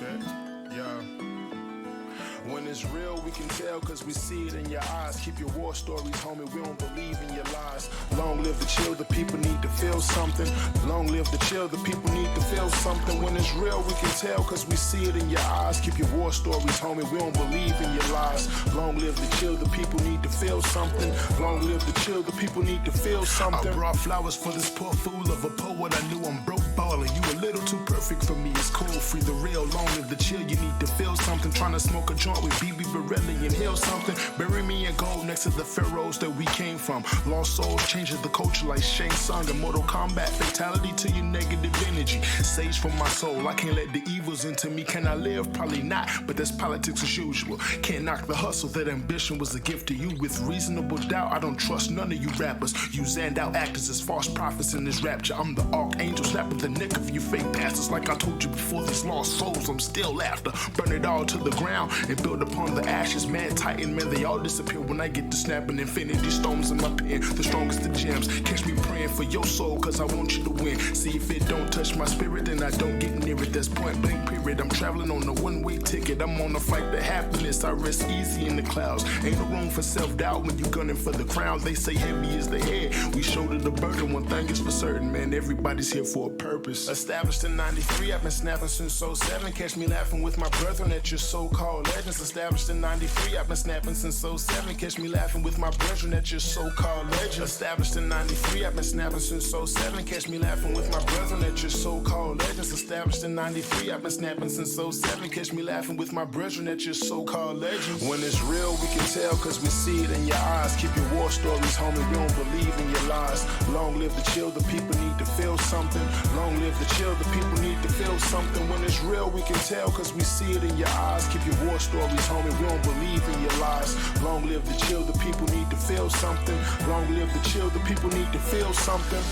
Check. Yeah. When it's real, we can tell cause we see it in your eyes. Keep your war stories, homie, we don't believe in your lies. Long live the chill, the people need to feel something. Long live the chill, the people need to feel something. When it's real, we can tell cause we see it in your eyes. Keep your war stories, homie, we don't believe in your lies. Long live the chill, the people need to feel something. Long live the chill, the people need to feel something. I brought flowers for this poor fool of a poet. I knew I'm broke ballin'. You a little too perfect for me, it's cool. Free the real, long live the chill, you need to feel something. Trying to smoke a joint with BB Borelli and heal something. Bury me in gold next to the pharaohs that we came from. Lost souls changing the culture like Shang Tsung in Mortal Kombat. Fatality to your negative energy. Sage for my soul, I can't let the evils into me. Can I live? Probably not, but that's politics as usual. Can't knock the hustle, that ambition was a gift to you. With reasonable doubt, I don't trust none of you rappers. You zanned out actors as false prophets in this rapture. I'm the archangel slapping the neck of you fake bastards. Like I told you before, these lost souls, I'm still after. Burn it all to the ground and build upon the ashes. Mad Titan, man, they all disappear when I get to snapping infinity stones in my pen. The strongest of gems. Catch me praying for your soul, cause I want you to win. See if it don't touch my spirit, then I don't get near it. That's point blank period. I'm traveling on a one-way ticket. I'm on a flight to happiness. I rest easy in the clouds. Ain't no room for self-doubt when you gunning for the crown. They say heavy is the head. We shoulder the burden. One thing is for certain, man, everybody's here for a purpose. Established in 93, I've been snapping since 07. Catch me laughing with my brethren at your so-called legends. Established in 93, I've been snapping since 07. Catch me laughing with my brethren at your so-called legends. Established in 93, I've been snapping since 07. Catch me laughing with my brethren at your so-called legends. Established in 93, I've been snapping since 07. Catch me laughing with my brethren at your so-called legends. When it's real, we can tell cause we see it in your eyes. Keep your war stories, homie, we don't believe in your lies. Long live the chill, the people need to feel something. Long live the chill, the people need to feel something. When it's real, we can tell cause we see it in your eyes. Keep your war stories, homie, we don't believe in your lies. Long live the chill, the people need to feel something. Long live the chill, the people need to feel something.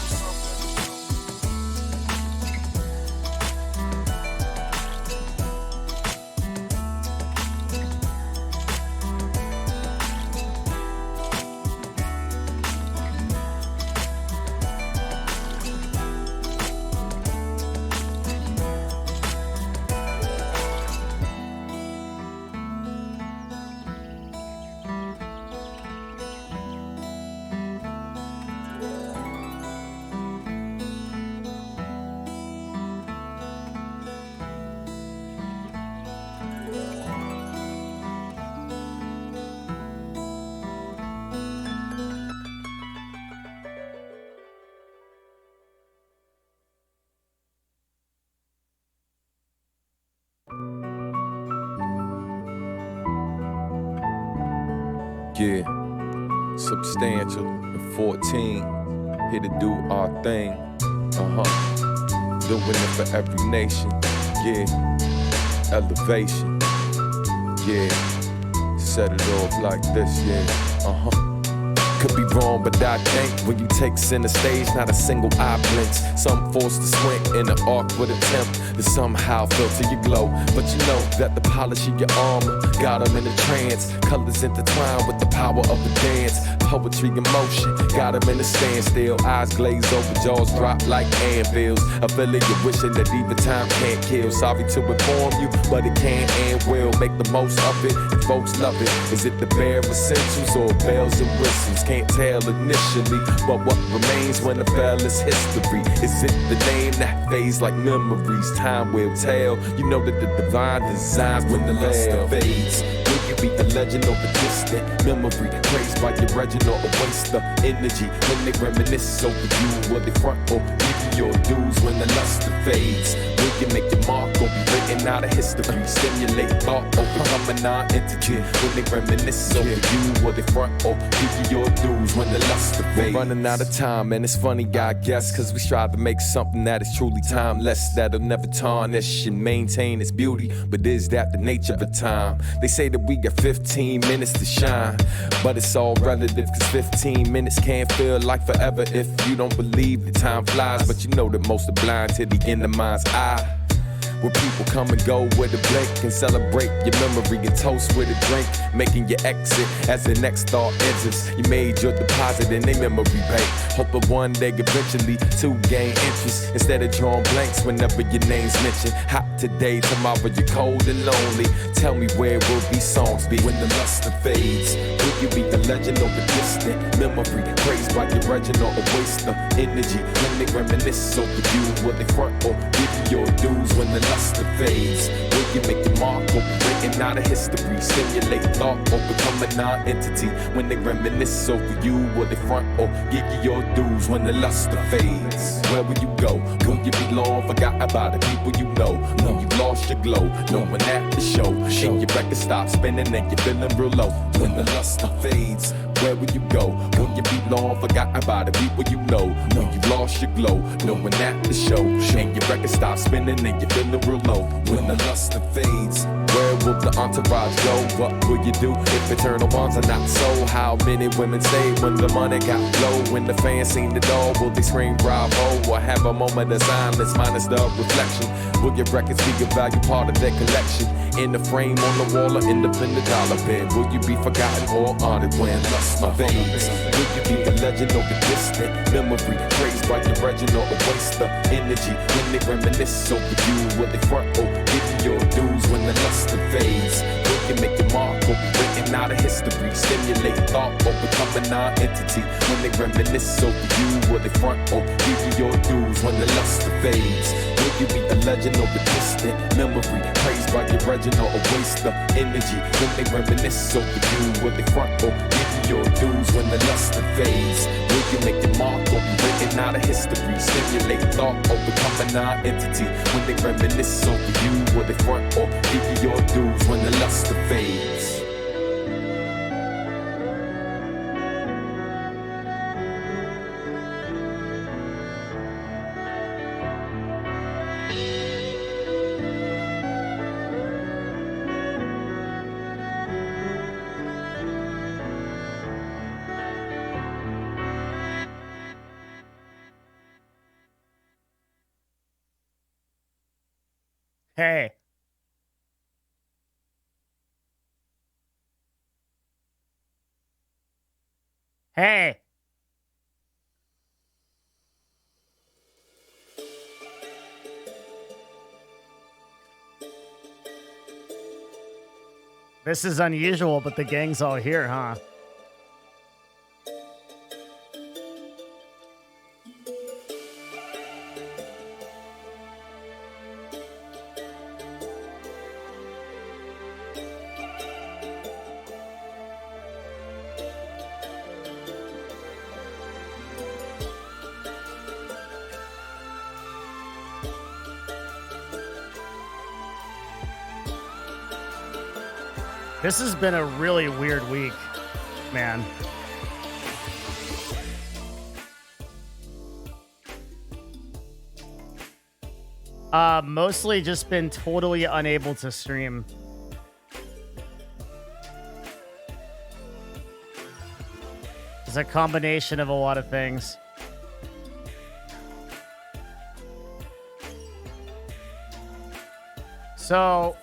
Yeah, substantial and 14, here to do our thing. Doing it for every nation. Yeah, elevation. Yeah, set it off like this. Yeah, Could be wrong, but I can't. When you take center stage, not a single eye blinks. Some forced to squint in an awkward attempt to somehow filter your glow. But you know that the polish of your armor got them in a trance. Colors intertwined with the power of the dance. Poetry in motion, got them in a standstill. Eyes glaze over, jaws drop like anvils. A feeling you're wishing that even time can't kill. Sorry to inform you, but it can and will. Make the most of it, and folks love it. Is it the bare essentials or bells and whistles? Can't tell initially, but what remains when the fell is history? Is it the name that fades like memories? Time will tell. You know that the divine designs when the luster fades. Will you be the legend or the distant memory? Praised by your legend or a waste of energy? When they reminisce over you, will they front or give you your dues when the luster fades? Will you make your mark or be written out of history? Stimulate thought or become a non-entity? When they reminisce over you, will they front or give you your dues when the luster fades? We're running out of time and it's funny, I guess, cause we strive to make something that is truly timeless, that'll never tarnish and maintain its beauty. But is that the nature of the time? They say that we got 15 minutes to shine, but it's all relative, cause 15 minutes can't feel like forever if you don't believe that time flies. But you know that most are blind to the end of mind's eye. Where people come and go with a blink and celebrate your memory and toast with a drink, making your exit as the next thought enters. You made your deposit in a memory bank, hoping one day eventually to gain interest instead of drawing blanks whenever your name's mentioned. Hot today, tomorrow you're cold and lonely. Tell me where will these songs be when the luster fades? Will you be the legend or the distant memory praised by your original, or waste of energy when they reminisce over you? Will they front or give you your dues when the luster fades? Will you make your mark or be written out of history? Stimulate thought or become a non-entity when they reminisce over you? Will they front or give you your dues when the luster fades? Where will you go? Will you be long forgot about the people you know? When you lost your glow, knowing that the show and your record stops spinning and you're feeling real low. When the luster fades, where will you go? Will you be long forgot about the people you know? When you lost your glow, knowing that the show and your record stops spinning and you're feeling real low. When the luster fades, where will the entourage go? What will you do if eternal bonds are not so? How many women stayed when the money got low? When the fans seen it all, will they scream bravo or have a moment of silence minus the reflection? Will your records be a value part of their collection? In the frame, on the wall, or independent dollar bin? Will you be forgotten or honored when luster fades? Will you be the legend or the distant memory praised by your original, or waste the energy when they reminisce over you? Will they front or give you your dues when the luster fades? Will you make your mark or be written out of history? Stimulate thought or become a non-entity when they reminisce over you? Will they front or give you your dues when the luster fades? Will you be the legend or the distant memory praised by your original, or waste the energy when they reminisce over you? Will they front or give you your dues when the luster fades? Will you make your mark or be written out of history? Stimulate thought or become a non-entity when they reminisce over you? Will they front or give you your dues when the luster fades? Hey. Hey. This is unusual, but the gang's all here, huh? This has been a really weird week, man. Mostly just been totally unable to stream. It's a combination of a lot of things. So,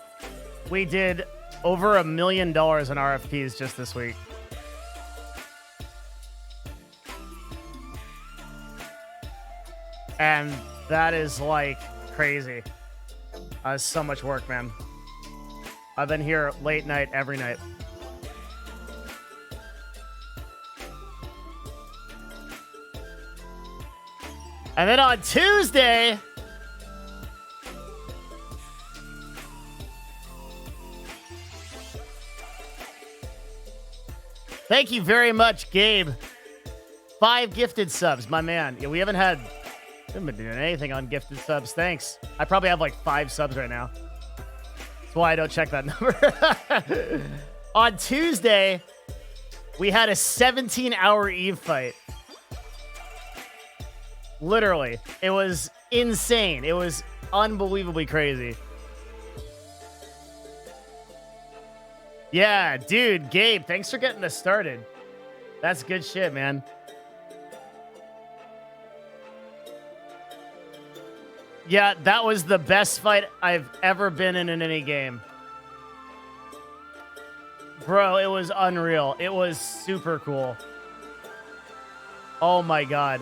we did over $1 million in RFPs just this week. And that is like crazy. So much work, man. I've been here late night every night. And then on Tuesday, thank you very much, Gabe. 5 gifted subs, my man. Yeah, we haven't been doing anything on gifted subs. Thanks. I probably have like 5 subs right now. That's why I don't check that number. On Tuesday, we had a 17-hour Eve fight. Literally. It was insane. It was unbelievably crazy. Yeah, dude, Gabe, thanks for getting us started. That's good shit, man. Yeah, that was the best fight I've ever been in any game. Bro, it was unreal. It was super cool. Oh my god.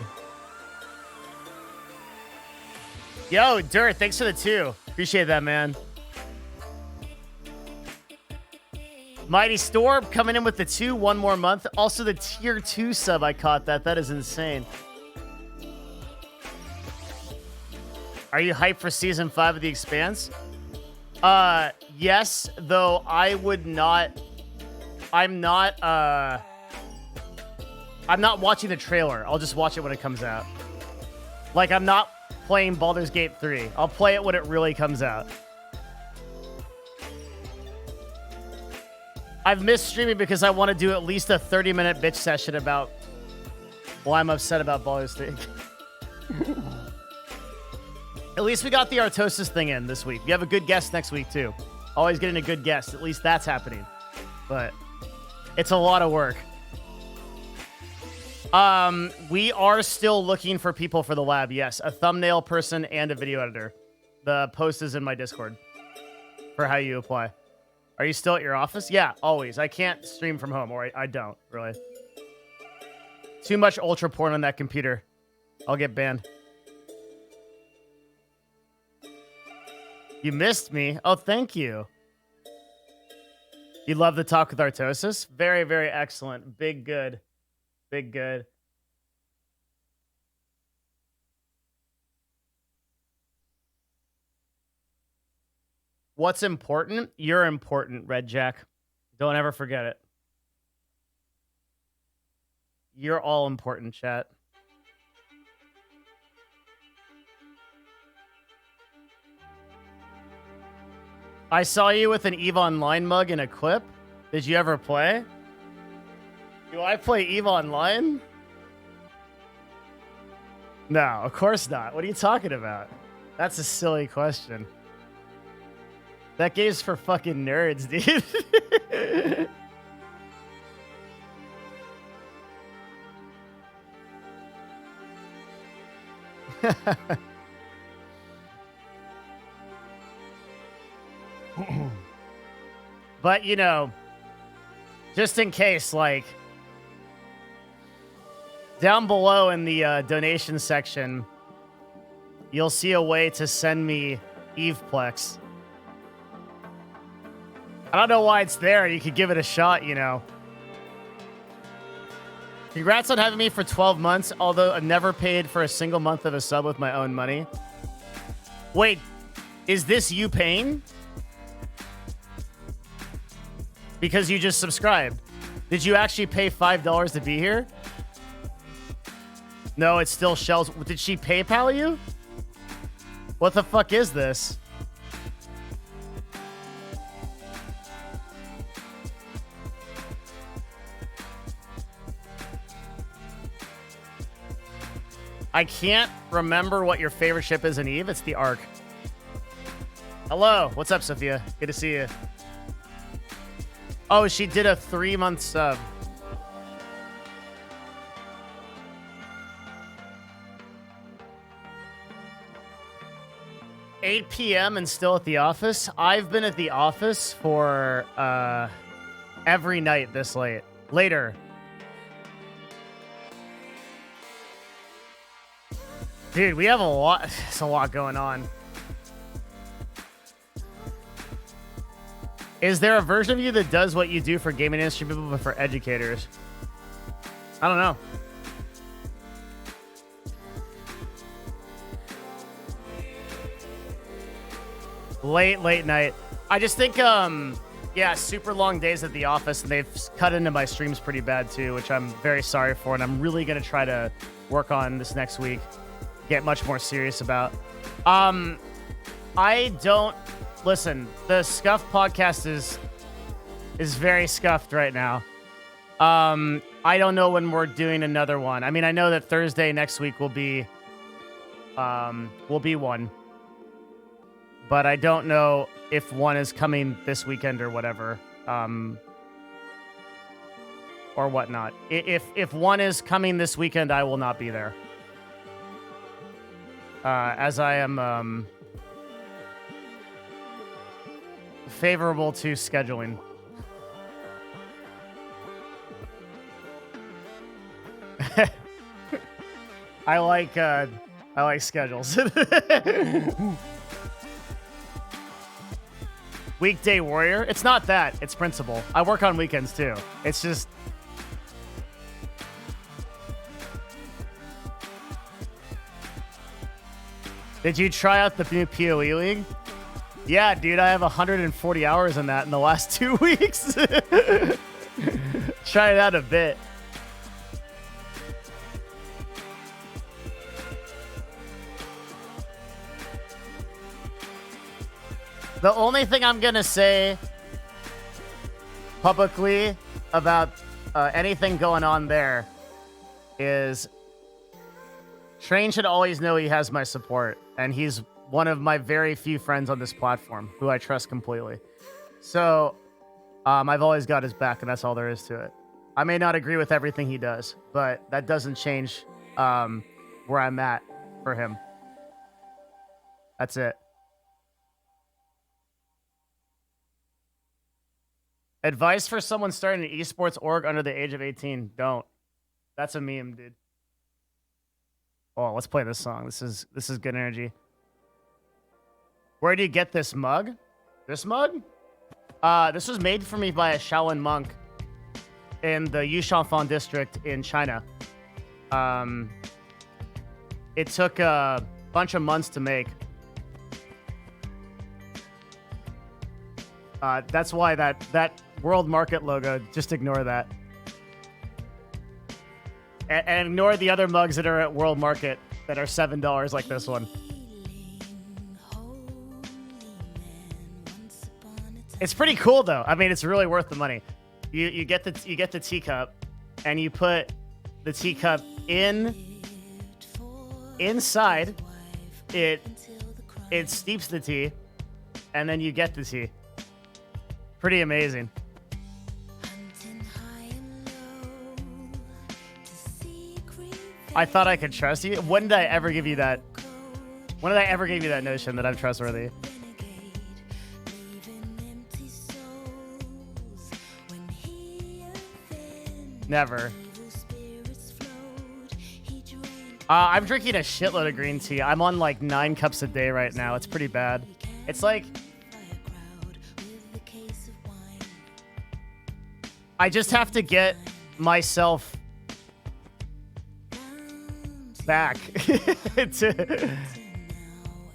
Yo, Dirt, thanks for the 2. Appreciate that, man. Mighty Storm coming in with the 2, 1 more month. Also the tier 2 sub, I caught that. That is insane. Are you hyped for season 5 of The Expanse? Yes, though I would not. I'm not watching the trailer. I'll just watch it when it comes out. Like, I'm not playing Baldur's Gate 3. I'll play it when it really comes out. I've missed streaming because I want to do at least a 30-minute bitch session about why I'm upset about Baldur's 3. At least we got the Artosis thing in this week. We have a good guest next week, too. Always getting a good guest. At least that's happening. But it's a lot of work. We are still looking for people for the lab. Yes, a thumbnail person and a video editor. The post is in my Discord for how you apply. Are you still at your office? Yeah, always. I can't stream from home, or I don't, really. Too much ultra porn on that computer. I'll get banned. You missed me? Oh, thank you. You love the talk with Artosis? Very, very excellent. Big good. Big good. What's important? You're important, Red Jack. Don't ever forget it. You're all important, chat. I saw you with an EVE Online mug in a clip. Did you ever play? Do I play EVE Online? No, of course not. What are you talking about? That's a silly question. That game's for fucking nerds, dude. But, you know, just in case, like, down below in the donation section, you'll see a way to send me EvePlex. I don't know why it's there. You could give it a shot, you know. Congrats on having me for 12 months, although I never paid for a single month of a sub with my own money. Wait, is this you paying? Because you just subscribed. Did you actually pay $5 to be here? No, it's still Shells. Did she PayPal you? What the fuck is this? I can't remember what your favorite ship is in EVE. It's the Ark. Hello. What's up, Sophia? Good to see you. Oh, she did a 3-month sub. $8 p.m. and still at the office? I've been at the office for every night this late. Later. Dude, we have a lot. There's a lot going on. Is there a version of you that does what you do for gaming industry people, but for educators? I don't know. Late night. I just think, yeah, super long days at the office, and they've cut into my streams pretty bad too, which I'm very sorry for, and I'm really going to try to work on this next week. Get much more serious about. I don't listen. The Scuff podcast is very scuffed right now. I don't know when we're doing another one. I mean, I know that Thursday next week will be one, but I don't know if one is coming this weekend or whatever, or whatnot. If one is coming this weekend, I will not be there. as I am favorable to scheduling. I like schedules. Weekday warrior? It's not that. It's principle. I work on weekends too. It's just... Did you try out the new PoE League? Yeah, dude, I have 140 hours in that in the last 2 weeks. Try it out a bit. The only thing I'm gonna say publicly about anything going on there is Train should always know he has my support, and he's one of my very few friends on this platform who I trust completely. So I've always got his back, and that's all there is to it. I may not agree with everything he does, but that doesn't change where I'm at for him. That's it. Advice for someone starting an esports org under the age of 18. Don't. That's a meme, dude. Oh, let's play this song. This is good energy. Where do you get this mug? This mug? This was made for me by a Shaolin monk in the Yushanfang district in China. It took a bunch of months to make. That's why that World Market logo, just ignore that. And ignore the other mugs that are at World Market that are $7 like this one. It's pretty cool though. I mean, it's really worth the money. You get the teacup, and you put the teacup inside. It steeps the tea, and then you get the tea. Pretty amazing. I thought I could trust you. When did I ever give you that? When did I ever give you that notion that I'm trustworthy? Never. I'm drinking a shitload of green tea. I'm on like 9 cups a day right now. It's pretty bad. It's like... I just have to get myself back.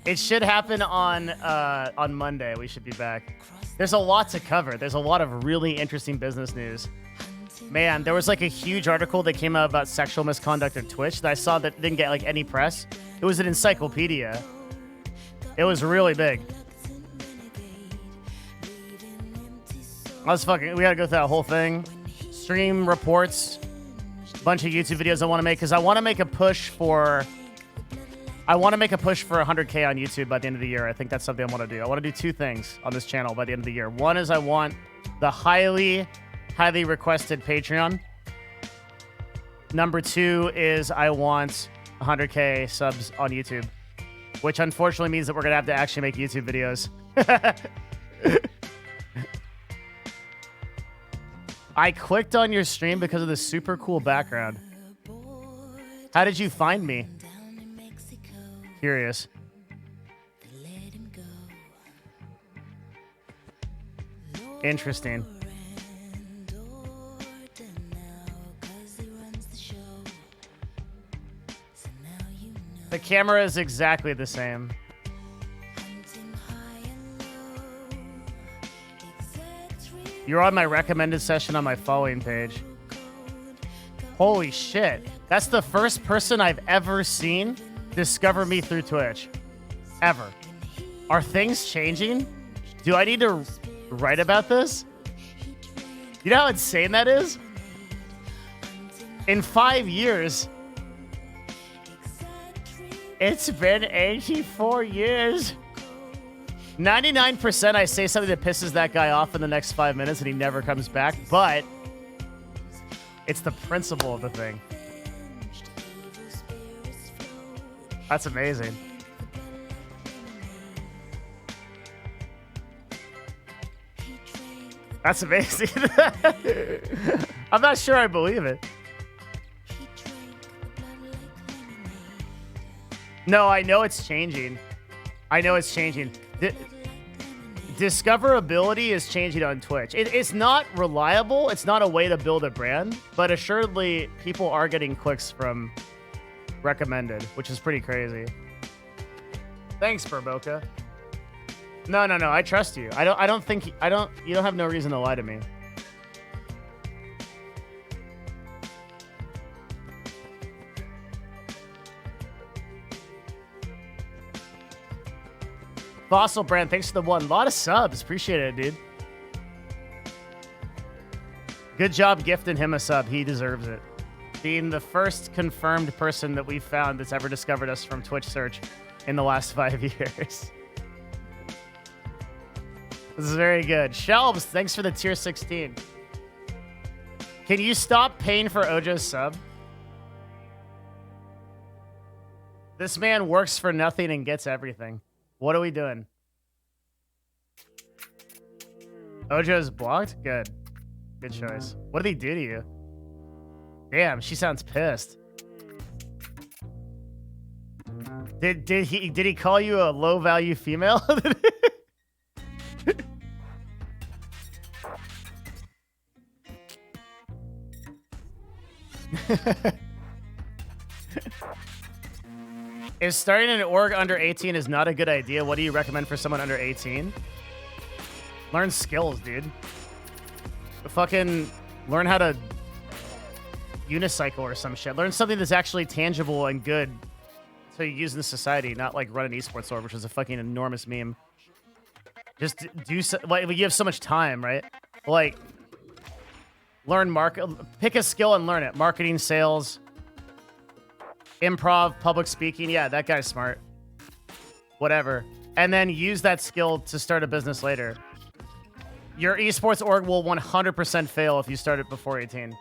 It should happen on Monday. We should be back. There's a lot to cover. There's a lot of really interesting business news. Man, there was like a huge article that came out about sexual misconduct at Twitch that I saw that didn't get like any press. It was an encyclopedia. It was really big. We gotta go through that whole thing. Stream reports, a bunch of YouTube videos I want to make because I want to make a push for 100K on YouTube by the end of the year. I think that's something I want to do. I want to do 2 things on this channel by the end of the year. One is I want the highly requested Patreon. Number 2 is I want 100K subs on YouTube, which unfortunately means that we're gonna have to actually make YouTube videos. I clicked on your stream because of the super cool background. How did you find me? Curious. Interesting. The camera is exactly the same. You're on my recommended session on my following page. Holy shit. That's the first person I've ever seen discover me through Twitch. Ever. Are things changing? Do I need to write about this? You know how insane that is? In 5 years, it's been 84 years. 99% I say something that pisses that guy off in the next 5 minutes and he never comes back, but it's the principle of the thing. That's amazing. That's amazing. I'm not sure I believe it. No, I know it's changing. I know it's changing. Discoverability is changing on Twitch. It's not reliable. It's not a way to build a brand, but assuredly people are getting clicks from recommended, which is pretty crazy. Thanks, Burboka. No. I trust you. You don't have no reason to lie to me. Fossil Brand, thanks for the 1. A lot of subs. Appreciate it, dude. Good job gifting him a sub. He deserves it. Being the first confirmed person that we've found that's ever discovered us from Twitch search in the last 5 years. This is very good. Shelves, thanks for the tier 16. Can you stop paying for Ojo's sub? This man works for nothing and gets everything. What are we doing? Ojo's blocked? Good. Good choice. What did he do to you? Damn, she sounds pissed. Did he call you a low value female? If starting an org under 18 is not a good idea, what do you recommend for someone under 18? Learn skills, dude. Fucking learn how to unicycle or some shit. Learn something that's actually tangible and good so you use in society, not like run an esports org, which is a fucking enormous meme. Just do so, like you have so much time, right? Like learn pick a skill and learn it. Marketing, sales, improv, public speaking. Yeah, that guy's smart. Whatever. And then use that skill to start a business later. Your esports org will 100% fail if you start it before 18.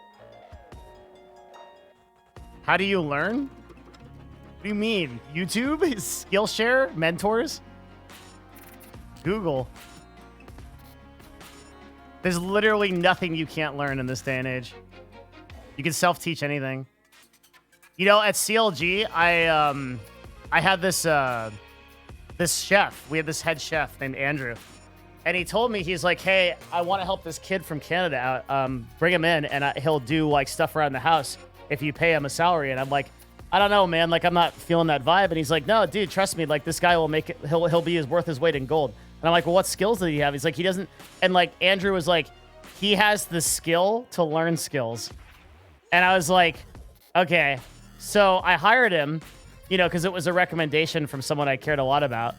How do you learn? What do you mean? YouTube? Skillshare? Mentors? Google. There's literally nothing you can't learn in this day and age. You can self-teach anything. You know, at CLG, I had this chef. We had this head chef named Andrew. And he told me, he's like, hey, I want to help this kid from Canada out. Bring him in, and he'll do, like, stuff around the house if you pay him a salary. And I'm like, I don't know, man. Like, I'm not feeling that vibe. And he's like, no, dude, trust me. Like, this guy will make it. He'll be worth his weight in gold. And I'm like, well, what skills does he have? He's like, he doesn't. And, like, Andrew was like, he has the skill to learn skills. And I was like, okay. So I hired him, you know, because it was a recommendation from someone I cared a lot about.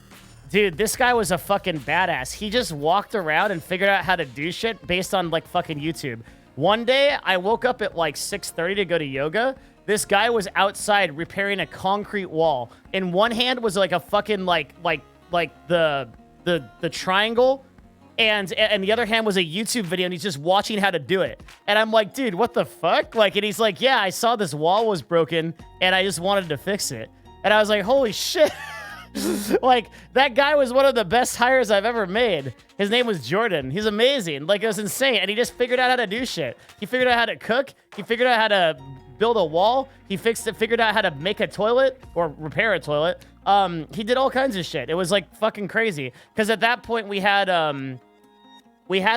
Dude, this guy was a fucking badass. He just walked around and figured out how to do shit based on, like, fucking YouTube. One day, I woke up at, like, 6:30 to go to yoga. This guy was outside repairing a concrete wall. In one hand was, like, a fucking, like the triangle. And the other hand was a YouTube video, and he's just watching how to do it. And I'm like, dude, what the fuck? Like, and he's like, yeah, I saw this wall was broken, and I just wanted to fix it. And I was like, holy shit. Like, that guy was one of the best hires I've ever made. His name was Jordan. He's amazing. Like, it was insane. And he just figured out how to do shit. He figured out how to cook. He figured out how to build a wall. He figured out how to make a toilet or repair a toilet. He did all kinds of shit. It was, like, fucking crazy. Because at that point, we had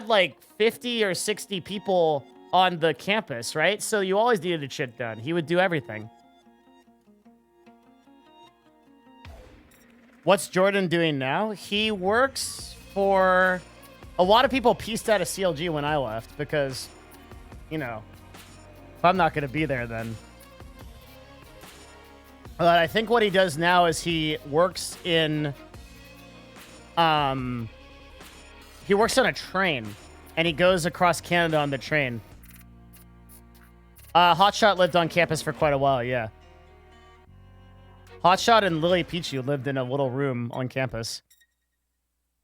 like 50 or 60 people on the campus, right? So you always needed shit done. He would do everything. What's Jordan doing now? He works for... A lot of people pieced out of CLG when I left because, you know, if I'm not going to be there, then... But I think what he does now is he works in... He works on a train, and he goes across Canada on the train. Hotshot lived on campus for quite a while, yeah. Hotshot and Lily Pichu lived in a little room on campus.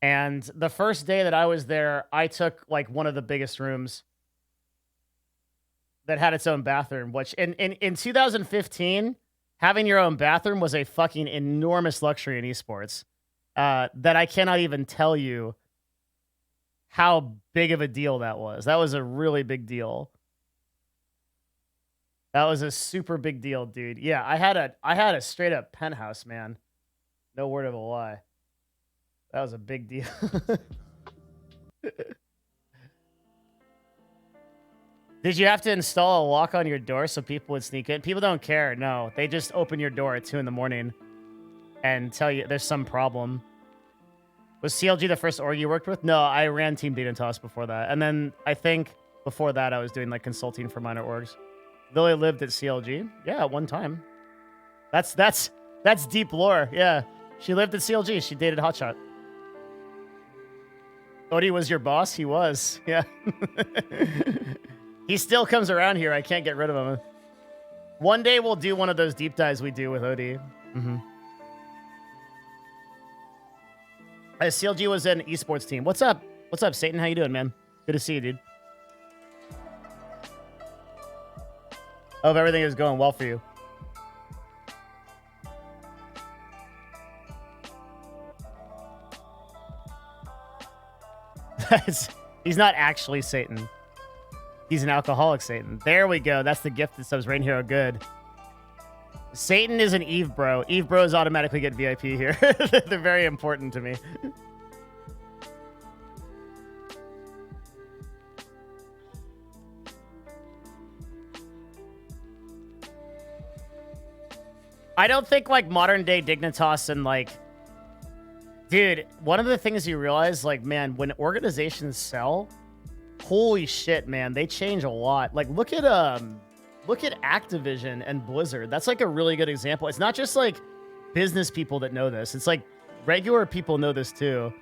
And the first day that I was there, I took, like, one of the biggest rooms that had its own bathroom, which in 2015, having your own bathroom was a fucking enormous luxury in esports that I cannot even tell you how big of a deal that was. That was a really big deal. That was a super big deal, dude. Yeah, I had a straight up penthouse, man. No word of a lie. That was a big deal. Did you have to install a lock on your door so people would sneak in? People don't care. No, they just open your door at 2 in the morning and tell you there's some problem. Was CLG the first org you worked with? No, I ran Team Dignitas before that. And then I think before that I was doing like consulting for minor orgs. Lily lived at CLG. Yeah, at one time. That's deep lore. Yeah. She lived at CLG. She dated Hotshot. Odie was your boss? He was. Yeah. He still comes around here. I can't get rid of him. One day we'll do one of those deep dives we do with Odie. CLG was an esports team. What's up? What's up, Satan? How you doing, man? Good to see you, dude. Hope everything is going well for you. He's not actually Satan. He's an alcoholic Satan. There we go. That's the gift that subs Rain Hero good. Satan is an Eve bro. Eve bros automatically get VIP here. They're very important to me. I don't think like modern day Dignitas and like, dude, one of the things you realize, like, man, when organizations sell, holy shit, man, they change a lot. Like, look at Activision and Blizzard. That's like a really good example. It's not just like business people that know this. It's like regular people know this too.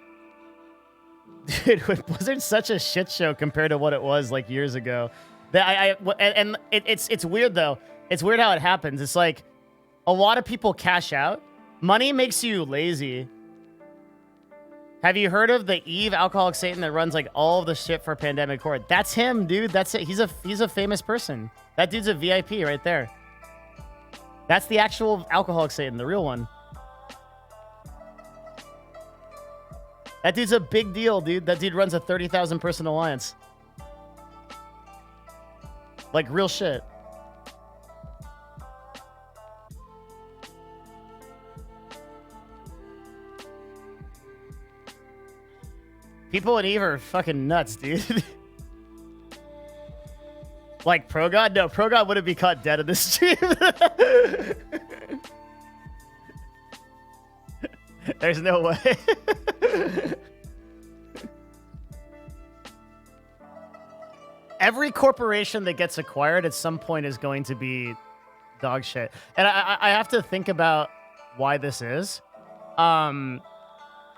Dude, Blizzard's such a shit show compared to what it was like years ago. It's weird though. It's weird how it happens. It's like a lot of people cash out. Money makes you lazy. Have you heard of the Eve alcoholic Satan that runs like all of the shit for Pandemic Horde? That's him, dude. That's it. He's a famous person. That dude's a VIP right there. That's the actual alcoholic Satan, the real one. That dude's a big deal, dude. That dude runs a 30,000 person alliance. Like real shit. People in Eve are fucking nuts, dude. Like ProGod? No, ProGod wouldn't be caught dead in this stream. There's no way. Every corporation that gets acquired at some point is going to be dog shit. And I have to think about why this is.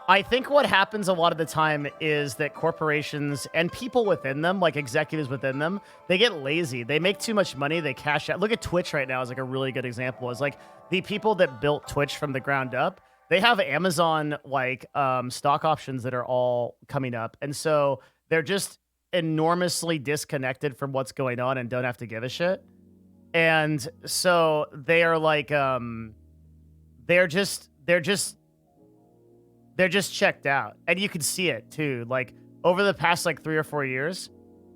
I think what happens a lot of the time is that corporations and people within them, like executives within them, they get lazy. They make too much money. They cash out. Look at Twitch right now is like a really good example. It's like the people that built Twitch from the ground up, they have Amazon like stock options that are all coming up. And so they're just enormously disconnected from what's going on and don't have to give a shit. And so they are like, they're just checked out. And you can see it too. Like over the past like 3 or 4 years,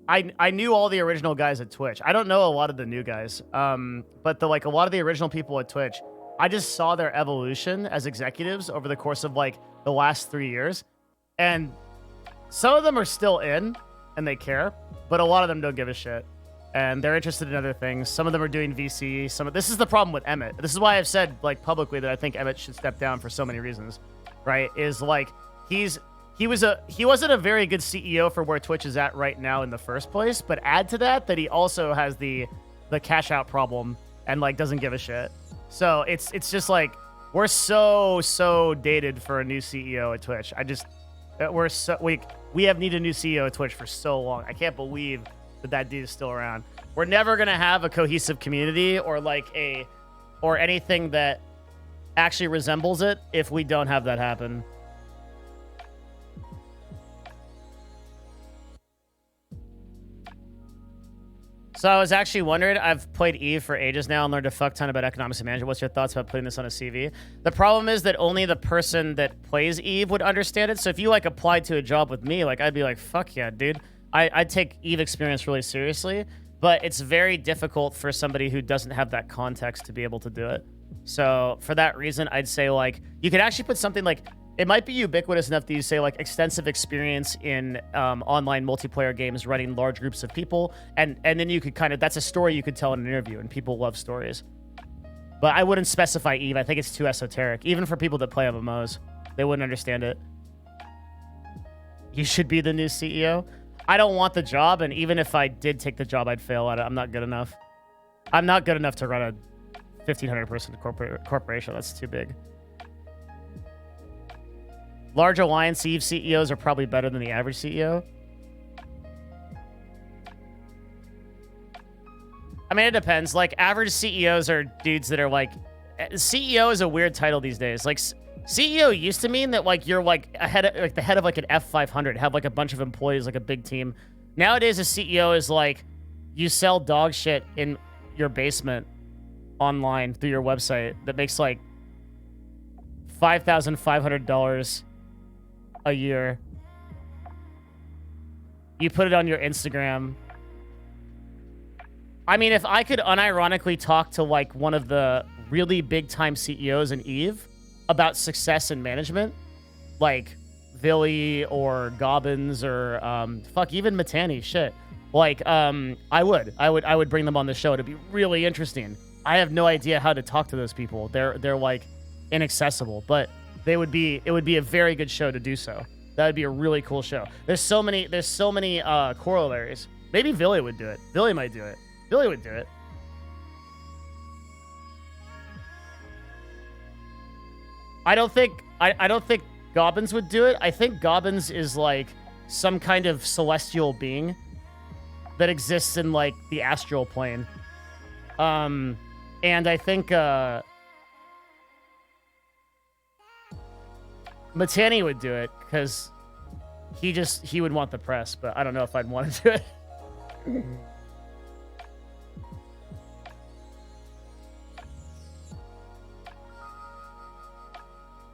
I knew all the original guys at Twitch. I don't know a lot of the new guys. But a lot of the original people at Twitch, I just saw their evolution as executives over the course of like the last 3 years. And some of them are still in and they care, but a lot of them don't give a shit. And they're interested in other things. Some of them are doing VC. This is the problem with Emmett. This is why I've said like publicly that I think Emmett should step down for so many reasons. Right, is like he wasn't a very good CEO for where Twitch is at right now in the first place, but add to that he also has the cash out problem and like doesn't give a shit. So it's just like we're so dated for a new CEO at Twitch. We have needed a new CEO at Twitch for so long. I can't believe that dude is still around. We're never gonna have a cohesive community or or anything that actually resembles it if we don't have that happen. So I was actually wondering, I've played Eve for ages now and learned a fuck ton about economics and management. What's your thoughts about putting this on a CV? The problem is that only the person that plays Eve would understand it. So if you like applied to a job with me, like I'd be like, fuck yeah, dude. I'd take Eve experience really seriously, but it's very difficult for somebody who doesn't have that context to be able to do it. So for that reason, I'd say like, you could actually put something like, it might be ubiquitous enough that you say like extensive experience in online multiplayer games running large groups of people. And then you could kind of, that's a story you could tell in an interview, and people love stories. But I wouldn't specify Eve. I think it's too esoteric. Even for people that play MMOs, they wouldn't understand it. You should be the new CEO. I don't want the job, and even if I did take the job, I'd fail at it. I'm not good enough. I'm not good enough to run a 1,500 person corporation. That's too big. Large Alliance Eve CEOs are probably better than the average CEO. I mean, it depends. Like, average CEOs are dudes that are like... CEO is a weird title these days. Like, CEO used to mean that, like, you're, like, the head of, like, an F500, have, like, a bunch of employees, like, a big team. Nowadays, a CEO is, like, you sell dog shit in your basement online through your website that makes, like, $5,500 a year. You put it on your Instagram. I mean, if I could unironically talk to like one of the really big time CEOs in Eve about success and management, like Villy or Gobbins or fuck, even Matani, shit. Like I would bring them on the show. It'd be really interesting. I have no idea how to talk to those people. They're like inaccessible, but it would be a very good show to do so. That would be a really cool show. There's so many corollaries. Maybe Villy would do it. Villy might do it. Villy would do it. I don't think Gobbins would do it. I think Gobbins is like some kind of celestial being that exists in like the astral plane. And I think Matani would do it because he would want the press, but I don't know if I'd want to do it.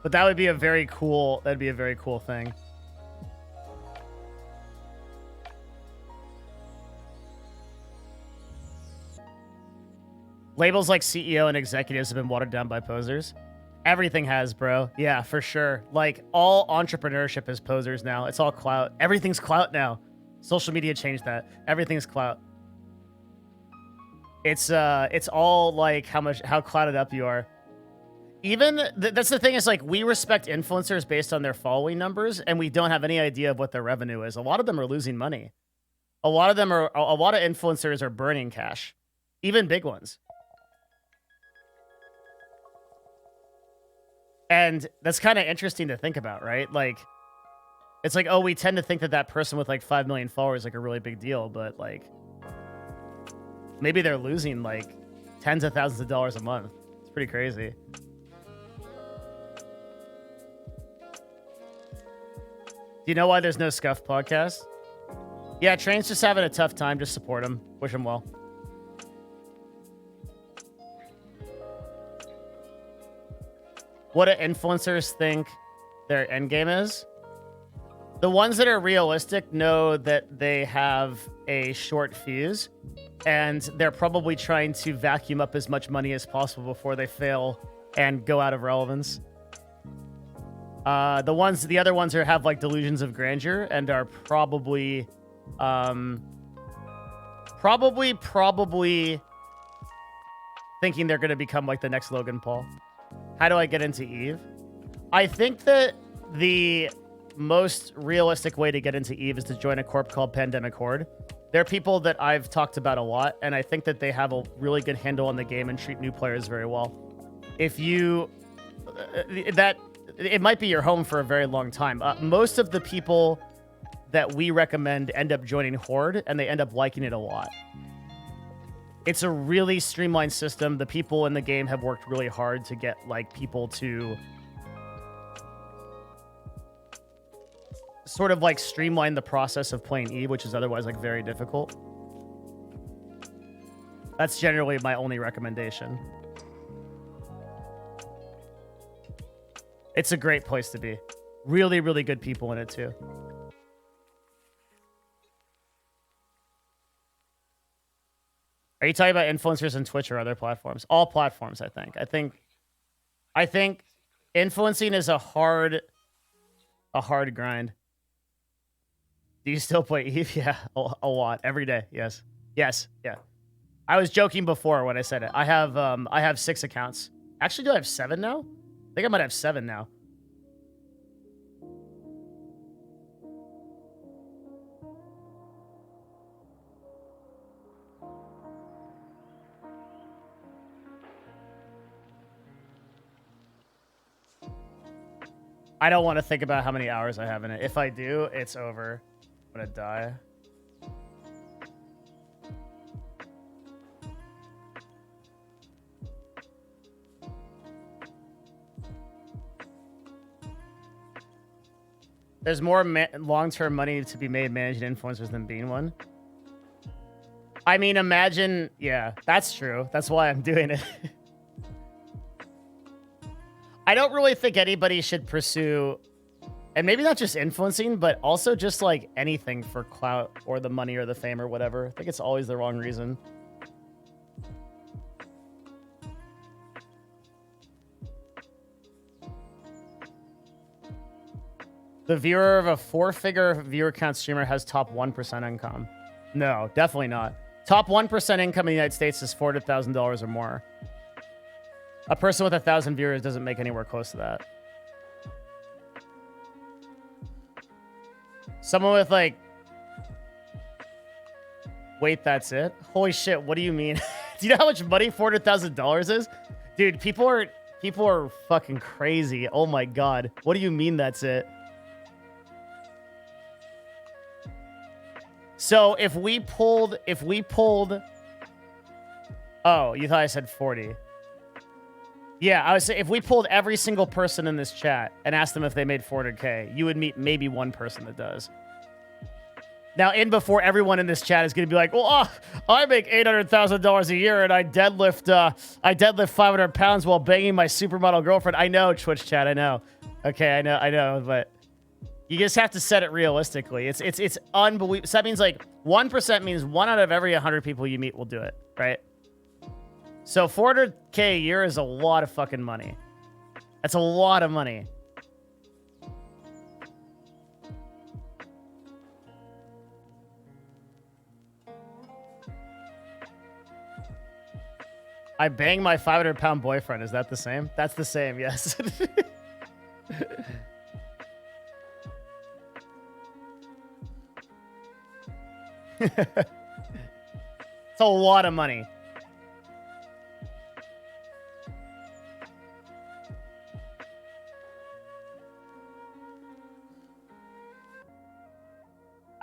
But that would be a very cool thing. Labels like CEO and executives have been watered down by posers. Everything has, bro. Yeah, for sure. Like, all entrepreneurship is posers now. It's all clout. Everything's clout now. Social media changed that. Everything's clout. It's all like how clouded up you are. Even that's the thing, is like, we respect influencers based on their following numbers, and we don't have any idea of what their revenue is. A lot of them are losing money. A lot of influencers are burning cash, even big ones. And that's kind of interesting to think about, right? Like, it's like, oh, we tend to think that person with like 5 million followers is like a really big deal, but like, maybe they're losing like tens of thousands of dollars a month. It's pretty crazy. Do you know why there's no Scuff podcast? Yeah, Train's just having a tough time. Just support him. Wish him well. What do influencers think their end game is? The ones that are realistic know that they have a short fuse, and they're probably trying to vacuum up as much money as possible before they fail and go out of relevance. The other ones have like delusions of grandeur and are probably thinking they're going to become like the next Logan Paul. How do I get into Eve? I think that the most realistic way to get into Eve is to join a corp called Pandemic Horde. They're people that I've talked about a lot, and I think that they have a really good handle on the game and treat new players very well. If you... it might be your home for a very long time. Most of the people that we recommend end up joining Horde, and they end up liking it a lot. It's a really streamlined system. The people in the game have worked really hard to get like people to sort of like streamline the process of playing Eve, which is otherwise like very difficult. That's generally my only recommendation. It's a great place to be. Really, really good people in it too. Are you talking about influencers on Twitch or other platforms? All platforms, I think. I think influencing is a hard grind. Do you still play Eve? Yeah, a lot. Every day. Yes. Yes. Yeah. I was joking before when I said it. I have 6 accounts. Actually, do I have 7 now? I think I might have 7 now. I don't want to think about how many hours I have in it. If I do, it's over. I'm gonna die. There's more long-term money to be made managing influencers than being one. I mean, imagine... Yeah, that's true. That's why I'm doing it. I don't really think anybody should pursue... And maybe not just influencing, but also just like anything for clout or the money or the fame or whatever. I think it's always the wrong reason. The viewer of a 4-figure viewer count streamer has top 1% income. No, definitely not. Top 1% income in the United States is $400,000 or more. A person with 1,000 viewers doesn't make anywhere close to that. Someone with like... Wait, that's it? Holy shit, what do you mean? Do you know how much money $400,000 is? Dude, people are fucking crazy. Oh my god. What do you mean that's it? So if we pulled... Oh, you thought I said 40. Yeah, I was saying if we pulled every single person in this chat and asked them if they made 400K, you would meet maybe one person that does. Now, in before everyone in this chat is going to be like, well, I make $800,000 a year and I deadlift 500 pounds while banging my supermodel girlfriend. I know, Twitch chat, I know. Okay, I know, but you just have to set it realistically. It's unbelievable. So that means like 1% means 1 out of every 100 people you meet will do it, right? So 400K a year is a lot of fucking money. That's a lot of money. I bang my 500-pound boyfriend. Is that the same? That's the same, yes. It's a lot of money.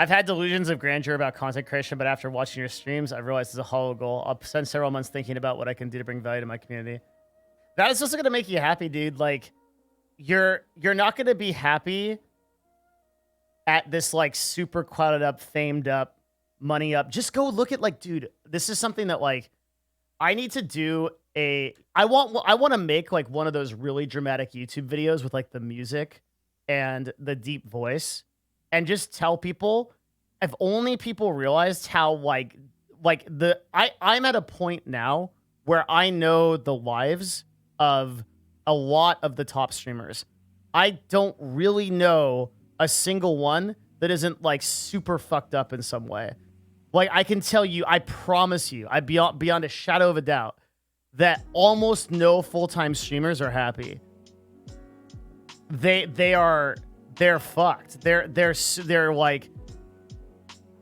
I've had delusions of grandeur about content creation, but after watching your streams, I've realized it's a hollow goal. I'll spend several months thinking about what I can do to bring value to my community. That is also going to make you happy, dude. Like, you're not going to be happy at this, like, super clouded up, famed up, money up. Just go look at, like, dude, this is something that, like, I need to do I want to make, like, one of those really dramatic YouTube videos with, like, the music and the deep voice. And just tell people, if only people realized how I'm at a point now where I know the lives of a lot of the top streamers. I don't really know a single one that isn't like super fucked up in some way. Like I can tell you, I promise you, beyond a shadow of a doubt, that almost no full-time streamers are happy. They're fucked. They're like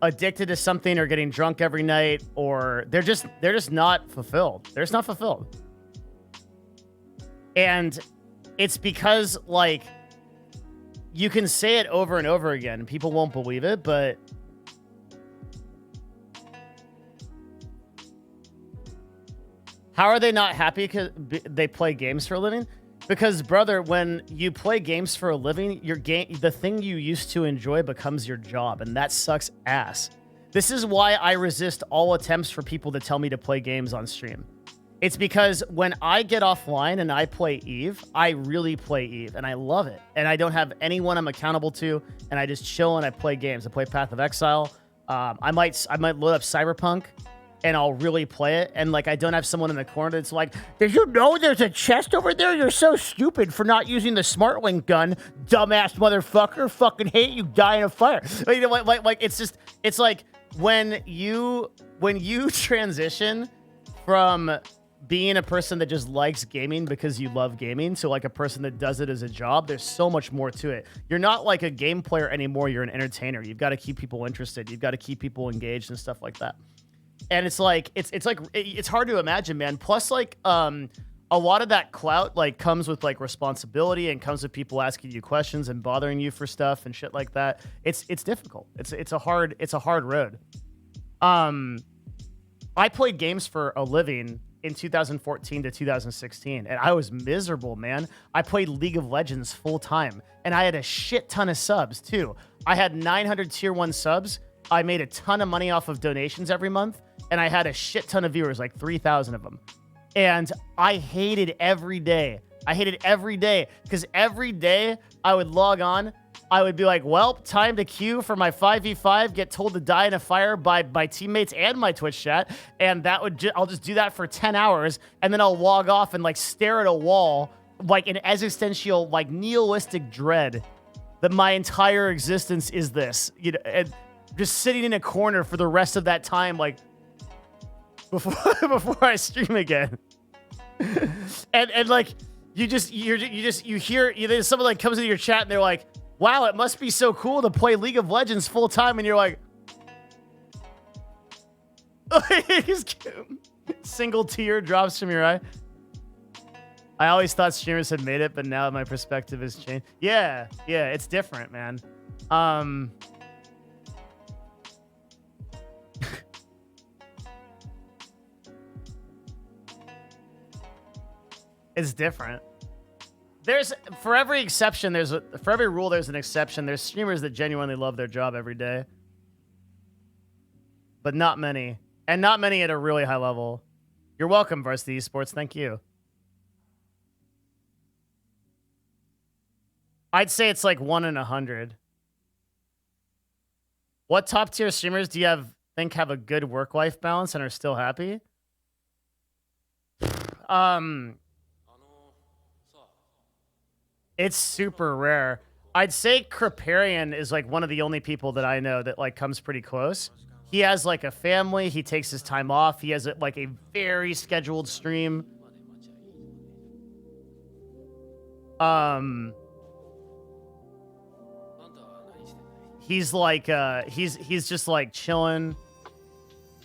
addicted to something or getting drunk every night, or they're just not fulfilled. They're just not fulfilled. And it's because like you can say it over and over again, and people won't believe it, but how are they not happy because they play games for a living? Because, brother, when you play games for a living, the thing you used to enjoy becomes your job, and that sucks ass. This is why I resist all attempts for people to tell me to play games on stream. It's because when I get offline and I play Eve, I really play Eve and I love it. And I don't have anyone I'm accountable to, and I just chill and I play games. I play Path of Exile. I might load up Cyberpunk and I'll really play it. And like, I don't have someone in the corner that's like, did you know there's a chest over there? You're so stupid for not using the Smart Link gun, dumbass motherfucker. Fucking hate you, die in a fire. You know, like it's just, it's like when you transition from being a person that just likes gaming because you love gaming to like a person that does it as a job, there's so much more to it. You're not like a game player anymore. You're an entertainer. You've got to keep people interested. You've got to keep people engaged and stuff like that. And it's like, it's hard to imagine, man. Plus like, a lot of that clout like comes with like responsibility and comes with people asking you questions and bothering you for stuff and shit like that. It's difficult. It's a hard road. I played games for a living in 2014 to 2016, and I was miserable, man. I played League of Legends full time, and I had a shit ton of subs too. I had 900 tier 1 subs. I made a ton of money off of donations every month, and I had a shit ton of viewers, like 3,000 of them. And I hated every day. I hated every day because every day I would log on. I would be like, well, time to queue for my 5v5, get told to die in a fire by teammates and my Twitch chat. And that would I'll just do that for 10 hours. And then I'll log off and like stare at a wall, like an existential, like nihilistic dread that my entire existence is this, you know, and just sitting in a corner for the rest of that time, like before I stream again. and like, you hear someone like comes into your chat and they're like, wow, it must be so cool to play League of Legends full time. And you're like, single tear drops from your eye. I always thought streamers had made it, but now my perspective has changed. Yeah, it's different, man. It's different. For every exception, for every rule, there's an exception. There's streamers that genuinely love their job every day. But not many. And not many at a really high level. You're welcome, Varsity Esports. Thank you. I'd say it's like 1 in 100. What top tier streamers do you think have a good work-life balance and are still happy? It's super rare. I'd say Kriparian is like one of the only people that I know that like comes pretty close. He has like a family. He takes his time off. He has like a very scheduled stream. He's like he's just like chilling.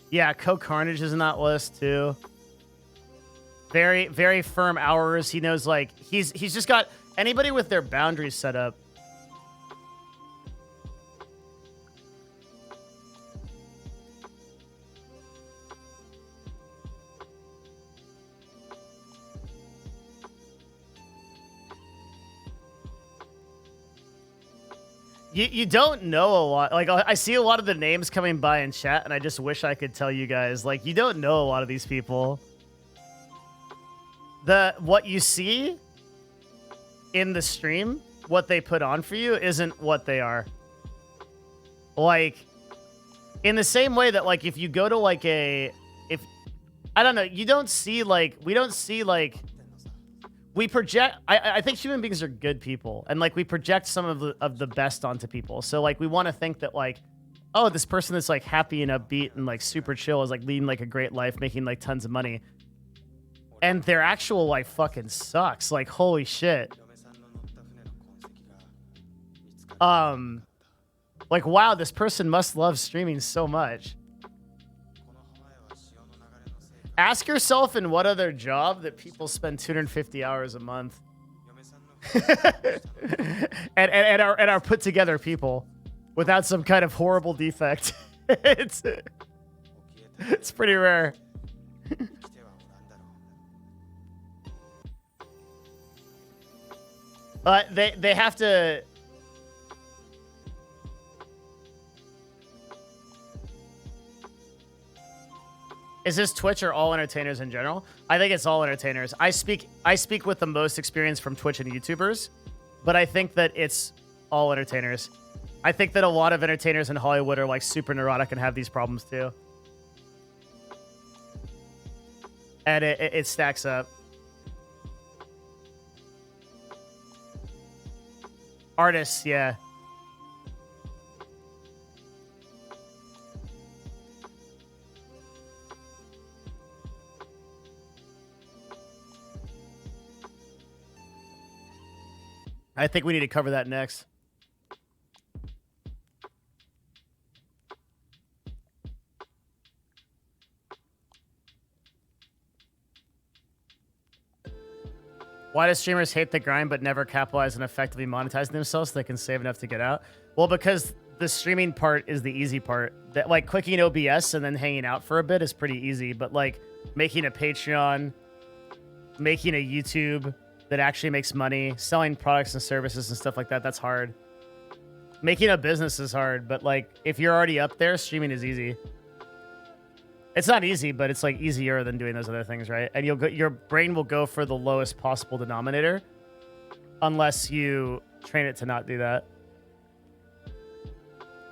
Yeah, Coke Carnage is in that list too. Very, very firm hours. He knows like he's just got anybody with their boundaries set up. You don't know a lot. Like, I see a lot of the names coming by in chat, and I just wish I could tell you guys. Like, you don't know a lot of these people. What you see in the stream, what they put on for you, isn't what they are. Like, in the same way that, like, if you go to, like, I don't know, you don't see, like, we don't see, like, we project, I think human beings are good people, and like we project some of the best onto people. So like we want to think that like, oh, this person that's like happy and upbeat and like super chill is like leading like a great life, making like tons of money, and their actual life fucking sucks. Like holy shit. Like wow, this person must love streaming so much. Ask yourself in what other job that people spend 250 hours a month and are put together people without some kind of horrible defect. It's pretty rare. They have to. Is this Twitch or all entertainers in general? I think it's all entertainers. I speak with the most experience from Twitch and YouTubers, but I think that it's all entertainers. I think that a lot of entertainers in Hollywood are like super neurotic and have these problems too. And it stacks up. Artists, yeah. I think we need to cover that next. Why do streamers hate the grind but never capitalize on effectively monetizing themselves so they can save enough to get out? Well, because the streaming part is the easy part. That, like, clicking OBS and then hanging out for a bit is pretty easy, but like making a Patreon, making a YouTube that actually makes money, selling products and services and stuff like that, that's hard. Making a business is hard, but like if you're already up there, streaming is easy. It's not easy, but it's like easier than doing those other things, right? And you'll go, your brain will go for the lowest possible denominator unless you train it to not do that.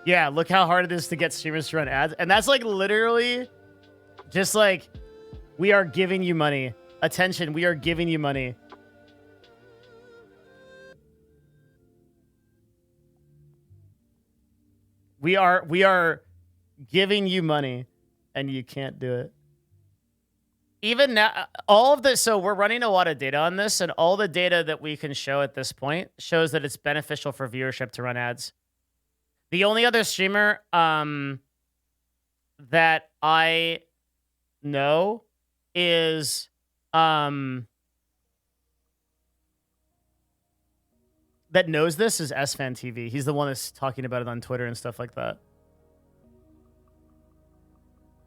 Yeah, look how hard it is to get streamers to run ads. And that's like literally just like, we are giving you money. Attention, we are giving you money. We are giving you money and you can't do it. Even now, all of this, so we're running a lot of data on this, and all the data that we can show at this point shows that it's beneficial for viewership to run ads. The only other streamer that I know is that knows this is SFan TV. He's the one that's talking about it on Twitter and stuff like that.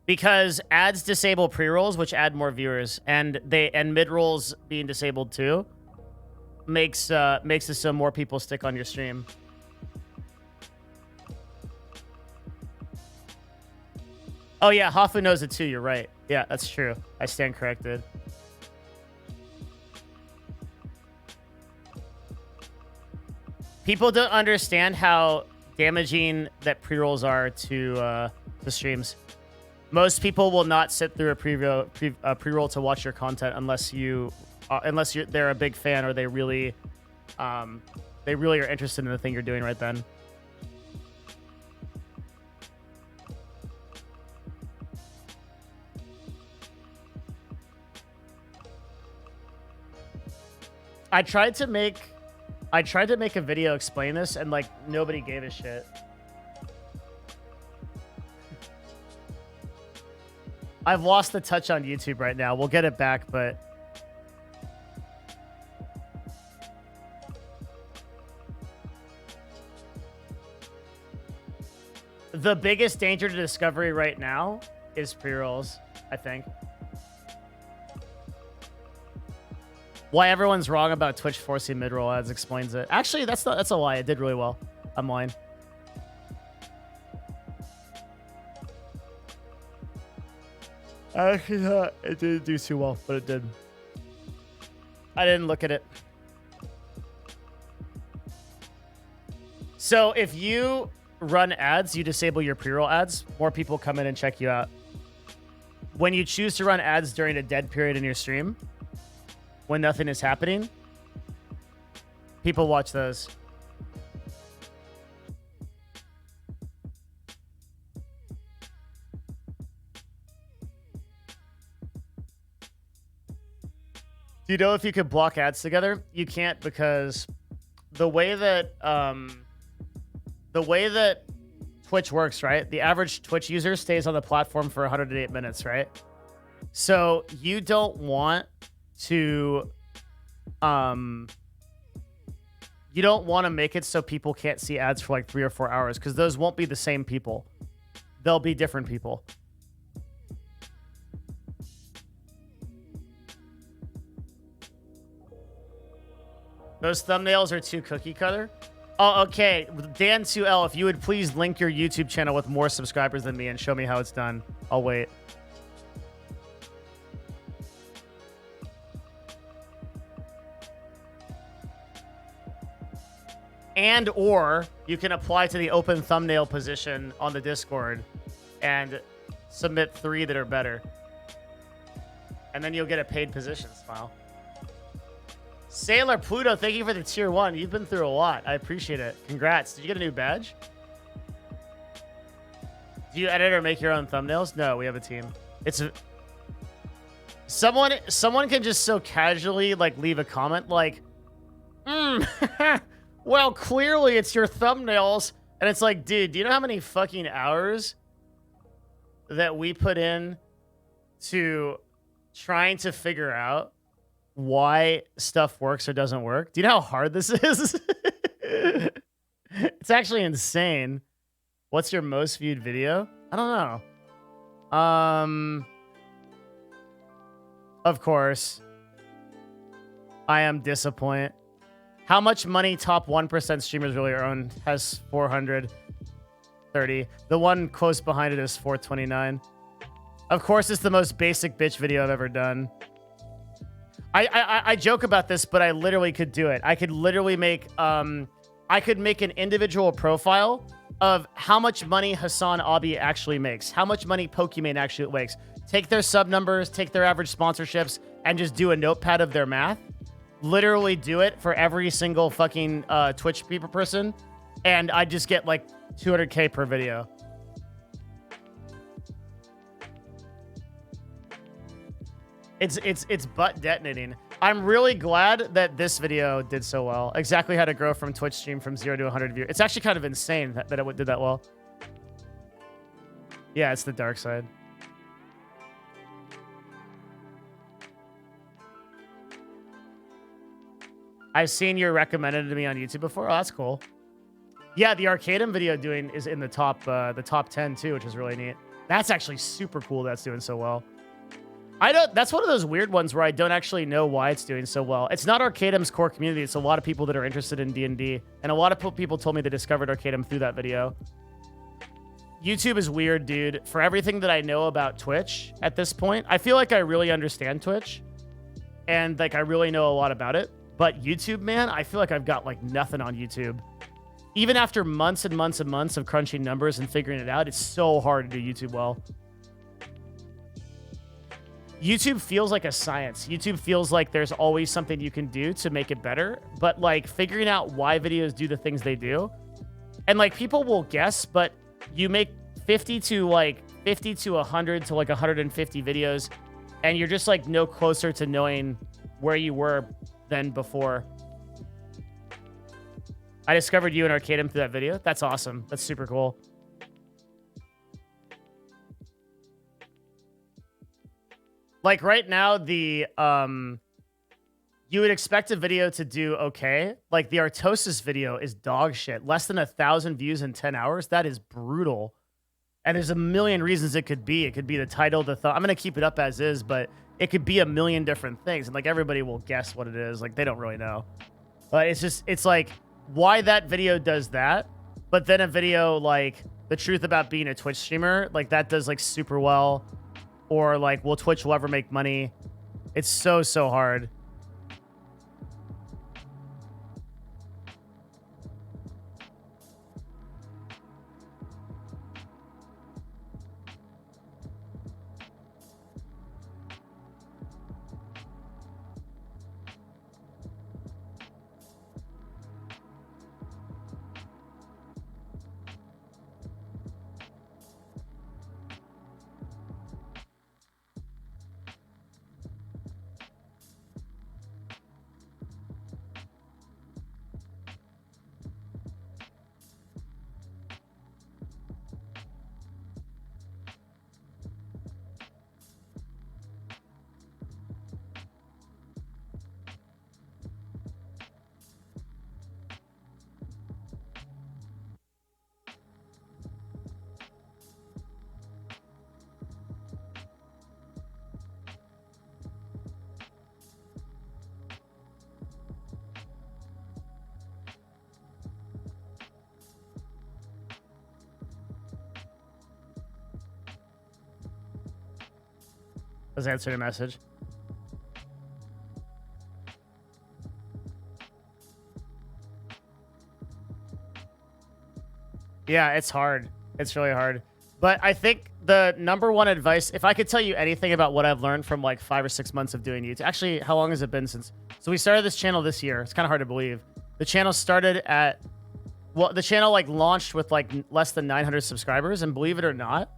Because ads disable pre-rolls, which add more viewers, and mid-rolls being disabled too makes it so more people stick on your stream. Oh yeah, Hafu knows it too. You're right. Yeah, that's true. I stand corrected. People don't understand how damaging that pre-rolls are to the streams. Most people will not sit through a pre-roll to watch your content unless they're a big fan or they really are interested in the thing you're doing right then. I tried to make a video explain this, and like nobody gave a shit. I've lost the touch on YouTube right now. We'll get it back, but the biggest danger to Discovery right now is pre-rolls, I think. Why everyone's wrong about Twitch forcing mid-roll ads explains it. Actually, that's a lie. It did really well. I'm lying. Actually, it didn't do too well, but it did. I didn't look at it. So if you run ads, you disable your pre-roll ads, more people come in and check you out. When you choose to run ads during a dead period in your stream, when nothing is happening, people watch those. Do you know if you could block ads together? You can't, because the way that Twitch works, right? The average Twitch user stays on the platform for 108 minutes, right? So you don't want to make it so people can't see ads for like 3 or 4 hours, because those won't be the same people. They'll be different people. Those thumbnails are too cookie cutter. Oh, okay. Dan2L, if you would please link your YouTube channel with more subscribers than me and show me how it's done. I'll wait. And or you can apply to the open thumbnail position on the Discord and submit 3 that are better. And then you'll get a paid position, Smile. Sailor Pluto, thank you for the tier 1. You've been through a lot. I appreciate it. Congrats. Did you get a new badge? Do you edit or make your own thumbnails? No, we have a team. Someone can just so casually like leave a comment like, well, clearly it's your thumbnails. And it's like, dude, do you know how many fucking hours that we put in to trying to figure out why stuff works or doesn't work? Do you know how hard this is? It's actually insane. What's your most viewed video? I don't know. Of course. I am disappointed. How much money top 1% streamers really earn? Has 430. The one close behind it is 429. Of course, it's the most basic bitch video I've ever done. I joke about this, but I literally could do it. I could literally make I could make an individual profile of how much money Hassan Abi actually makes, how much money Pokimane actually makes. Take their sub numbers, take their average sponsorships, and just do a notepad of their math. Literally do it for every single fucking Twitch people person, and I just get like 200K per video. It's butt detonating. I'm really glad that this video did so well. Exactly how to grow from Twitch stream from 0 to 100 views. It's actually kind of insane that it did that well. Yeah, it's the dark side. I've seen you recommended to me on YouTube before. Oh, that's cool. Yeah, the Arcadum video is in the top 10 too, which is really neat. That's actually super cool. That's doing so well. That's one of those weird ones where I don't actually know why it's doing so well. It's not Arcadum's core community. It's a lot of people that are interested in D&D. And a lot of people told me they discovered Arcadum through that video. YouTube is weird, dude. For everything that I know about Twitch at this point, I feel like I really understand Twitch. And like I really know a lot about it. But YouTube, man, I feel like I've got like nothing on YouTube. Even after months and months and months of crunching numbers and figuring it out, it's so hard to do YouTube well. YouTube feels like a science. YouTube feels like there's always something you can do to make it better. But like figuring out why videos do the things they do. And like people will guess, but you make 50 to 100 to like 150 videos. And you're just like no closer to knowing where you were than before. I discovered you in Arcadum through that video. That's awesome. That's super cool. Like right now, you would expect a video to do okay. Like the Artosis video is dog shit. Less than 1,000 views in 10 hours. That is brutal. And there's a million reasons it could be. It could be the title, I'm going to keep it up as is, but it could be a million different things. And like everybody will guess what it is. Like they don't really know. But it's like why that video does that. But then a video like the truth about being a Twitch streamer, like that does like super well. Or like, will Twitch will ever make money? It's so hard. Let's answer the message. Yeah, it's hard. It's really hard. But I think the number one advice, if I could tell you anything about what I've learned from like 5 or 6 months of doing YouTube, actually, how long has it been since? So we started this channel this year. It's kind of hard to believe. The channel started at, well, the channel like launched with like less than 900 subscribers, and believe it or not,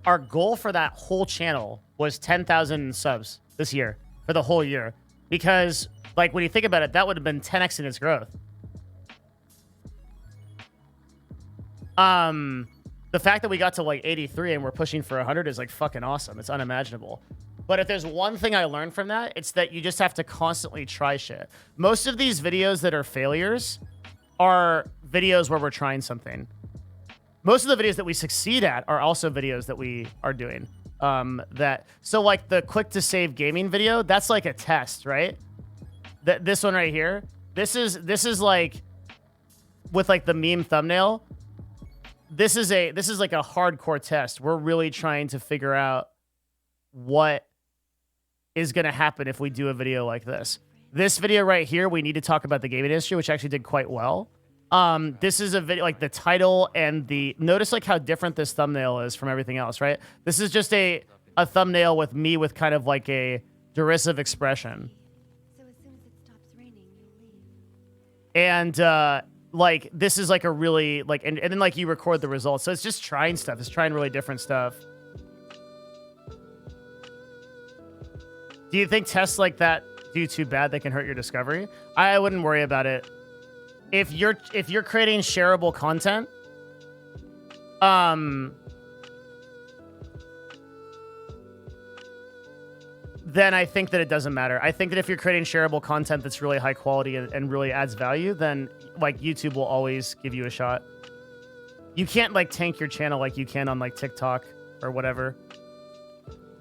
our goal for that whole channel was 10,000 subs this year for the whole year. Because like when you think about it, that would have been 10x in its growth. The fact that we got to like 83 and we're pushing for 100 is like fucking awesome. It's unimaginable. But if there's one thing I learned from that, it's that you just have to constantly try shit. Most of these videos that are failures are videos where we're trying something. Most of the videos that we succeed at are also videos that we are doing. So like the quick to save gaming video, that's like a test, right? This one right here, this is like with like the meme thumbnail. This is like a hardcore test. We're really trying to figure out what is going to happen if we do a video like this. This video right here, we need to talk about the gaming industry, which actually did quite well. This is a video, like the title and notice like how different this thumbnail is from everything else, right? This is just a thumbnail with me with kind of like a derisive expression. So as soon as it stops raining, you'll leave. And, like, this is like a really, like, and then like you record the results. So it's just trying stuff. It's trying really different stuff. Do you think tests like that do too bad that can hurt your discovery? I wouldn't worry about it. If you're creating shareable content, then I think that it doesn't matter. I think that if you're creating shareable content that's really high quality and really adds value, then like YouTube will always give you a shot. You can't like tank your channel like you can on like TikTok or whatever.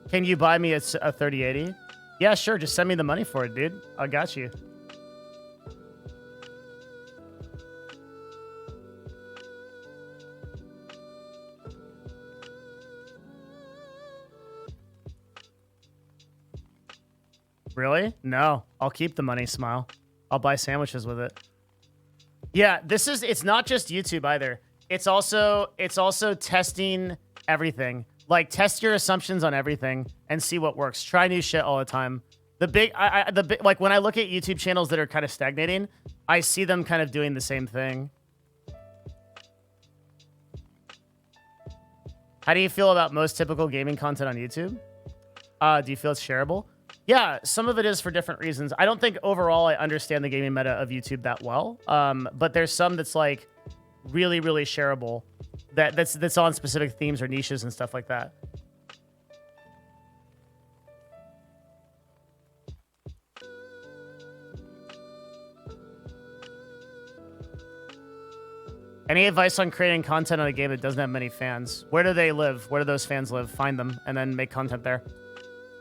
Can you buy me a 3080? Yeah, sure. Just send me the money for it, dude. I got you. Really? No. I'll keep the money, Smile. I'll buy sandwiches with it. Yeah, it's not just YouTube either. It's also testing everything. Like test your assumptions on everything and see what works. Try new shit all the time. Like when I look at YouTube channels that are kind of stagnating, I see them kind of doing the same thing. How do you feel about most typical gaming content on YouTube? Do you feel it's shareable? Yeah, some of it is for different reasons. I don't think overall I understand the gaming meta of YouTube that well. But there's some that's like really, really shareable that's on specific themes or niches and stuff like that. Any advice on creating content on a game that doesn't have many fans? Where do they live? Where do those fans live? Find them and then make content there.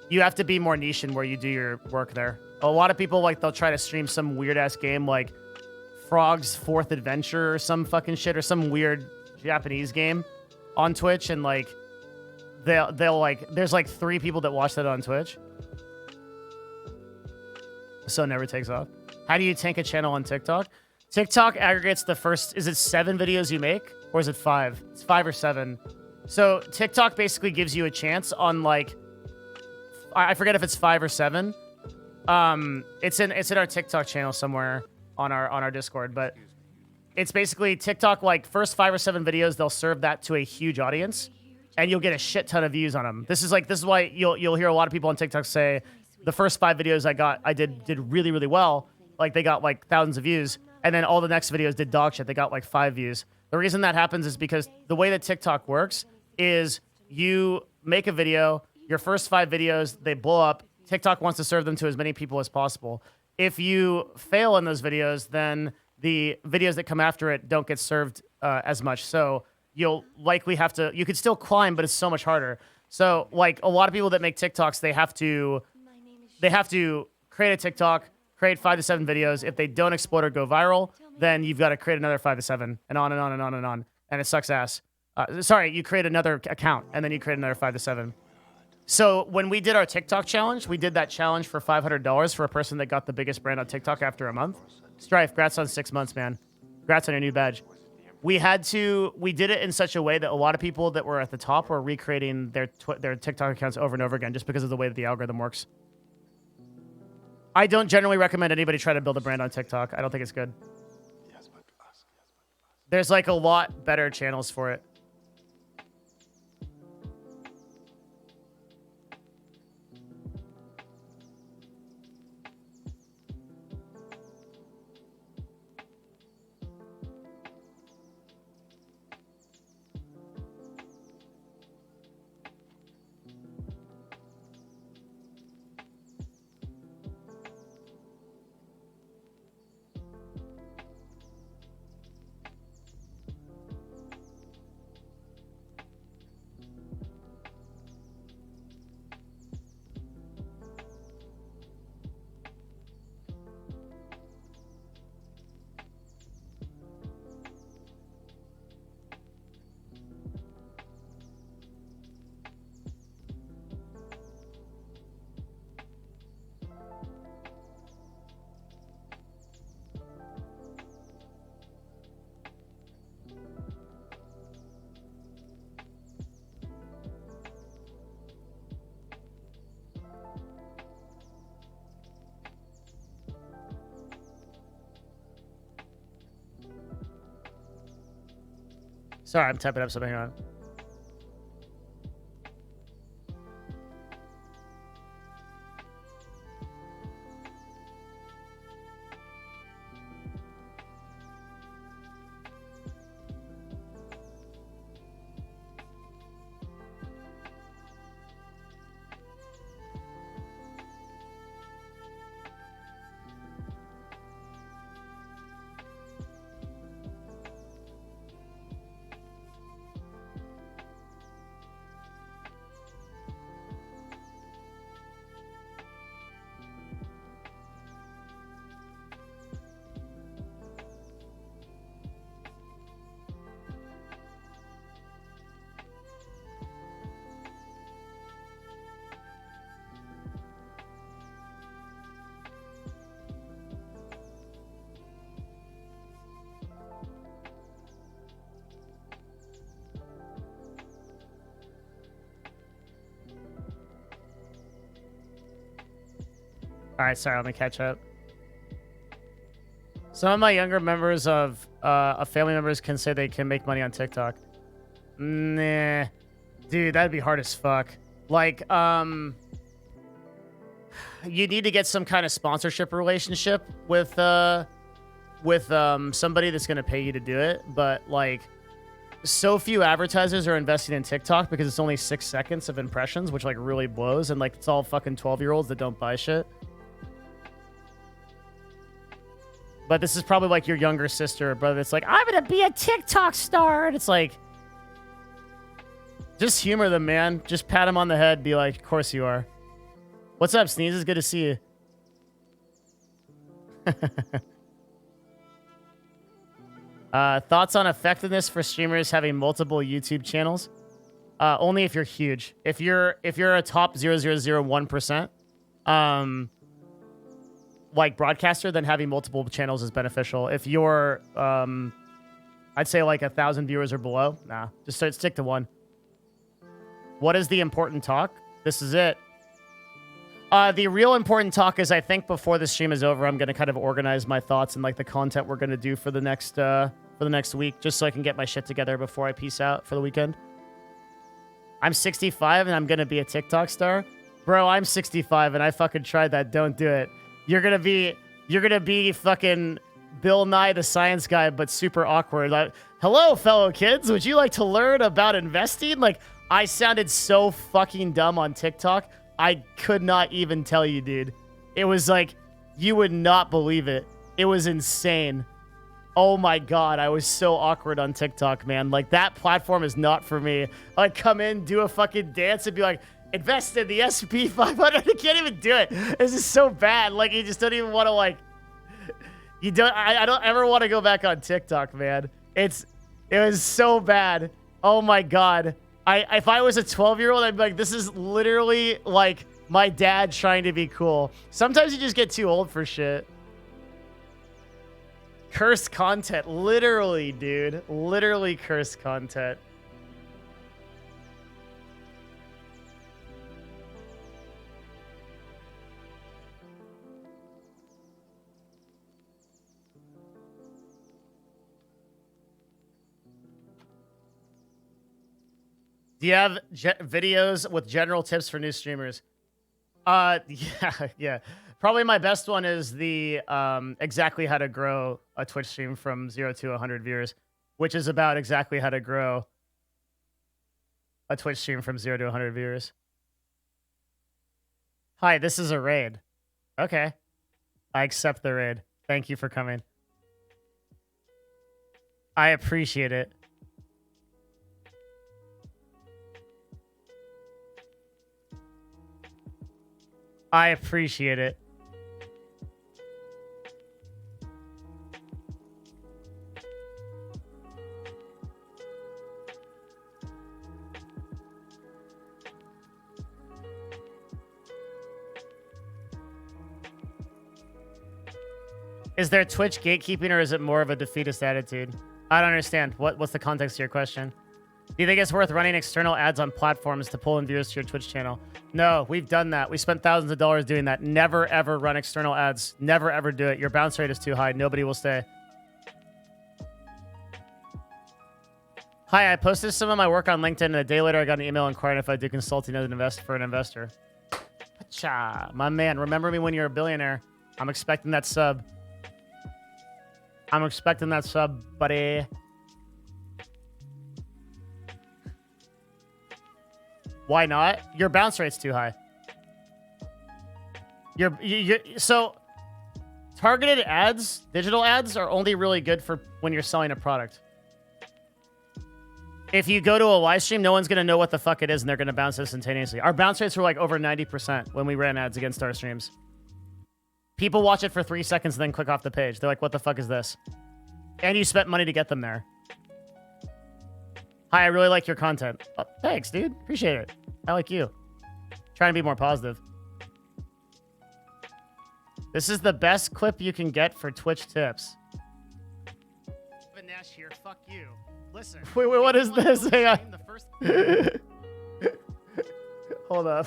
You have to be more niche in where you do your work there. A lot of people, like, they'll try to stream some weird-ass game like Frog's Fourth Adventure or some fucking shit or some weird Japanese game on Twitch, and, like, they'll like, there's, like, 3 people that watch that on Twitch. So it never takes off. How do you tank a channel on TikTok? TikTok aggregates the first, is it 7 videos you make? Or is it 5? It's 5 or 7. So TikTok basically gives you a chance on, like, I forget if it's 5 or 7. It's in our TikTok channel somewhere on our Discord, but it's basically TikTok, like first 5 or 7 videos, they'll serve that to a huge audience and you'll get a shit ton of views on them. This is why you'll hear a lot of people on TikTok say the first 5 videos I did really, really well. Like they got like thousands of views, and then all the next videos did dog shit. They got like 5 views. The reason that happens is because the way that TikTok works is you make a video, your first 5 videos, they blow up. TikTok wants to serve them to as many people as possible. If you fail in those videos, then the videos that come after it don't get served as much. So you'll likely have to, you could still climb, but it's so much harder. So like a lot of people that make TikToks, they have to create a TikTok, create 5 to 7 videos. If they don't explode or go viral, then you've got to create another 5 to 7 and on and on and on and on. And it sucks ass. Sorry, you create another account and then you create another 5 to 7. So when we did our TikTok challenge, we did that challenge for $500 for a person that got the biggest brand on TikTok after a month. Strife, congrats on 6 months, man. Congrats on your new badge. We did it in such a way that a lot of people that were at the top were recreating their TikTok accounts over and over again just because of the way that the algorithm works. I don't generally recommend anybody try to build a brand on TikTok. I don't think it's good. There's like a lot better channels for it. Sorry, I'm typing up something on. All right, sorry, let me catch up. Some of my younger members of family members can say they can make money on TikTok. Nah, dude, that'd be hard as fuck. Like, you need to get some kind of sponsorship relationship with somebody that's gonna pay you to do it. But like, so few advertisers are investing in TikTok because it's only 6 seconds of impressions, which like really blows, and like it's all fucking 12-year-olds that don't buy shit. But this is probably like your younger sister or brother that's like, I'm gonna be a TikTok star. And it's like, just humor them, man. Just pat them on the head. Be like, of course you are. What's up, Sneezes? Good to see you. Thoughts on effectiveness for streamers having multiple YouTube channels? Only if you're huge. If you're a top 0.0001%, like broadcaster, then having multiple channels is beneficial. If you're, I'd say like 1,000 viewers or below, nah, just stick to one. What is the important talk? This is it. The real important talk is, I think before the stream is over, I'm going to kind of organize my thoughts and like the content we're going to do for the next week, just so I can get my shit together before I peace out for the weekend. I'm 65 and I'm going to be a TikTok star. Bro, I'm 65 and I fucking tried that. Don't do it. You're gonna be fucking Bill Nye the Science Guy, but super awkward. Like, hello, fellow kids. Would you like to learn about investing? Like, I sounded so fucking dumb on TikTok. I could not even tell you, dude. It was like, you would not believe it. It was insane. Oh my God, I was so awkward on TikTok, man. Like, that platform is not for me. I'd come in, do a fucking dance, and be like, invest in the S&P 500. I can't even do it. This is so bad. Like, you just don't even want to, like... I don't ever want to go back on TikTok, man. It was so bad. Oh, my God. If I was a 12-year-old, I'd be like, this is literally like my dad trying to be cool. Sometimes you just get too old for shit. Cursed content. Literally, dude. Literally cursed content. Do you have videos with general tips for new streamers? Yeah. Probably my best one is the exactly how to grow a Twitch stream from 0 to 100 viewers, which is about exactly how to grow a Twitch stream from 0 to 100 viewers. Hi, this is a raid. Okay. I accept the raid. Thank you for coming. I appreciate it. I appreciate it. Is there Twitch gatekeeping or is it more of a defeatist attitude? I don't understand. What's the context of your question? Do you think it's worth running external ads on platforms to pull in viewers to your Twitch channel? No, we've done that. We spent thousands of dollars doing that. Never, ever run external ads. Never, ever do it. Your bounce rate is too high. Nobody will stay. Hi, I posted some of my work on LinkedIn, and a day later I got an email inquiring if I do consulting as an investor. Pacha, my man, remember me when you're a billionaire. I'm expecting that sub. I'm expecting that sub, buddy. Why not? Your bounce rate's too high. So targeted ads, digital ads are only really good for when you're selling a product. If you go to a live stream, no one's going to know what the fuck it is and they're going to bounce instantaneously. Our bounce rates were like over 90% when we ran ads against our streams. People watch it for 3 seconds and then click off the page. They're like, what the fuck is this? And you spent money to get them there. Hi, I really like your content. Oh, thanks, dude. Appreciate it. I like you. Trying to be more positive. This is the best clip you can get for Twitch tips. Nash here. Fuck you. Listen. Wait, what is this? Hang on. Hold up.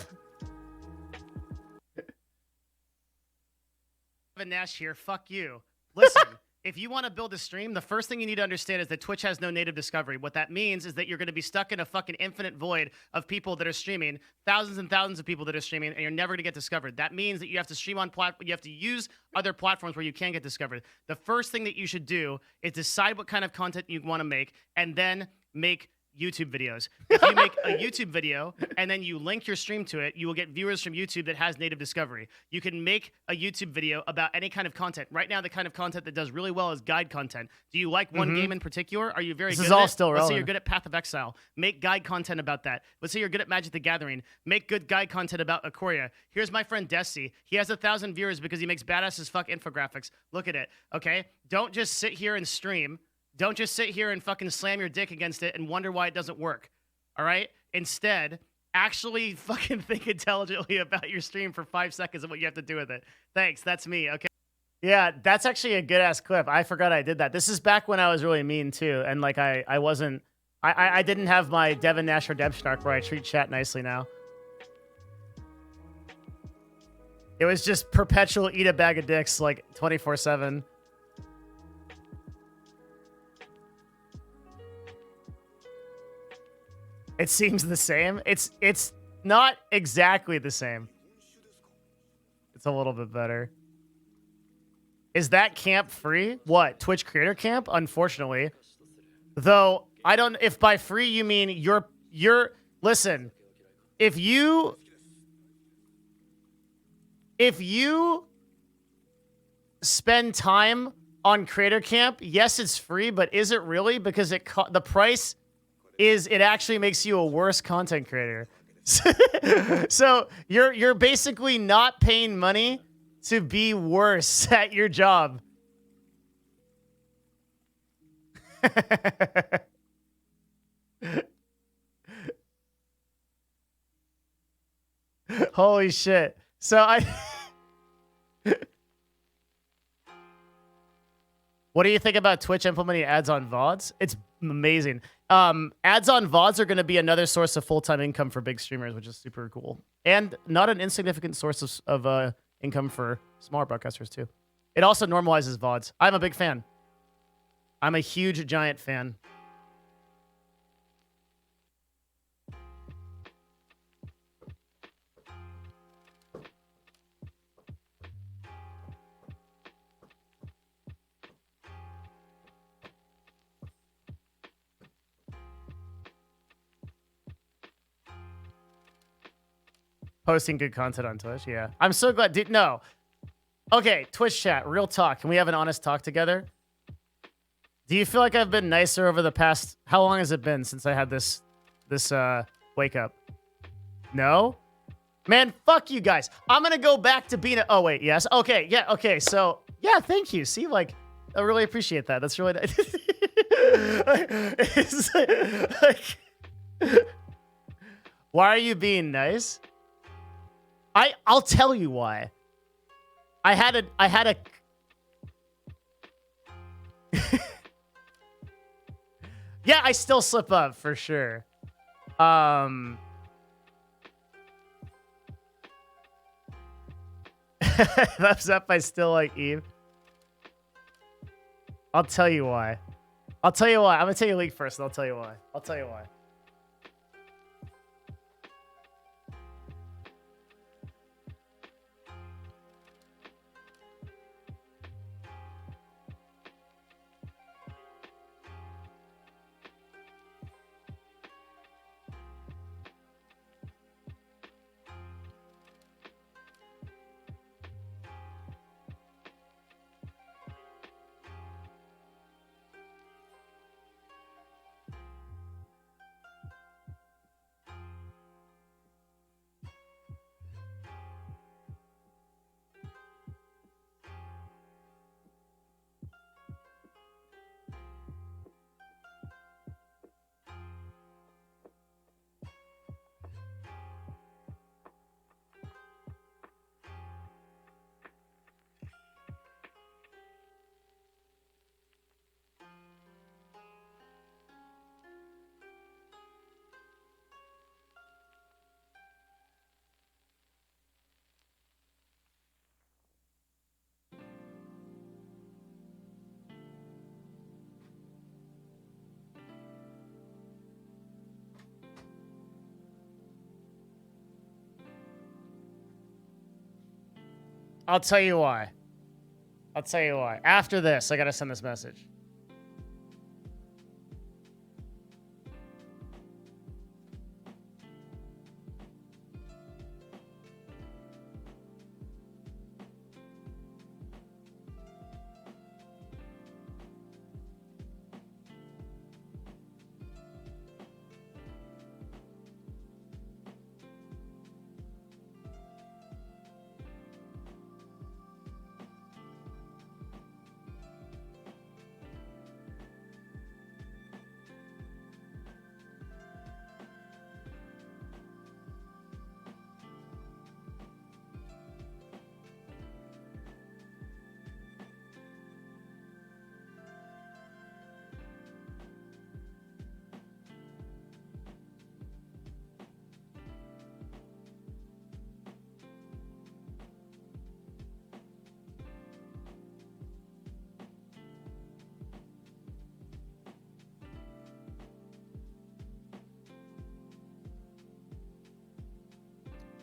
Nash here. Fuck you. Listen. If you want to build a stream, the first thing you need to understand is that Twitch has no native discovery. What that means is that you're going to be stuck in a fucking infinite void of people that are streaming, thousands and thousands of people that are streaming, and you're never going to get discovered. That means that you have to stream on you have to use other platforms where you can get discovered. The first thing that you should do is decide what kind of content you want to make, and then make YouTube videos. If you make a YouTube video and then you link your stream to it, you will get viewers from YouTube that has native discovery. You can make a YouTube video about any kind of content. Right now, the kind of content that does really well is guide content. Do you like one game in particular? Are you very good at it? This is all still relevant. Let's say you're good at Path of Exile. Make guide content about that. Let's say you're good at Magic the Gathering. Make good guide content about Ikoria. Here's my friend Desi. He has 1,000 viewers because he makes badass as fuck infographics. Look at it, okay? Don't just sit here and stream. Don't just sit here and fucking slam your dick against it and wonder why it doesn't work, all right? Instead, actually fucking think intelligently about your stream for 5 seconds and what you have to do with it. Thanks, that's me, okay? Yeah, that's actually a good-ass clip. I forgot I did that. This is back when I was really mean, too, and, like, I didn't have my Devin Nash redemption arc where I treat chat nicely now. It was just perpetual eat a bag of dicks, like, 24/7. It seems the same. It's not exactly the same. It's a little bit better. Is that camp free? What? Twitch Creator Camp? Unfortunately. Though, I don't... If by free you mean you're... Listen. If you spend time on Creator Camp, yes, it's free, but is it really? Because the price... it actually makes you a worse content creator. So you're basically not paying money to be worse at your job. Holy shit. So what do you think about Twitch implementing ads on VODs? It's amazing. Ads on VODs are going to be another source of full-time income for big streamers, which is super cool. And not an insignificant source of income for smaller broadcasters, too. It also normalizes VODs. I'm a big fan. I'm a huge, giant fan. Posting good content on Twitch, yeah. I'm so glad. No. Okay, Twitch chat, real talk. Can we have an honest talk together? Do you feel like I've been nicer over the past... How long has it been since I had this wake up? No? Man, fuck you guys. I'm going to go back to being a... Oh, wait, yes. Okay, yeah, okay. So, yeah, thank you. See, like, I really appreciate that. That's really... It's like... Why are you being nice? I'll tell you why. I had a Yeah, I still slip up for sure. Thumbs up, I still like Eve. I'll tell you why. I'm gonna take a leak first and I'll tell you why. I'll tell you why. After this, I gotta send this message.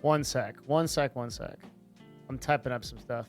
One sec. I'm typing up some stuff.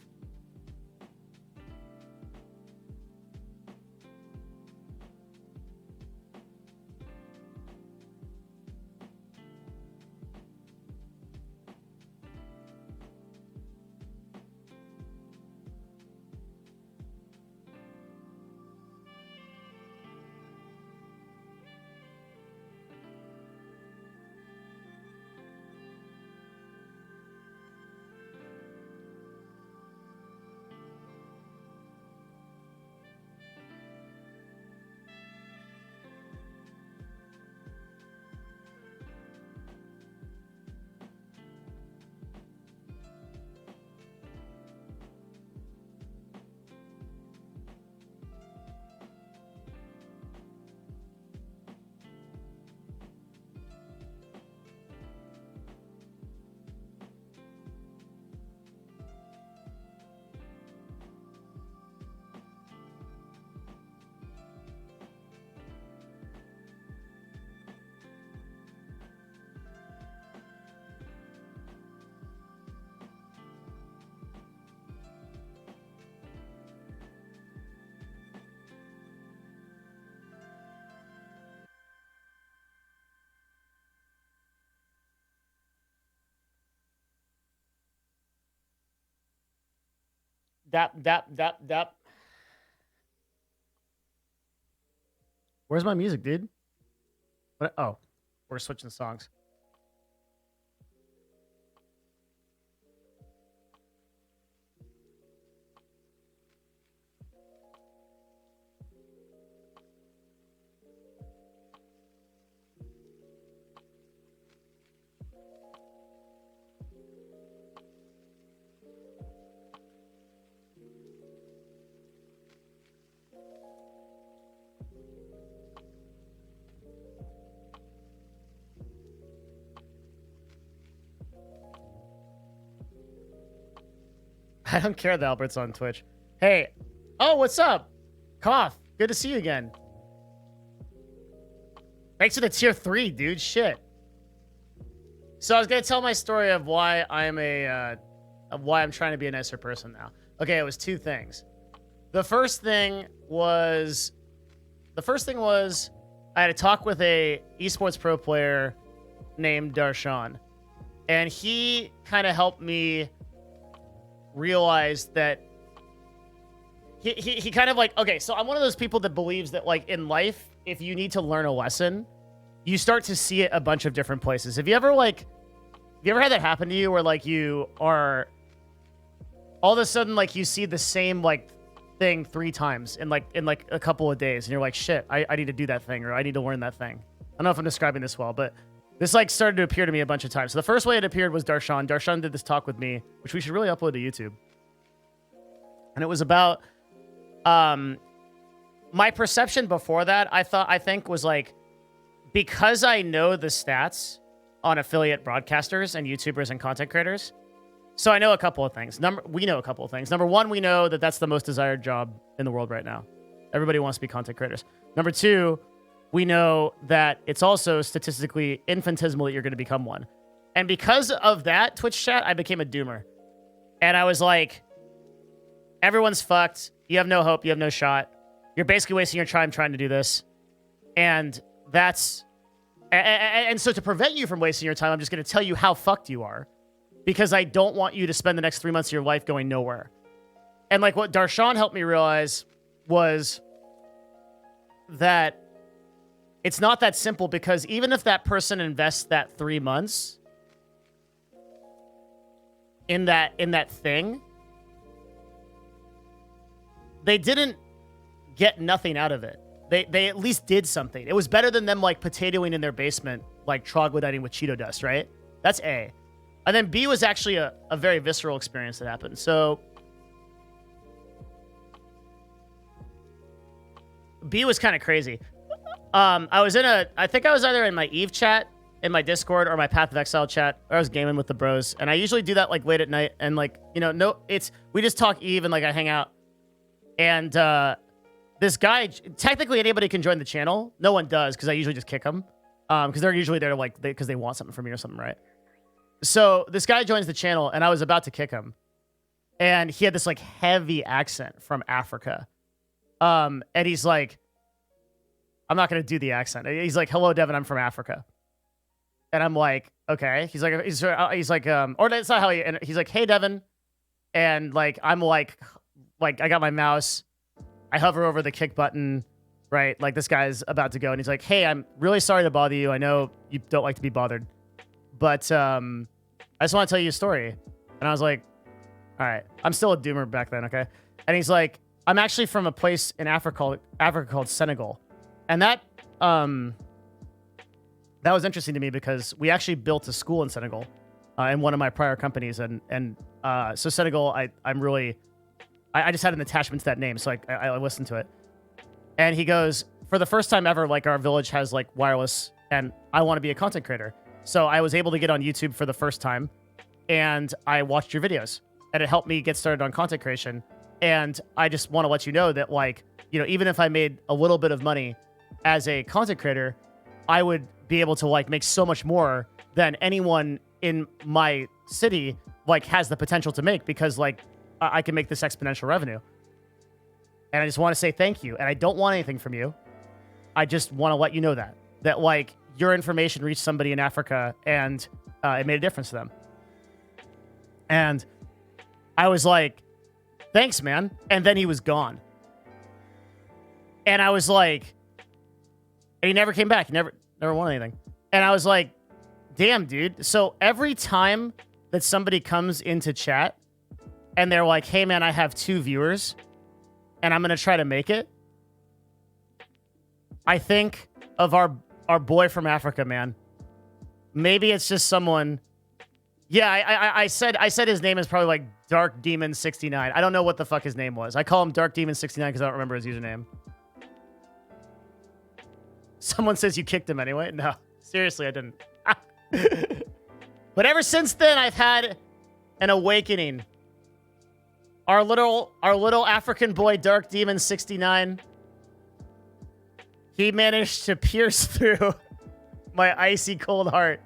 That. Where's my music, dude? What? Oh, we're switching songs. I don't care that Albert's on Twitch. Hey. Oh, what's up? Cough. Good to see you again. Thanks for the tier 3, dude. Shit. So I was going to tell my story of why I'm trying to be a nicer person now. Okay, it was two things. The first thing was I had a talk with a esports pro player named Darshan, and he kind of helped me realize that he kind of like, okay, so I'm one of those people that believes that like in life, if you need to learn a lesson, you start to see it a bunch of different places. Have you ever had that happen to you where like you are all of a sudden like you see the same like thing 3 times in like a couple of days and you're like, shit, I need to do that thing, or I need to learn that thing. I don't know if I'm describing this well, but this like started to appear to me a bunch of times. So the first way it appeared was Darshan. Darshan did this talk with me, which we should really upload to YouTube. And it was about my perception before that. I think was like, because I know the stats on affiliate broadcasters and YouTubers and content creators. So I know a couple of things. We know a couple of things. Number one, we know that that's the most desired job in the world right now. Everybody wants to be content creators. Number two, we know that it's also statistically infinitesimal that you're going to become one. And because of that, Twitch chat, I became a doomer. And I was like, everyone's fucked. You have no hope. You have no shot. You're basically wasting your time trying to do this. And that's... And so to prevent you from wasting your time, I'm just going to tell you how fucked you are. Because I don't want you to spend the next 3 months of your life going nowhere. And like what Darshan helped me realize was that it's not that simple, because even if that person invests that 3 months in that thing, they didn't get nothing out of it. They at least did something. It was better than them like potatoing in their basement, like troglodyting with Cheeto dust, right? That's A. And then B was actually a very visceral experience that happened. So B was kind of crazy. I think I was either in my Eve chat, in my Discord, or my Path of Exile chat, or I was gaming with the bros. And I usually do that like late at night. And like, we just talk Eve and like I hang out. And this guy, technically anybody can join the channel. No one does, because I usually just kick them. Because they're usually there like, because they want something from me or something, right? So this guy joins the channel, and I was about to kick him. And he had this like heavy accent from Africa. And he's like, I'm not going to do the accent. He's like, hello, Devin, I'm from Africa. And I'm like, okay. He's like, or that's not how and he's like, hey, Devin. And like, I'm like I got my mouse. I hover over the kick button, right? Like this guy's about to go. And he's like, hey, I'm really sorry to bother you. I know you don't like to be bothered. But I just want to tell you a story. And I was like, all right. I'm still a doomer back then, okay? And he's like, I'm actually from a place in Africa called Senegal. And that was interesting to me, because we actually built a school in Senegal in one of my prior companies. And so Senegal, I just had an attachment to that name, so I listened to it. And he goes, for the first time ever, like our village has like wireless, and I want to be a content creator. So I was able to get on YouTube for the first time, and I watched your videos, and it helped me get started on content creation. And I just want to let you know that, like, even if I made a little bit of money as a content creator, I would be able to like make so much more than anyone in my city like has the potential to make, because like I can make this exponential revenue. And I just want to say thank you. And I don't want anything from you. I just want to let you know that like your information reached somebody in Africa, and it made a difference to them. And I was like, thanks, man. And then he was gone. And I was like, and he never came back. He never won anything. And I was like, damn, dude. So every time that somebody comes into chat and they're like, hey, man, I have 2 viewers and I'm going to try to make it, I think of our boy from Africa, man. Maybe it's just someone. Yeah, I said his name is probably like Dark Demon 69. I don't know what the fuck his name was. I call him Dark Demon 69 because I don't remember his username. Someone says you kicked him anyway. No, seriously, I didn't. But ever since then, I've had an awakening. Our little African boy, Dark Demon 69. He managed to pierce through my icy cold heart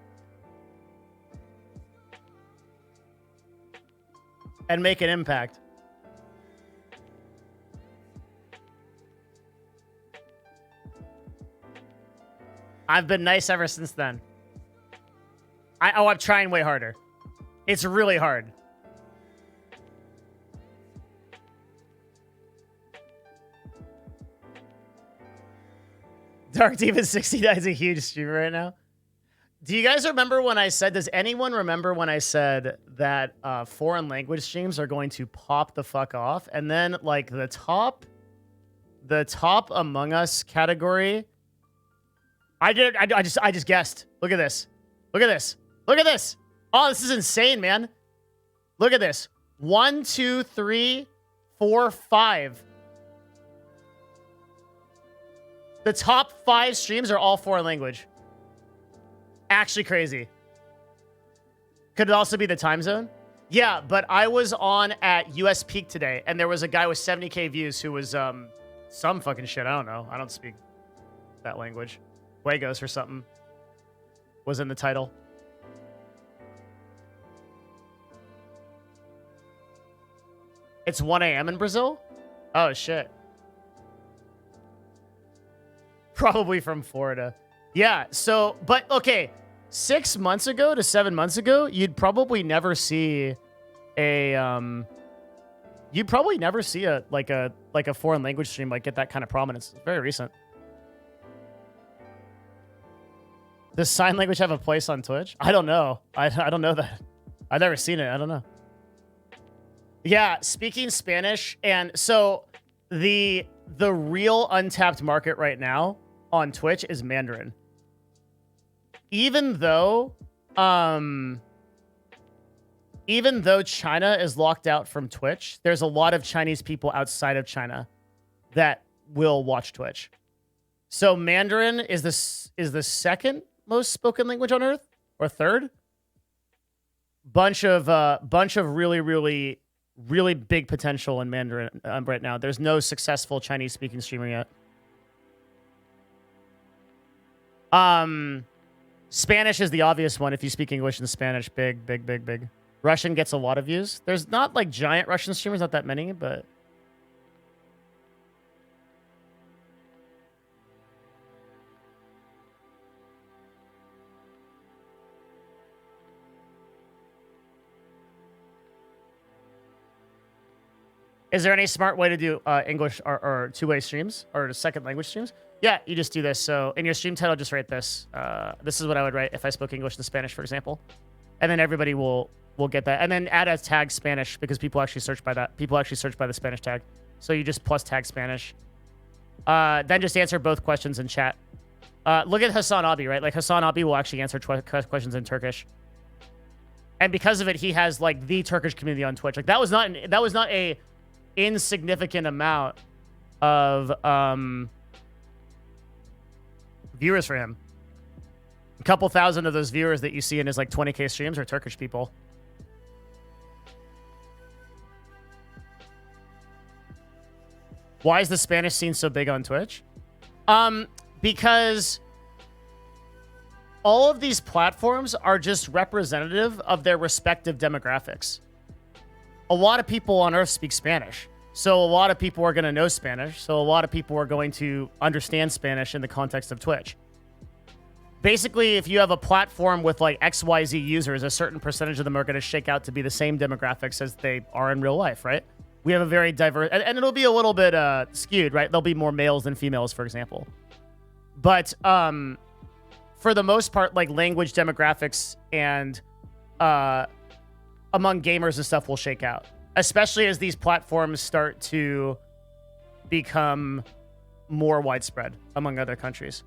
and make an impact. I've been nice ever since then. I'm trying way harder. It's really hard. Dark Demon 69 is a huge streamer right now. Do you guys remember when I said, does anyone remember when I said that foreign language streams are going to pop the fuck off? And then like the top Among Us category, I just guessed. Look at this. Look at this. Look at this. Oh, this is insane, man. Look at this. 1, 2, 3, 4, 5. The top 5 streams are all foreign language. Actually crazy. Could it also be the time zone? Yeah, but I was on at US Peak today, and there was a guy with 70K views who was some fucking shit. I don't know. I don't speak that language. Fuegos or something was in the title. It's 1 a.m. in Brazil? Oh, shit. Probably from Florida. Yeah, so, but, okay. 6 months ago to 7 months ago, you'd probably never see a, you'd probably never see a foreign language stream, like, get that kind of prominence. It's very recent. Does sign language have a place on Twitch? I don't know. I don't know that. I've never seen it. I don't know. Yeah, speaking Spanish, and so the real untapped market right now on Twitch is Mandarin. Even though China is locked out from Twitch, there's a lot of Chinese people outside of China that will watch Twitch. So Mandarin is the second most spoken language on Earth, or third. Bunch of really big potential in Mandarin right now. There's no successful Chinese speaking streamer yet. Spanish is the obvious one. If you speak English and Spanish, big. Russian gets a lot of views. There's not like giant Russian streamers, not that many, but is there any smart way to do English or two-way streams or second language streams? Yeah, you just do this. So in your stream title, just write this. This is what I would write if I spoke English and Spanish, for example. And then everybody will get that. And then add a tag Spanish because people actually search by that. People actually search by the Spanish tag. So you just plus tag Spanish. Then just answer both questions in chat. Look at Hassan Abi, right? Like Hassan Abi will actually answer questions in Turkish. And because of it, he has like the Turkish community on Twitch. Like that was not a insignificant amount of viewers for him. A couple thousand of those viewers that you see in his like 20K streams are Turkish people. Why is the Spanish scene so big on Twitch? Because all of these platforms are just representative of their respective demographics. A lot of people on Earth speak Spanish. So a lot of people are going to know Spanish. So a lot of people are going to understand Spanish in the context of Twitch. Basically, if you have a platform with like XYZ users, a certain percentage of them are going to shake out to be the same demographics as they are in real life, right? We have a very diverse, and it'll be a little bit skewed, right? There'll be more males than females, for example. But for the most part, like language demographics and among gamers and stuff will shake out, especially as these platforms start to become more widespread among other countries.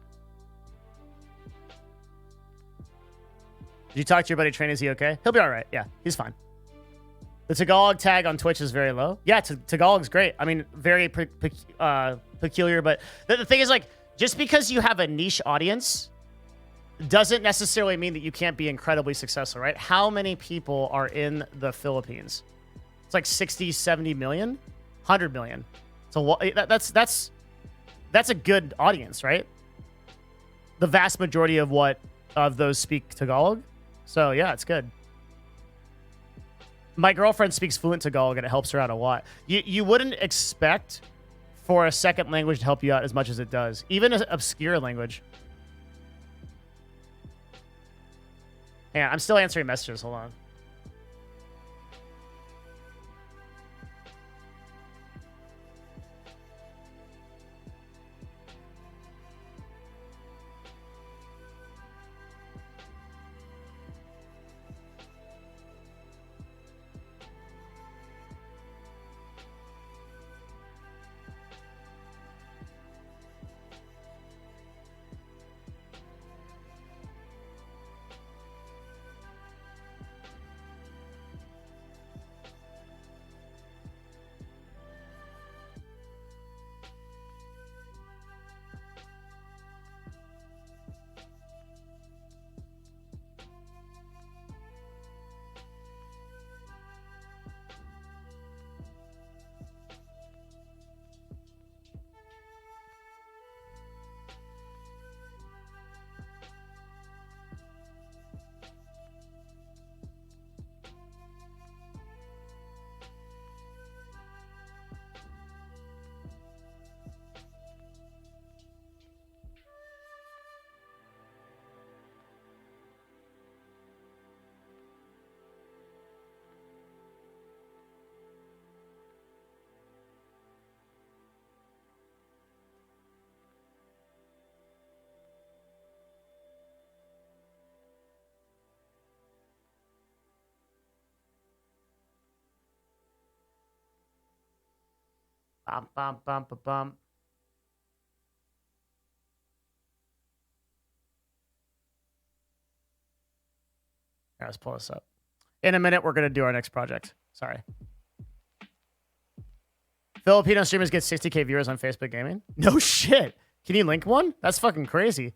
Did you talk to your buddy Train? Is he okay? He'll be all right. Yeah, he's fine. The Tagalog tag on Twitch is very low. Yeah, Tagalog's great. I mean, very peculiar, but the thing is, like, just because you have a niche audience doesn't necessarily mean that you can't be incredibly successful, right? How many people are in the Philippines? It's like 60, 70 million, 100 million. So that's a good audience, right? The vast majority of those speak Tagalog. So yeah, it's good. My girlfriend speaks fluent Tagalog and it helps her out a lot. You wouldn't expect for a second language to help you out as much as it does. Even an obscure language. Yeah, I'm still answering messages. Hold on. Bum, bum, bum, bum, bum. Here, let's pull this up. In a minute, we're going to do our next project. Sorry. Filipino streamers get 60K viewers on Facebook Gaming? No shit. Can you link one? That's fucking crazy.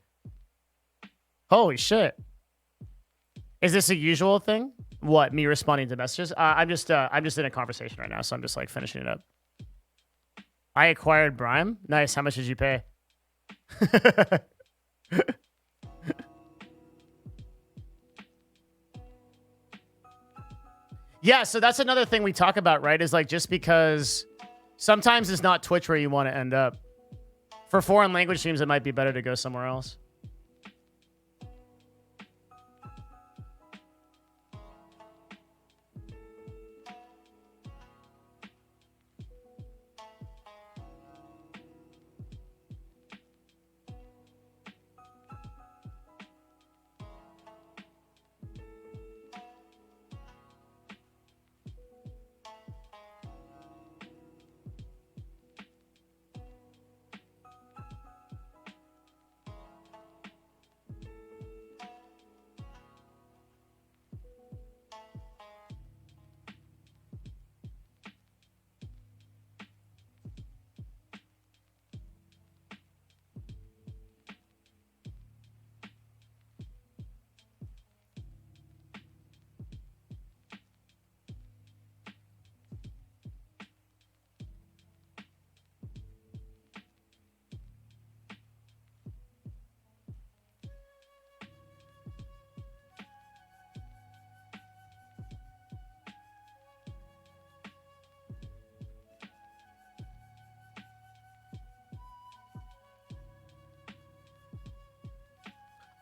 Holy shit. Is this a usual thing? What, me responding to messages? I'm just in a conversation right now, so I'm just like finishing it up. I acquired Brime. Nice. How much did you pay? Yeah, so that's another thing we talk about, right? Is like just because sometimes it's not Twitch where you want to end up. For foreign language streams, it might be better to go somewhere else.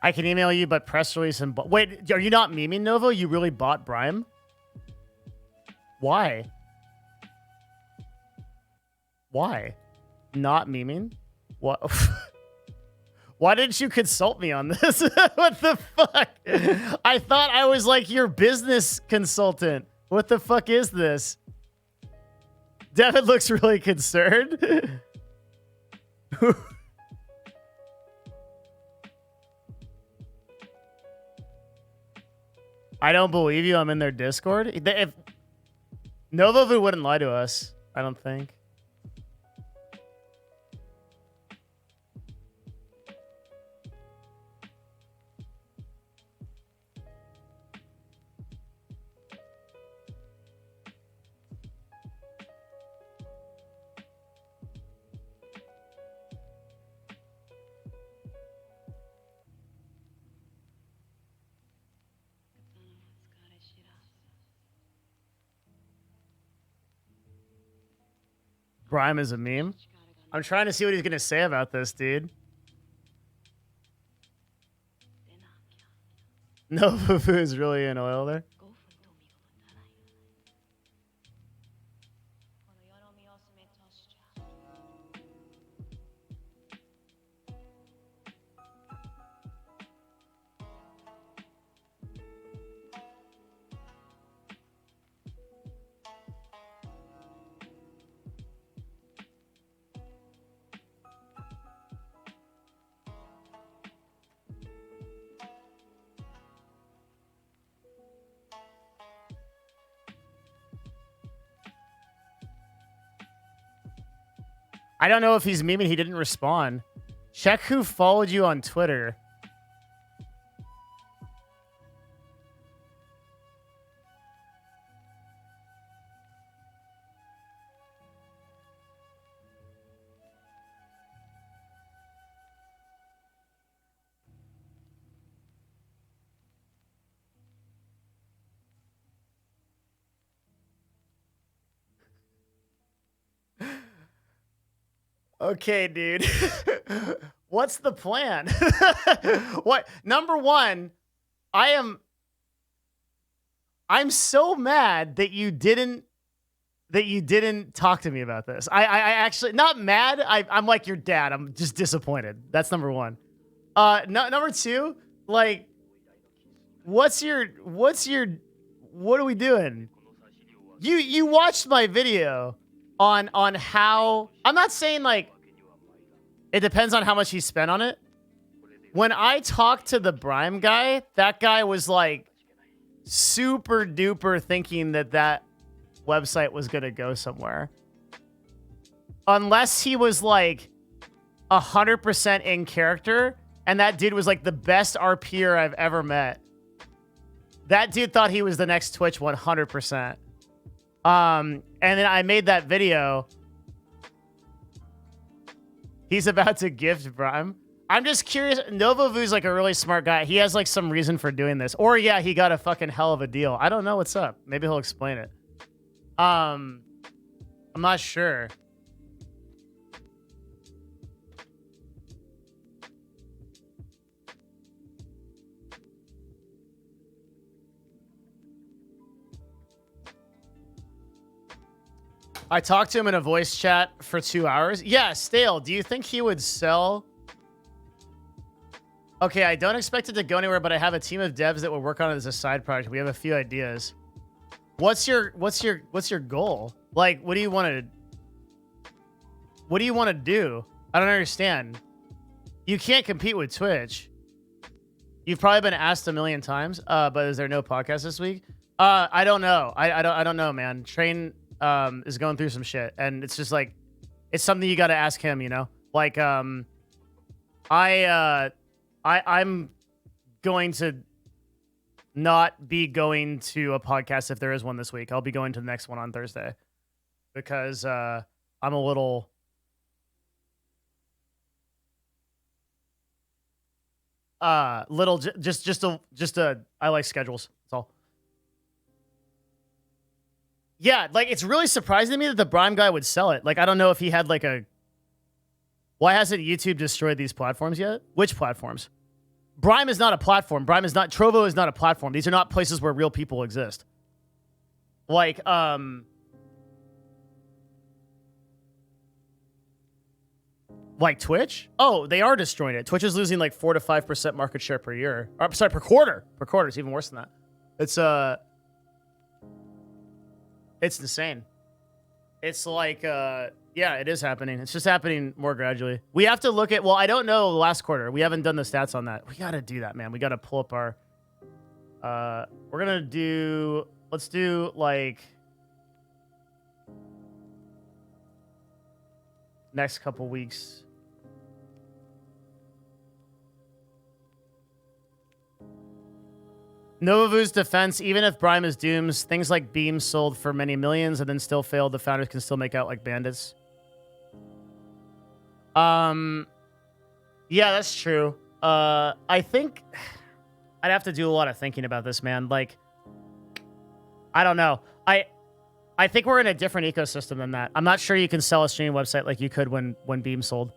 I can email you, but press release and... Wait, are you not memeing, Novo? You really bought Brime? Why? Why? Not memeing? What? Why didn't you consult me on this? What the fuck? I thought I was like your business consultant. What the fuck is this? Devin looks really concerned. I don't believe you. I'm in their Discord. If Novovu wouldn't lie to us, I don't think. Brime is a meme. I'm trying to see what he's gonna say about this, dude. No Fufu is really in oil there. I don't know if he's memeing. He didn't respond. Check who followed you on Twitter. Okay, dude. What's the plan? What? Number one, I'm so mad that you didn't talk to me about this. I actually not mad. I'm like your dad. I'm just disappointed. That's number one. Number two, like, what are we doing? You watched my video on how, I'm not saying like it depends on how much he spent on it. When I talked to the Brime guy, that guy was like super duper thinking that website was going to go somewhere. Unless he was like 100% in character, and that dude was like the best RPer I've ever met. That dude thought he was the next Twitch 100%. And then I made that video. He's about to gift Brime. I'm just curious. Novovu's like a really smart guy. He has like some reason for doing this. Or yeah, he got a fucking hell of a deal. I don't know what's up. Maybe he'll explain it. I'm not sure. I talked to him in a voice chat for 2 hours. Yeah, Stale, do you think he would sell? Okay, I don't expect it to go anywhere, but I have a team of devs that will work on it as a side project. We have a few ideas. What's your goal? Like, what do you want to do? I don't understand. You can't compete with Twitch. You've probably been asked a million times, but is there no podcast this week? I don't know. I don't know, man. Train is going through some shit, and it's just like, it's something you got to ask him, you know? Like, I'm going to not be going to a podcast if there is one this week. I'll be going to the next one on Thursday because I'm a little I like schedules. That's all. Yeah, like, it's really surprising to me that the Brime guy would sell it. Like, I don't know if he had like a... Why hasn't YouTube destroyed these platforms yet? Which platforms? Brime is not a platform. Brime is not... Trovo is not a platform. These are not places where real people exist. Like, Like Twitch? Oh, they are destroying it. Twitch is losing like 4 to 5% market share per year. Or, sorry, per quarter. Per quarter. It's even worse than that. It's insane. It's like, yeah, it is happening. It's just happening more gradually. We have to look at, well, I don't know the last quarter. We haven't done the stats on that. We got to do that, man. We got to pull up our, we're going to do, let's do like next couple weeks. Novavu's defense, even if Brime is Dooms, things like Beams sold for many millions and then still failed, the founders can still make out like bandits. Yeah, that's true. I think I'd have to do a lot of thinking about this, man. Like, I don't know. I think we're in a different ecosystem than that. I'm not sure you can sell a streaming website like you could when Beam sold,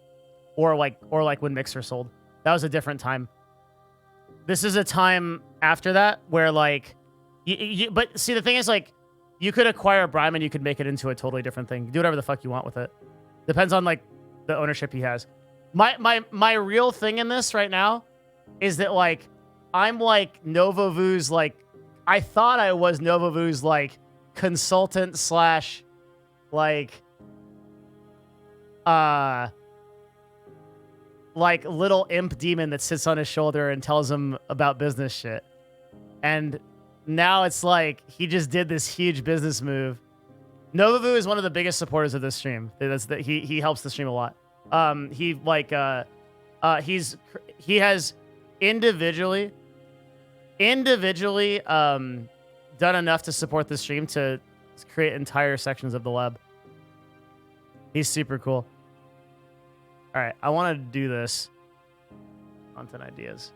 or like when Mixer sold. That was a different time. This is a time after that where like, but see, the thing is like, you could acquire Brime and you could make it into a totally different thing. Do whatever the fuck you want with it. Depends on like the ownership he has. My real thing in this right now is that like, I'm like Novavu's like, I thought I was Novavu's like consultant slash like little imp demon that sits on his shoulder and tells him about business shit. And now it's like he just did this huge business move. Novavu is one of the biggest supporters of this stream. He helps the stream a lot. He has individually done enough to support the stream to create entire sections of the lab. He's super cool. All right, I want to do this. Content ideas.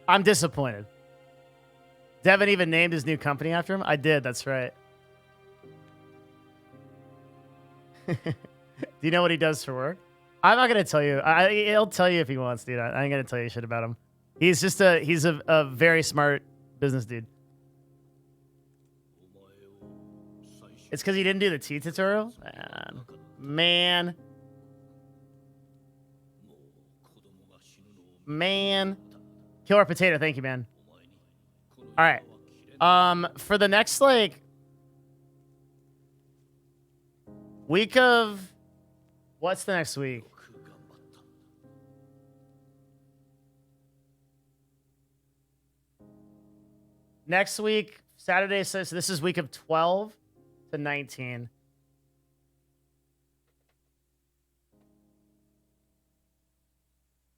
I'm disappointed. Devin even named his new company after him. I did, that's right. Do you know what he does for work? I'm not going to tell you. He'll tell you if he wants, dude. I ain't going to tell you shit about him. He's just he's a very smart business dude. It's because he didn't do the T tutorial? Man. Killer Potato, thank you, man. All right. For the next, like, week of... What's the next week? Next week, Saturday, so this is week of 12 to 19.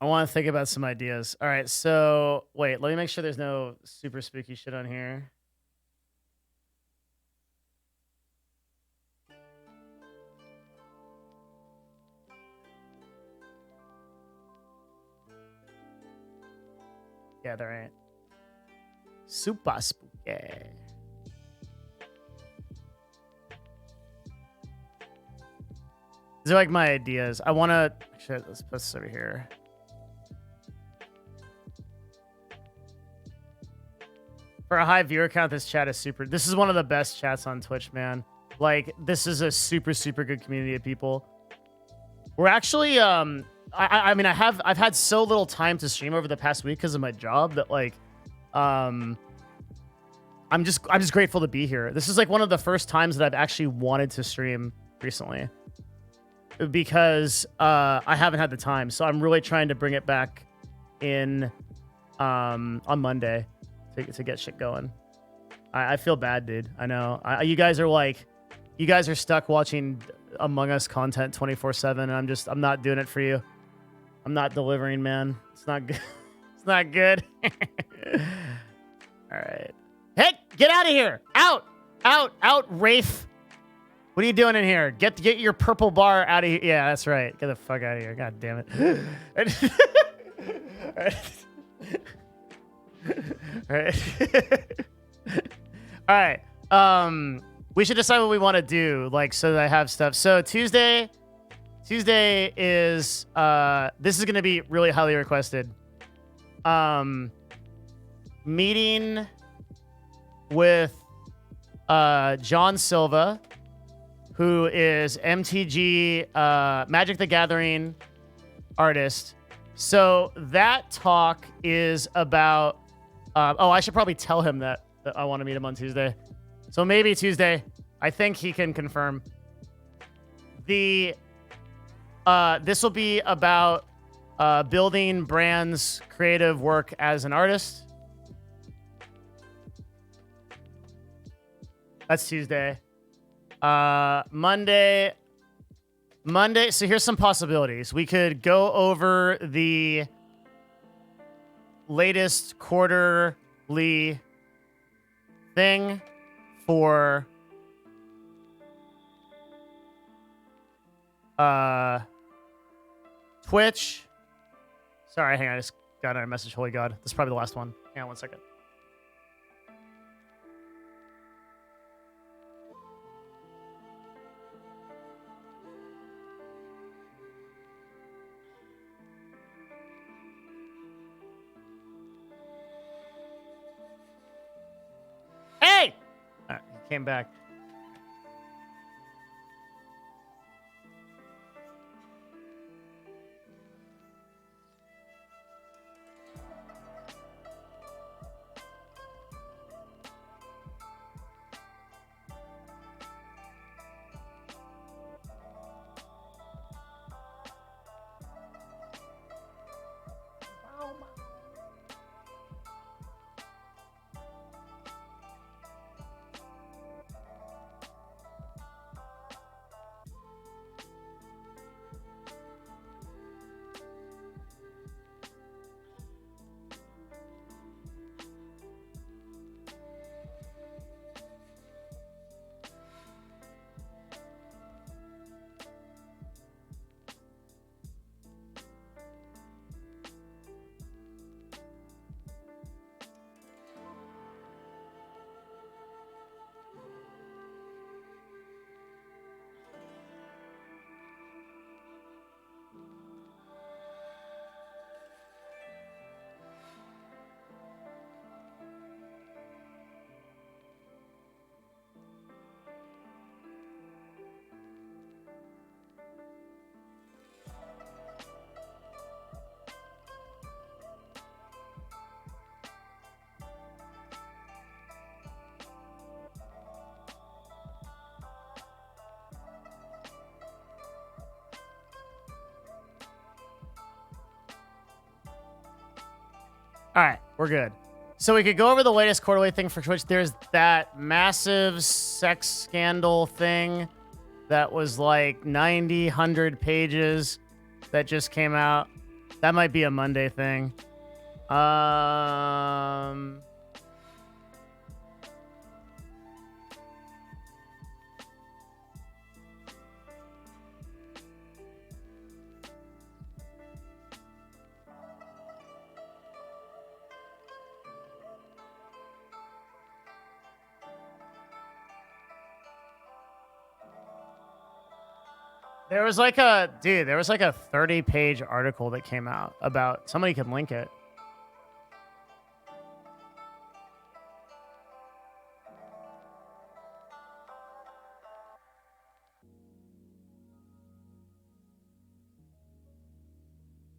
I want to think about some ideas. All right, so wait, let me make sure there's no super spooky shit on here. Yeah, there ain't. Super spooky. These are like my ideas. I want to... Actually, let's put this over here. For a high viewer count, this chat is super... This is one of the best chats on Twitch, man. Like, this is a super, super good community of people. We're actually... I mean, I've had so little time to stream over the past week because of my job that, like... I'm just grateful to be here. This is like one of the first times that I've actually wanted to stream recently, because I haven't had the time. So I'm really trying to bring it back in on Monday to get shit going. I feel bad, dude. I know. You guys are stuck watching Among Us content 24/7, and I'm not doing it for you. I'm not delivering, man. It's not good. It's not good. All right. Hey, get out of here. Out, Rafe. What are you doing in here? Get your purple bar out of here. Yeah, that's right. Get the fuck out of here. God damn it. All right. All right. We should decide what we want to do, like, so that I have stuff. So Tuesday is this is gonna be really highly requested. Meeting with John Silva, who is MTG Magic the Gathering artist. So that talk is about. I should probably tell him that I want to meet him on Tuesday. So maybe Tuesday. I think he can confirm. This will be about building brands' creative work as an artist. That's Tuesday. Monday. So here's some possibilities. We could go over the latest quarterly thing for Twitch. Sorry, hang on. I just got another message. Holy God. This is probably the last one. Hang on 1 second. Hey! All right, he came back. All right, we're good. So we could go over the latest quarterly thing for Twitch. There's that massive sex scandal thing that was like 90, 100 pages that just came out. That might be a Monday thing. There was like a 30-page article that came out about, somebody can link it.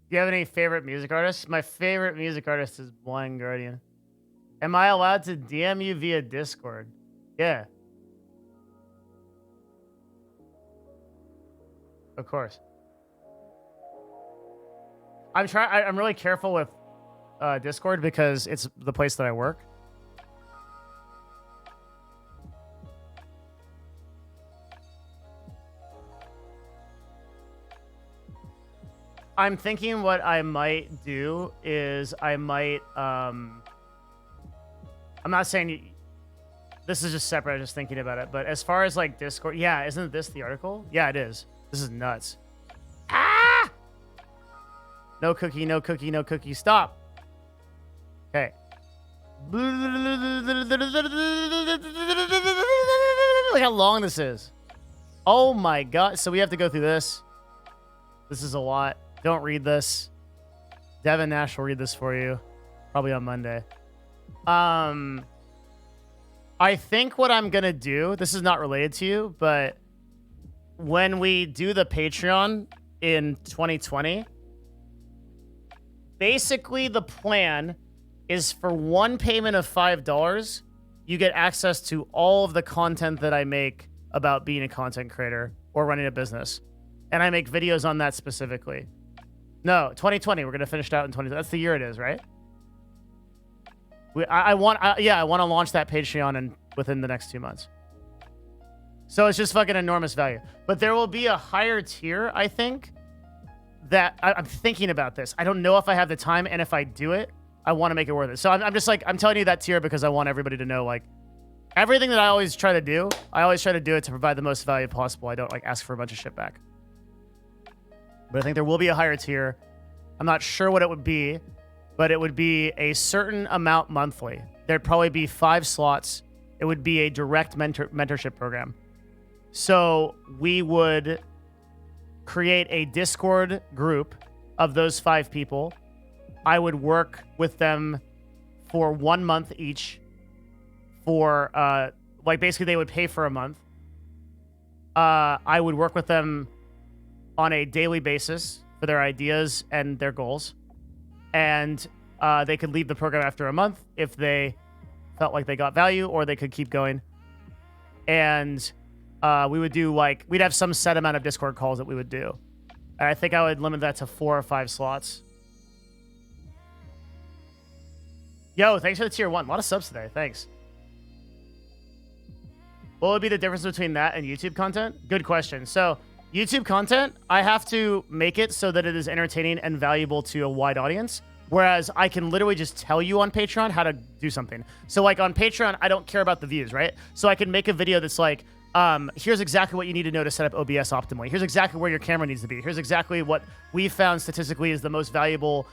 Do you have any favorite music artists? My favorite music artist is Blind Guardian. Am I allowed to DM you via Discord? Yeah. Of course. I'm really careful with Discord because it's the place that I work. I'm thinking what I might do is I might I'm not saying this is just separate, I'm just thinking about it, but as far as like Discord, yeah, isn't this the article? Yeah, it is. This is nuts. Ah! No cookie, no cookie, no cookie. Stop. Okay. Look how long this is. Oh my God. So we have to go through this. This is a lot. Don't read this. Devin Nash will read this for you. Probably on Monday. I think what I'm going to do, this is not related to you, but when we do the Patreon in 2020, basically the plan is for one payment of $5, you get access to all of the content that I make about being a content creator or running a business. And I make videos on that specifically. No, 2020. We're going to finish it out in 2020. That's the year it is, right? I want to launch that Patreon within the next 2 months. So it's just fucking enormous value. But there will be a higher tier, I think, that I'm thinking about this. I don't know if I have the time, and if I do it, I want to make it worth it. So I'm just like, I'm telling you that tier because I want everybody to know, like, everything that I always try to do, I always try to do it to provide the most value possible. I don't like ask for a bunch of shit back. But I think there will be a higher tier. I'm not sure what it would be, but it would be a certain amount monthly. There'd probably be 5 slots. It would be a direct mentorship program. So we would create a Discord group of those 5 people. I would work with them for 1 month each for, like, basically they would pay for a month. I would work with them on a daily basis for their ideas and their goals. And they could leave the program after a month if they felt like they got value, or they could keep going. And we would do, like, we'd have some set amount of Discord calls that we would do. And I think I would limit that to 4 or 5 slots. Yo, thanks for the tier 1. A lot of subs today. Thanks. What would be the difference between that and YouTube content? Good question. So YouTube content, I have to make it so that it is entertaining and valuable to a wide audience. Whereas I can literally just tell you on Patreon how to do something. So like on Patreon, I don't care about the views, right? So I can make a video that's like, here's exactly what you need to know to set up OBS optimally. Here's exactly where your camera needs to be. Here's exactly what we found statistically is the most valuable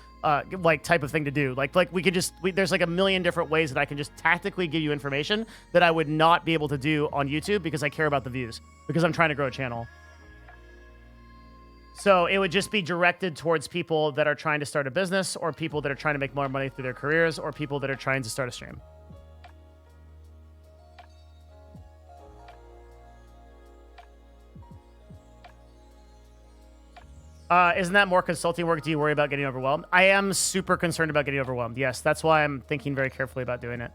like type of thing to do. Like we could just, there's like a million different ways that I can just tactically give you information that I would not be able to do on YouTube because I care about the views, because I'm trying to grow a channel. So it would just be directed towards people that are trying to start a business, or people that are trying to make more money through their careers, or people that are trying to start a stream. Isn't that more consulting work? Do you worry about getting overwhelmed? I am super concerned about getting overwhelmed. Yes, that's why I'm thinking very carefully about doing it.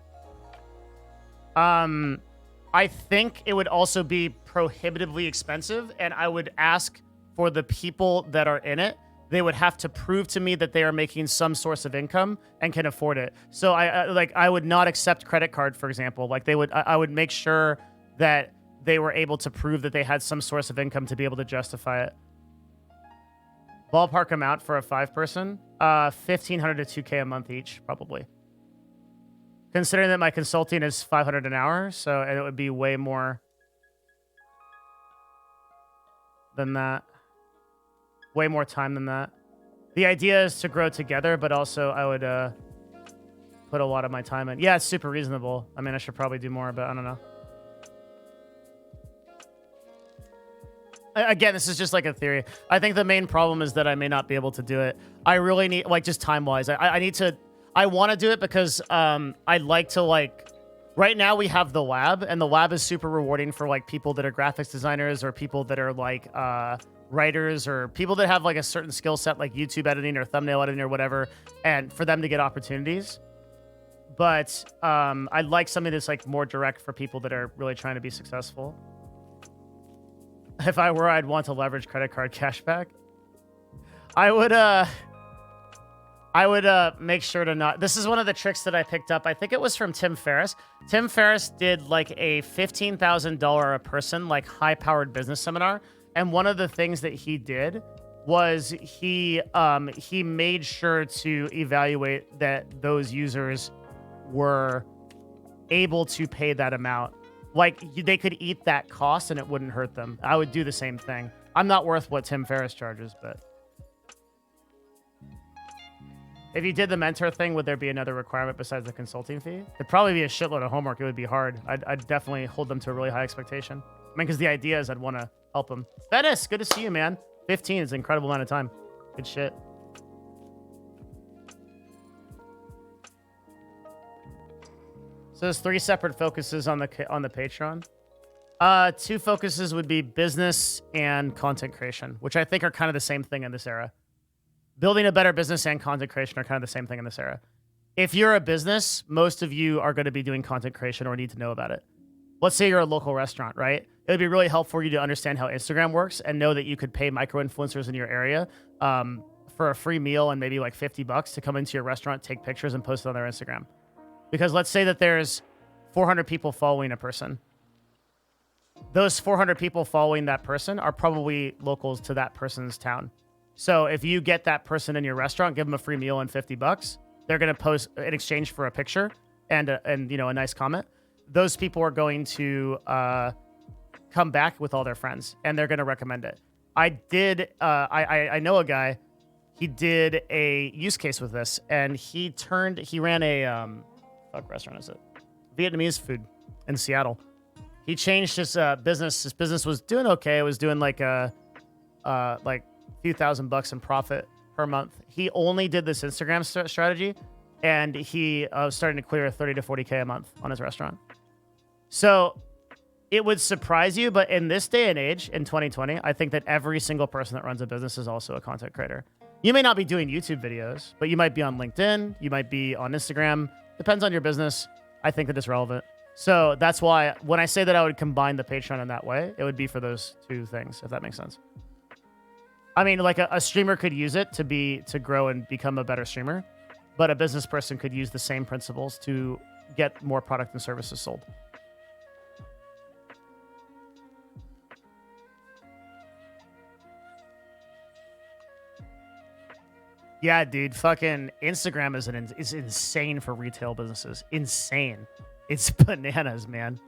I think it would also be prohibitively expensive, and I would ask for the people that are in it, they would have to prove to me that they are making some source of income and can afford it. So I would not accept credit card, for example. Like I would make sure that they were able to prove that they had some source of income to be able to justify it. Ballpark amount for a 5-person, $1,500 to $2K a month each, probably. Considering that my consulting is $500 an hour, so and it would be way more than that. Way more time than that. The idea is to grow together, but also I would put a lot of my time in. Yeah, it's super reasonable. I mean, I should probably do more, but I don't know. Again, this is just like a theory. I think the main problem is that I may not be able to do it. I really need, like, just time-wise. I need to, I want to do it because I'd like to, like, right now we have the lab, and the lab is super rewarding for, like, people that are graphics designers or people that are, like, writers or people that have, like, a certain skill set, like YouTube editing or thumbnail editing or whatever, and for them to get opportunities. But I'd like something that's, like, more direct for people that are really trying to be successful. If I were, I'd want to leverage credit card cashback. I would make sure to not. This is one of the tricks that I picked up. I think it was from Tim Ferriss. Tim Ferriss did like a $15,000 a person, like high-powered business seminar. And one of the things that he did was he made sure to evaluate that those users were able to pay that amount. Like, they could eat that cost and it wouldn't hurt them. I would do the same thing. I'm not worth what Tim Ferriss charges, but if you did the mentor thing, would there be another requirement besides the consulting fee? It'd probably be a shitload of homework. It would be hard. I'd definitely hold them to a really high expectation. I mean, because the idea is I'd want to help them. Venice, good to see you, man. 15 is an incredible amount of time. Good shit. So there's 3 separate focuses on the Patreon. Two focuses would be business and content creation, which I think are kind of the same thing in this era. Building a better business and content creation are kind of the same thing in this era. If you're a business, most of you are going to be doing content creation or need to know about it. Let's say you're a local restaurant, right? It would be really helpful for you to understand how Instagram works and know that you could pay micro-influencers in your area for a free meal and maybe like $50 to come into your restaurant, take pictures, and post it on their Instagram. Because let's say that there's 400 people following a person. Those 400 people following that person are probably locals to that person's town. So if you get that person in your restaurant, give them a free meal and $50, they're going to post in exchange for a picture and a nice comment. Those people are going to come back with all their friends and they're going to recommend it. I know a guy, he did a use case with this and he ran a, fuck restaurant is it? Vietnamese food in Seattle. He changed his business. His business was doing okay. It was doing like a few $1,000 in profit per month. He only did this Instagram strategy, and he was starting to clear 30 to 40K a month on his restaurant. So it would surprise you, but in this day and age, in 2020, I think that every single person that runs a business is also a content creator. You may not be doing YouTube videos, but you might be on LinkedIn. You might be on Instagram. Depends on your business. I think that it's relevant. So that's why when I say that I would combine the Patreon in that way, it would be for those two things, if that makes sense. I mean, like a streamer could use it to grow and become a better streamer, but a business person could use the same principles to get more product and services sold. Yeah, dude, fucking Instagram is insane for retail businesses. Insane. It's bananas, man.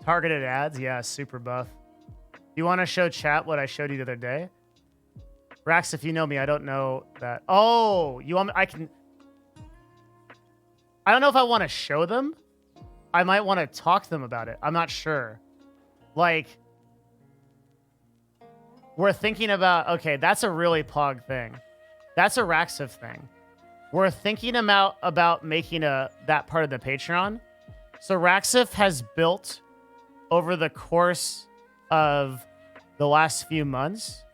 Targeted ads, yeah, super buff. You want to show chat what I showed you the other day? Rax, if you know me, I don't know that. Oh, you want me? I don't know if I want to show them. I might want to talk to them about it. I'm not sure. Like, we're thinking about, okay, that's a really Pog thing. That's a Raxif thing. We're thinking about making that part of the Patreon. So Raxif has built over the course of the last few months,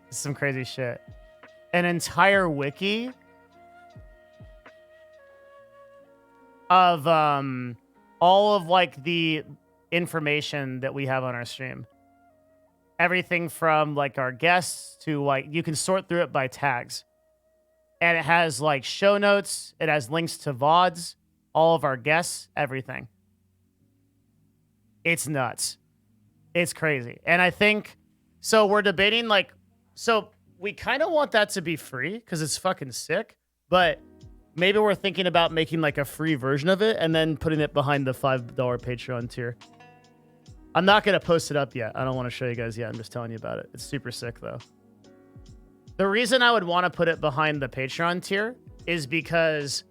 some crazy shit, an entire wiki of all of like the information that we have on our stream. Everything from like our guests to like, you can sort through it by tags. And it has like show notes, it has links to VODs, all of our guests, everything. It's nuts. It's crazy. And I think, so we're debating like, so we kind of want that to be free because it's fucking sick, but maybe we're thinking about making like a free version of it and then putting it behind the $5 Patreon tier. I'm not going to post it up yet. I don't want to show you guys yet. I'm just telling you about it. It's super sick though. The reason I would want to put it behind the Patreon tier is because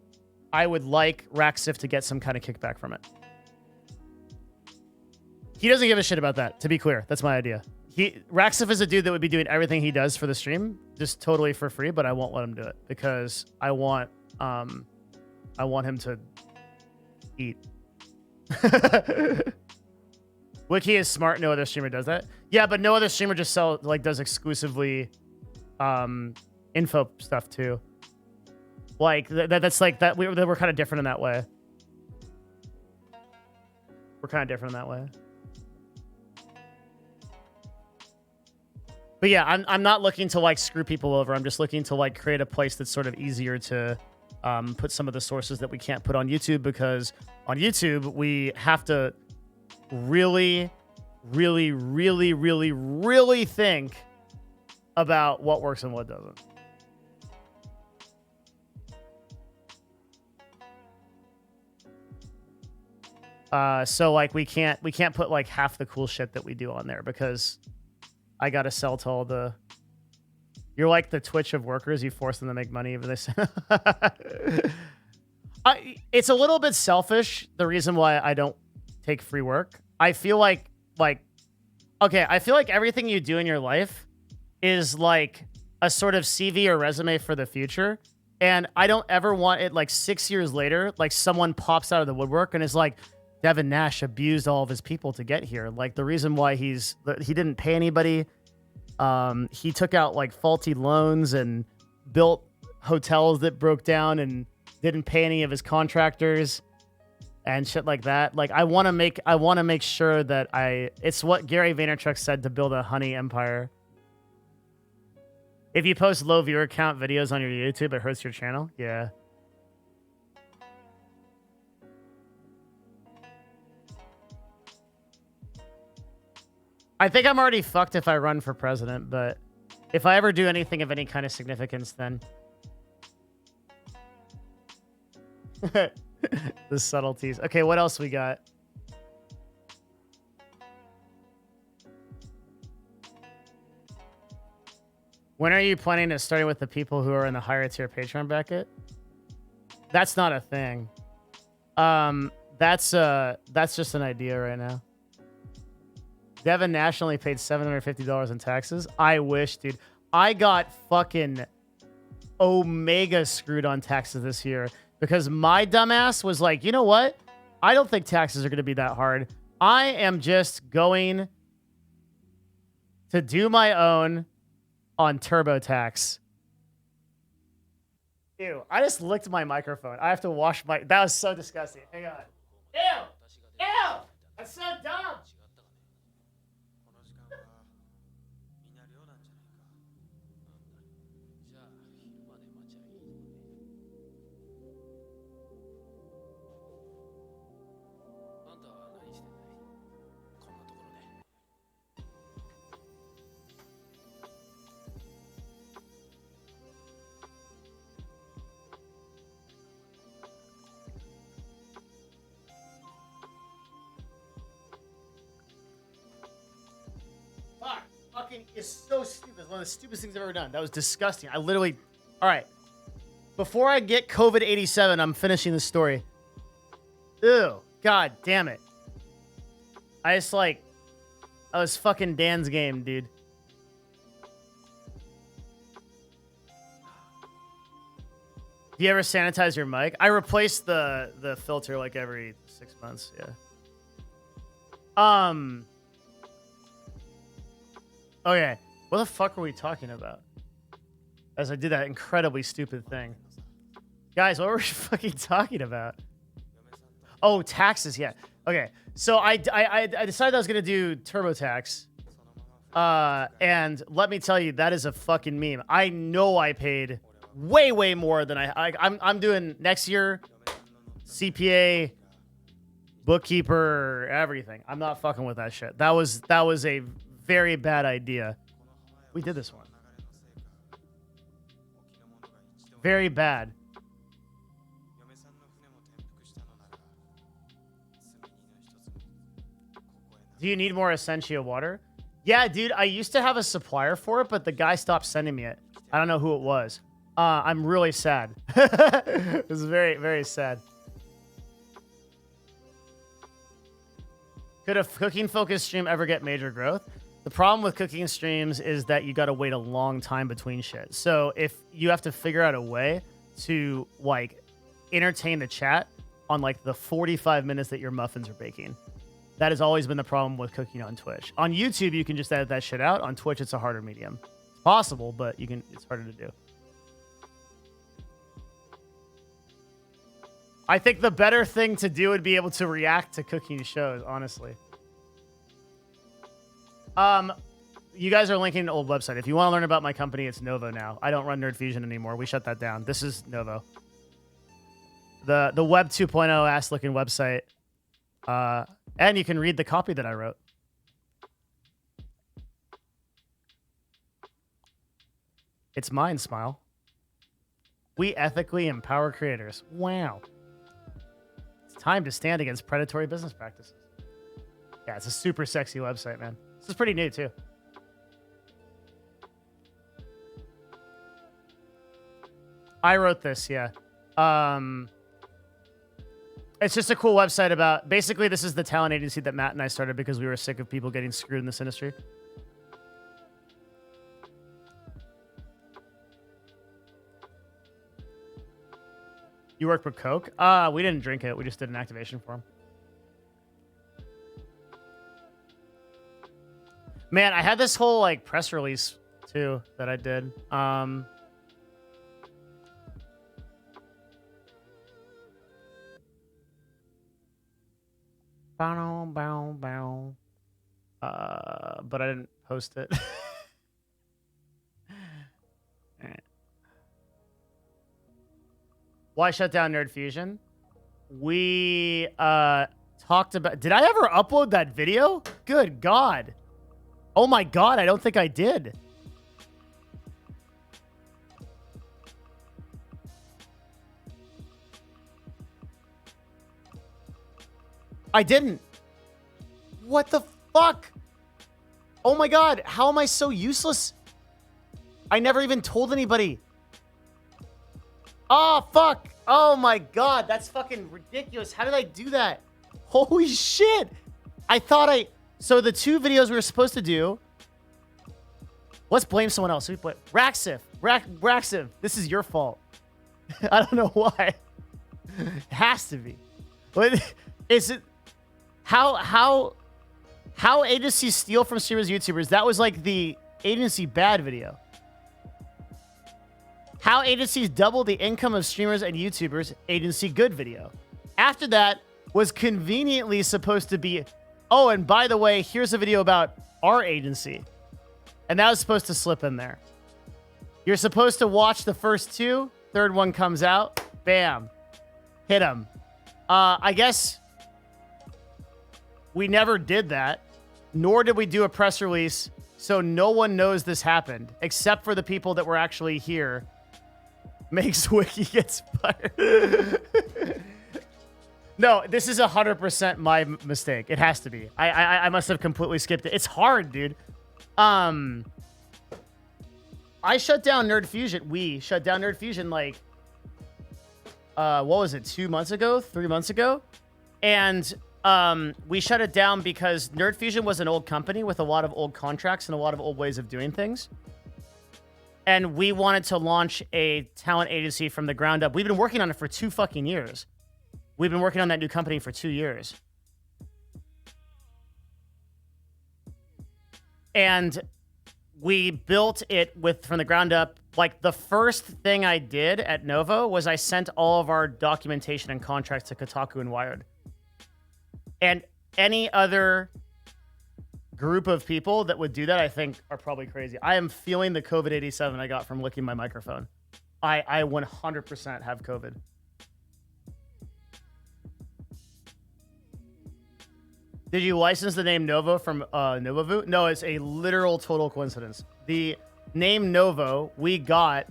I would like Raxif to get some kind of kickback from it. He doesn't give a shit about that, to be clear. That's my idea. Raxif is a dude that would be doing everything he does for the stream, just totally for free, but I won't let him do it because I want him to eat. Wiki is smart. No other streamer does that. Yeah, but no other streamer just does exclusively info stuff too. Like that's like that. We're kind of different in that way. We're kind of different in that way. But yeah, I'm not looking to like screw people over. I'm just looking to like create a place that's sort of easier to put some of the sources that we can't put on YouTube, because on YouTube we have to really, really, really, really, really think about what works and what doesn't. So like we can't put like half the cool shit that we do on there because I gotta sell to all the. You're like the Twitch of workers. You force them to make money if they say. It's a little bit selfish, the reason why I don't take free work. I feel like, okay, I feel like everything you do in your life is like a sort of CV or resume for the future. And I don't ever want it like 6 years later, like someone pops out of the woodwork and is like, Devin Nash abused all of his people to get here. Like the reason why he didn't pay anybody. He took out like faulty loans and built hotels that broke down and didn't pay any of his contractors and shit like that. Like I want to make sure that it's what Gary Vaynerchuk said to build a honey empire. If you post low viewer count videos on your YouTube, it hurts your channel. Yeah. I think I'm already fucked if I run for president, but if I ever do anything of any kind of significance, then the subtleties. Okay, what else we got? When are you planning to start with the people who are in the higher tier Patreon bracket? That's not a thing. That's just an idea right now. Devin Nash only paid $750 in taxes. I wish, dude. I got fucking omega screwed on taxes this year because my dumbass was like, you know what? I don't think taxes are going to be that hard. I am just going to do my own on TurboTax. Ew, I just licked my microphone. I have to wash my... That was so disgusting. Hang on. Ew! Ew! That's so dumb! Is so stupid. It's one of the stupidest things I've ever done. That was disgusting. I literally... All right. Before I get COVID-87, I'm finishing this story. Ew. God damn it. I just like... I was fucking Dan's game, dude. Do you ever sanitize your mic? I replace the filter like every 6 months. Yeah. Okay, what the fuck are we talking about? As I did that incredibly stupid thing. Guys, what were we fucking talking about? Oh, taxes, yeah. Okay, so I decided I was going to do TurboTax. And let me tell you, that is a fucking meme. I know I paid way more than I'm doing next year. CPA, bookkeeper, everything. I'm not fucking with that shit. That was a very bad idea. We did this one. Very bad. Do you need more Essentia water? Yeah, dude, I used to have a supplier for it, but the guy stopped sending me it. I don't know who it was. I'm really sad. It was very, very sad. Could a cooking-focused stream ever get major growth? The problem with cooking streams is that you got to wait a long time between shit. So if you have to figure out a way to like entertain the chat on like the 45 minutes that your muffins are baking, that has always been the problem with cooking on Twitch. On YouTube, you can just edit that shit out. On Twitch, it's a harder medium. It's possible, but it's harder to do. I think the better thing to do would be able to react to cooking shows, honestly. You guys are linking an old website. If you want to learn about my company, it's Novo now. I don't run Nerd Fusion anymore. We shut that down. This is Novo. The Web 2.0 ass-looking website. And you can read the copy that I wrote. It's mine, Smile. We ethically empower creators. Wow. It's time to stand against predatory business practices. Yeah, it's a super sexy website, man. This is pretty new, too. I wrote this, yeah. It's just a cool website about, basically this is the talent agency that Matt and I started because we were sick of people getting screwed in this industry. You work with Coke? We didn't drink it. We just did an activation for him. Man, I had this whole like press release too that I did. Bow, bow, bow. But I didn't post it. All right. Why shut down Nerd Fusion? We talked about. Did I ever upload that video? Good God. Oh my God, I don't think I did. I didn't. What the fuck? Oh my God, how am I so useless? I never even told anybody. Oh, fuck. Oh my God, that's fucking ridiculous. How did I do that? Holy shit. I thought So the 2 videos we were supposed to do. Let's blame someone else. Raxif. Raxif, this is your fault. I don't know why. It has to be. But is it... How agencies steal from streamers, YouTubers? That was like the agency bad video. How agencies double the income of streamers and YouTubers, agency good video. After that was conveniently supposed to be, oh, and by the way, here's a video about our agency. And that was supposed to slip in there. You're supposed to watch the first 2, third one comes out, bam, hit him. I guess we never did that, nor did we do a press release, so no one knows this happened, except for the people that were actually here. Makes Wiki gets fired. No, this is 100% my mistake. It has to be. I must have completely skipped it. It's hard, dude. I shut down Nerd Fusion. We shut down Nerd Fusion like, what was it, 2 months ago, 3 months ago? And we shut it down because Nerd Fusion was an old company with a lot of old contracts and a lot of old ways of doing things. And we wanted to launch a talent agency from the ground up. We've been working on it for 2 fucking years. We've been working on that new company for 2 years. And we built it from the ground up. Like, the first thing I did at Novo was I sent all of our documentation and contracts to Kotaku and Wired. And any other group of people that would do that, I think, are probably crazy. I am feeling the COVID-87 I got from licking my microphone. I 100% have COVID. Did you license the name Novo from Novovu? No, it's a literal total coincidence. The name Novo we got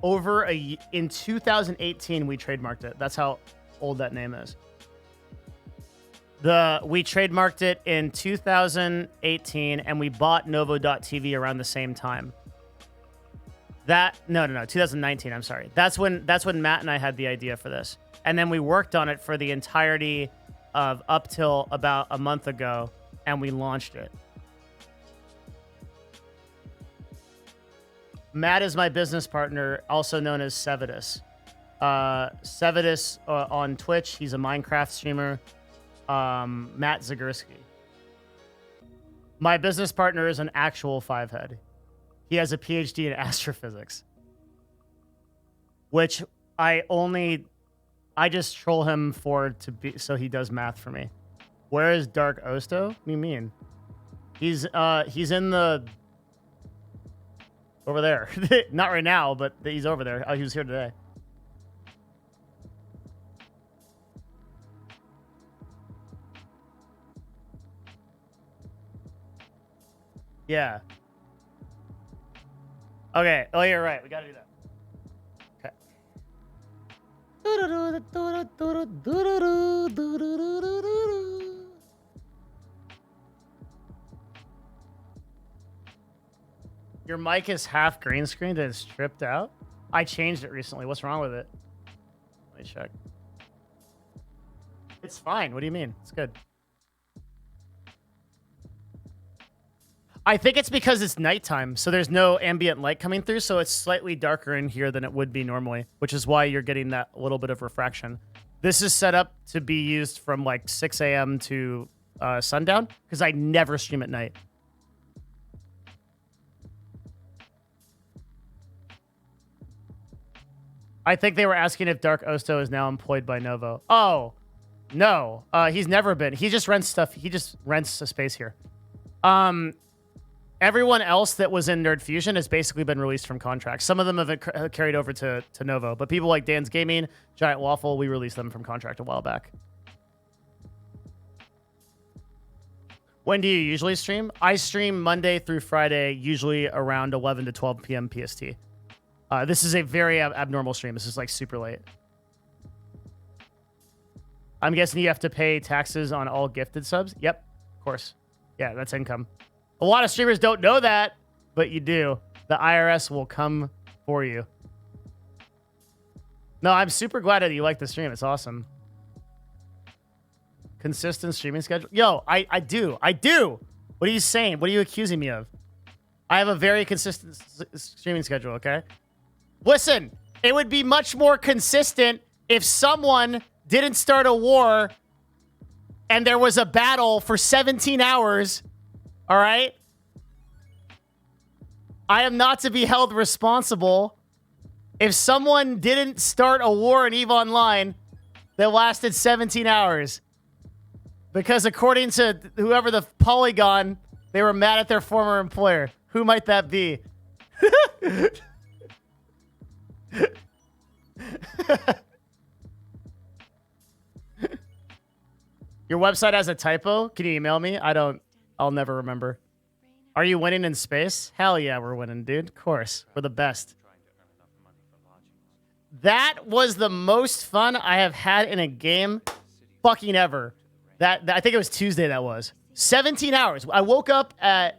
in 2018. We trademarked it. That's how old that name is. We trademarked it in 2018, and we bought Novo.tv around the same time. No, 2019. I'm sorry. That's when Matt and I had the idea for this, and then we worked on it for the entirety of up till about a month ago, and we launched it. Matt is my business partner, also known as Sevidus. Sevidus on Twitch. He's a Minecraft streamer. Matt Zagurski. My business partner is an actual 5-head. He has a PhD in astrophysics, which I just troll him so he does math for me. Where is Dark Osto? What do you mean? He's in the over there. Not right now, but he's over there. Oh, he was here today. Yeah. Okay. Oh, you're right. We gotta do that. Okay. Your mic is half green screened and it's stripped out? I changed it recently. What's wrong with it? Let me check. It's fine. What do you mean? It's good. I think it's because it's nighttime, so there's no ambient light coming through, so it's slightly darker in here than it would be normally, which is why you're getting that little bit of refraction. This is set up to be used from like 6 a.m. to sundown, because I never stream at night. I think they were asking if Dark Osto is now employed by Novo. Oh, no. He's never been. He just rents stuff. He just rents a space here. Everyone else that was in Nerd Fusion has basically been released from contracts. Some of them have carried over to Novo, but people like Dan's Gaming, Giant Waffle, we released them from contract a while back. When do you usually stream? I stream Monday through Friday, usually around 11 to 12 p.m. PST. This is a very abnormal stream. This is like super late. I'm guessing you have to pay taxes on all gifted subs? Yep, of course. Yeah, that's income. A lot of streamers don't know that, but you do. The IRS will come for you. No, I'm super glad that you like the stream. It's awesome. Consistent streaming schedule? Yo, I do. What are you saying? What are you accusing me of? I have a very consistent streaming schedule, okay? Listen, it would be much more consistent if someone didn't start a war and there was a battle for 17 hours. All right? I am not to be held responsible if someone didn't start a war in EVE Online that lasted 17 hours. Because according to whoever the Polygon, they were mad at their former employer. Who might that be? Your website has a typo? Can you email me? I'll never remember. Are you winning in space? Hell yeah, we're winning, dude. Of course. We're the best. That was the most fun I have had in a game fucking ever. That I think it was Tuesday that was. 17 hours. I woke up at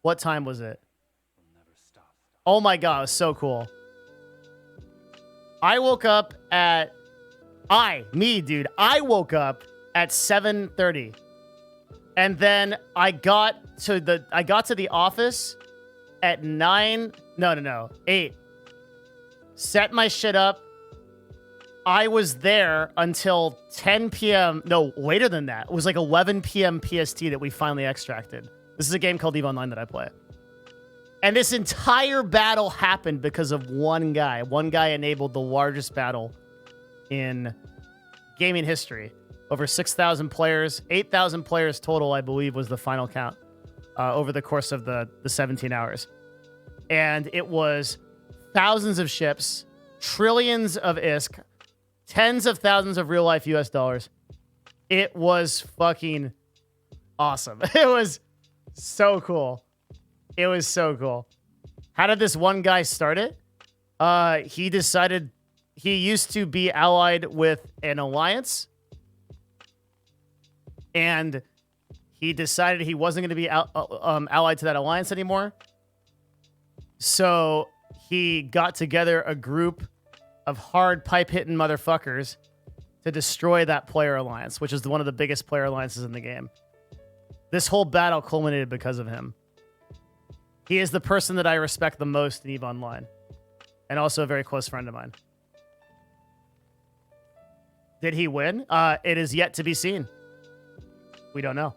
what time was it? Oh my god, it was so cool. I woke up at I woke up at 7:30. And then I got to the office at 8. Set my shit up. I was there until 10 p.m. No, later than that. It was like 11 p.m. PST that we finally extracted. This is a game called EVE Online that I play. And this entire battle happened because of one guy. One guy enabled the largest battle in gaming history. Over 6,000 players, 8,000 players total, I believe, was the final count over the course of the 17 hours. And it was thousands of ships, trillions of ISK, tens of thousands of real-life US dollars. It was fucking awesome. It was so cool. It was so cool. How did this one guy start it? He decided he used to be allied with an alliance. And he decided he wasn't going to be allied to that alliance anymore. So he got together a group of hard pipe-hitting motherfuckers to destroy that player alliance, which is one of the biggest player alliances in the game. This whole battle culminated because of him. He is the person that I respect the most in EVE Online. And also a very close friend of mine. Did he win? It is yet to be seen. We don't know.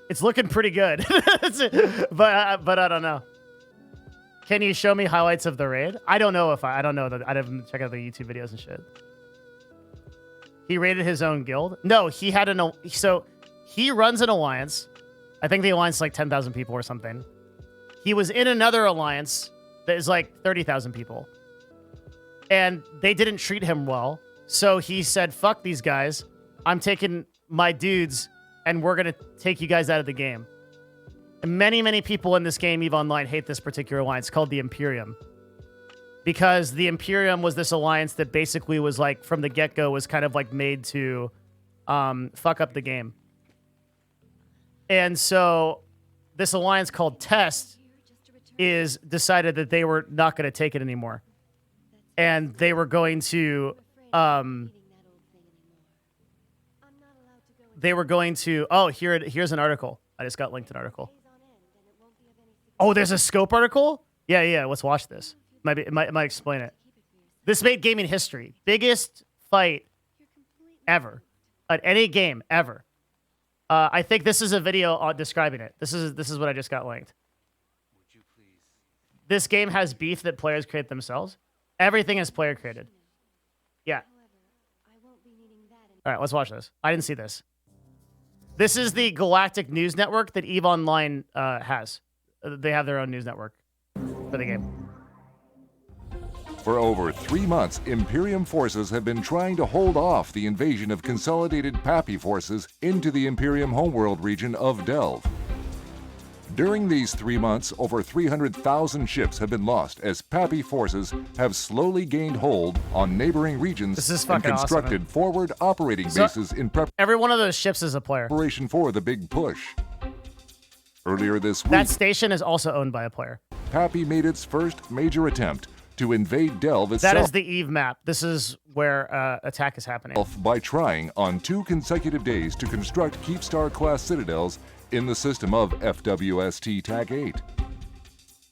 It's looking pretty good. but I don't know. Can you show me highlights of the raid? I don't know if I don't know that. I'd have to check out the YouTube videos and shit. He raided his own guild? No, he had so he runs an alliance. I think the alliance is like 10,000 people or something. He was in another alliance that is like 30,000 people. And they didn't treat him well. So he said, fuck these guys. I'm taking my dudes and we're going to take you guys out of the game. And many, many people in this game, EVE Online, hate this particular alliance called the Imperium. Because the Imperium was this alliance that basically was like, from the get-go, was kind of like made to fuck up the game. And so this alliance called Test is decided that they were not going to take it anymore, and they were going to oh, here's an article. I just got linked an article. Oh, there's a Scope article? Yeah, let's watch this. It might explain it. This made gaming history. Biggest fight ever at any game ever. I think this is a video describing it. This is what I just got linked. This game has beef that players create themselves. Everything is player created. Yeah. All right, let's watch this. I didn't see this. This is the Galactic News Network that EVE Online has. They have their own news network for the game. For over 3 months, Imperium forces have been trying to hold off the invasion of consolidated Pappy forces into the Imperium homeworld region of Delve. During these 3 months, over 300,000 ships have been lost as Pappy forces have slowly gained hold on neighboring regions and constructed awesome, forward operating bases in every one of those ships is a player. preparation for the big push. Earlier this week, that station is also owned by a player. Pappy made its first major attempt to invade Delve itself. That is the EVE map. This is where attack is happening. By trying on 2 consecutive days to construct Keepstar-class citadels in the system of FWST Tag 8.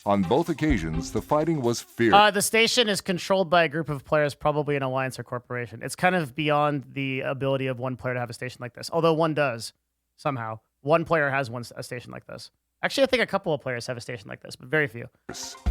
On both occasions, the fighting was fierce. The station is controlled by a group of players, probably an alliance or corporation. It's kind of beyond the ability of one player to have a station like this, although one does somehow. One player has a station like this. Actually, I think a couple of players have a station like this, but very few.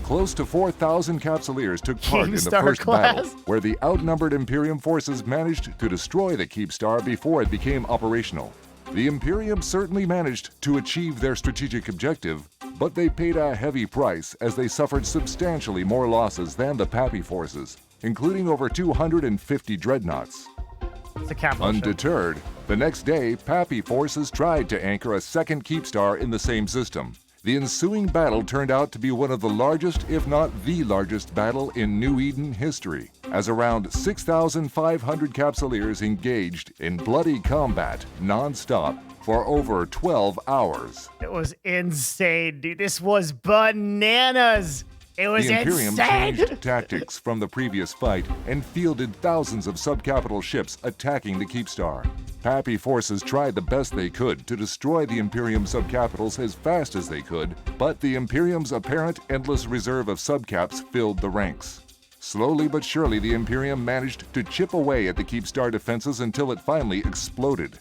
Close to 4,000 Capsuleers took part in the Keepstar first class. battle, where the outnumbered Imperium forces managed to destroy the Keepstar before it became operational. The Imperium certainly managed to achieve their strategic objective, but they paid a heavy price as they suffered substantially more losses than the Pappy forces, including over 250 dreadnoughts. It's a capital Undeterred, the next day, Pappy forces tried to anchor a second Keepstar in the same system. The ensuing battle turned out to be one of the largest, if not the largest, battle in New Eden history, as around 6,500 Capsuleers engaged in bloody combat non-stop for over 12 hours. It was insane, dude. This was bananas. It was the Imperium insane. changed tactics from the previous fight and fielded thousands of subcapital ships attacking the Keepstar. Pappy forces tried the best they could to destroy the Imperium subcapitals as fast as they could, but the Imperium's apparent endless reserve of subcaps filled the ranks. Slowly but surely, the Imperium managed to chip away at the Keepstar defenses until it finally exploded.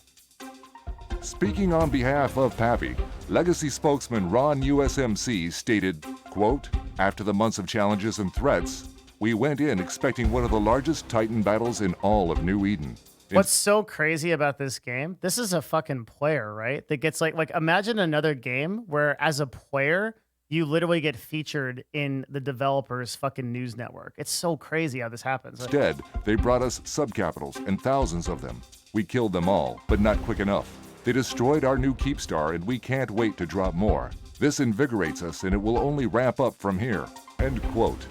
Speaking on behalf of Pappy, Legacy spokesman Ron USMC stated, quote, "After the months of challenges and threats, we went in expecting one of the largest Titan battles in all of New Eden." What's so crazy about this game? This is a fucking player, right? That gets like imagine another game where as a player, you literally get featured in the developer's fucking news network. It's so crazy how this happens. Instead, they brought us subcapitals and thousands of them. We killed them all, but not quick enough. They destroyed our new Keepstar and we can't wait to drop more. This invigorates us and it will only ramp up from here. End quote.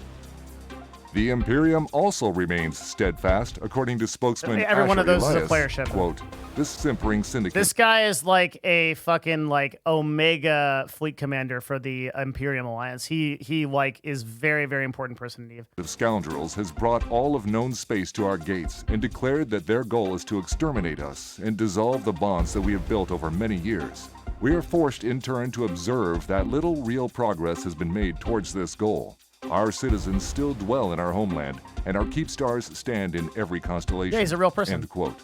The Imperium also remains steadfast, according to spokesman every one of those Elias, is a player ship. Quote, "This simpering syndicate..." This guy is like a fucking like Omega fleet commander for the Imperium Alliance. He like is very, very important person in EVE. Of scoundrels has brought all of known space to our gates and declared that their goal is to exterminate us and dissolve the bonds that we have built over many years. We are forced in turn to observe that little real progress has been made towards this goal. Our citizens still dwell in our homeland, and our Keepstars stand in every constellation. Yeah, he's a real person. End quote.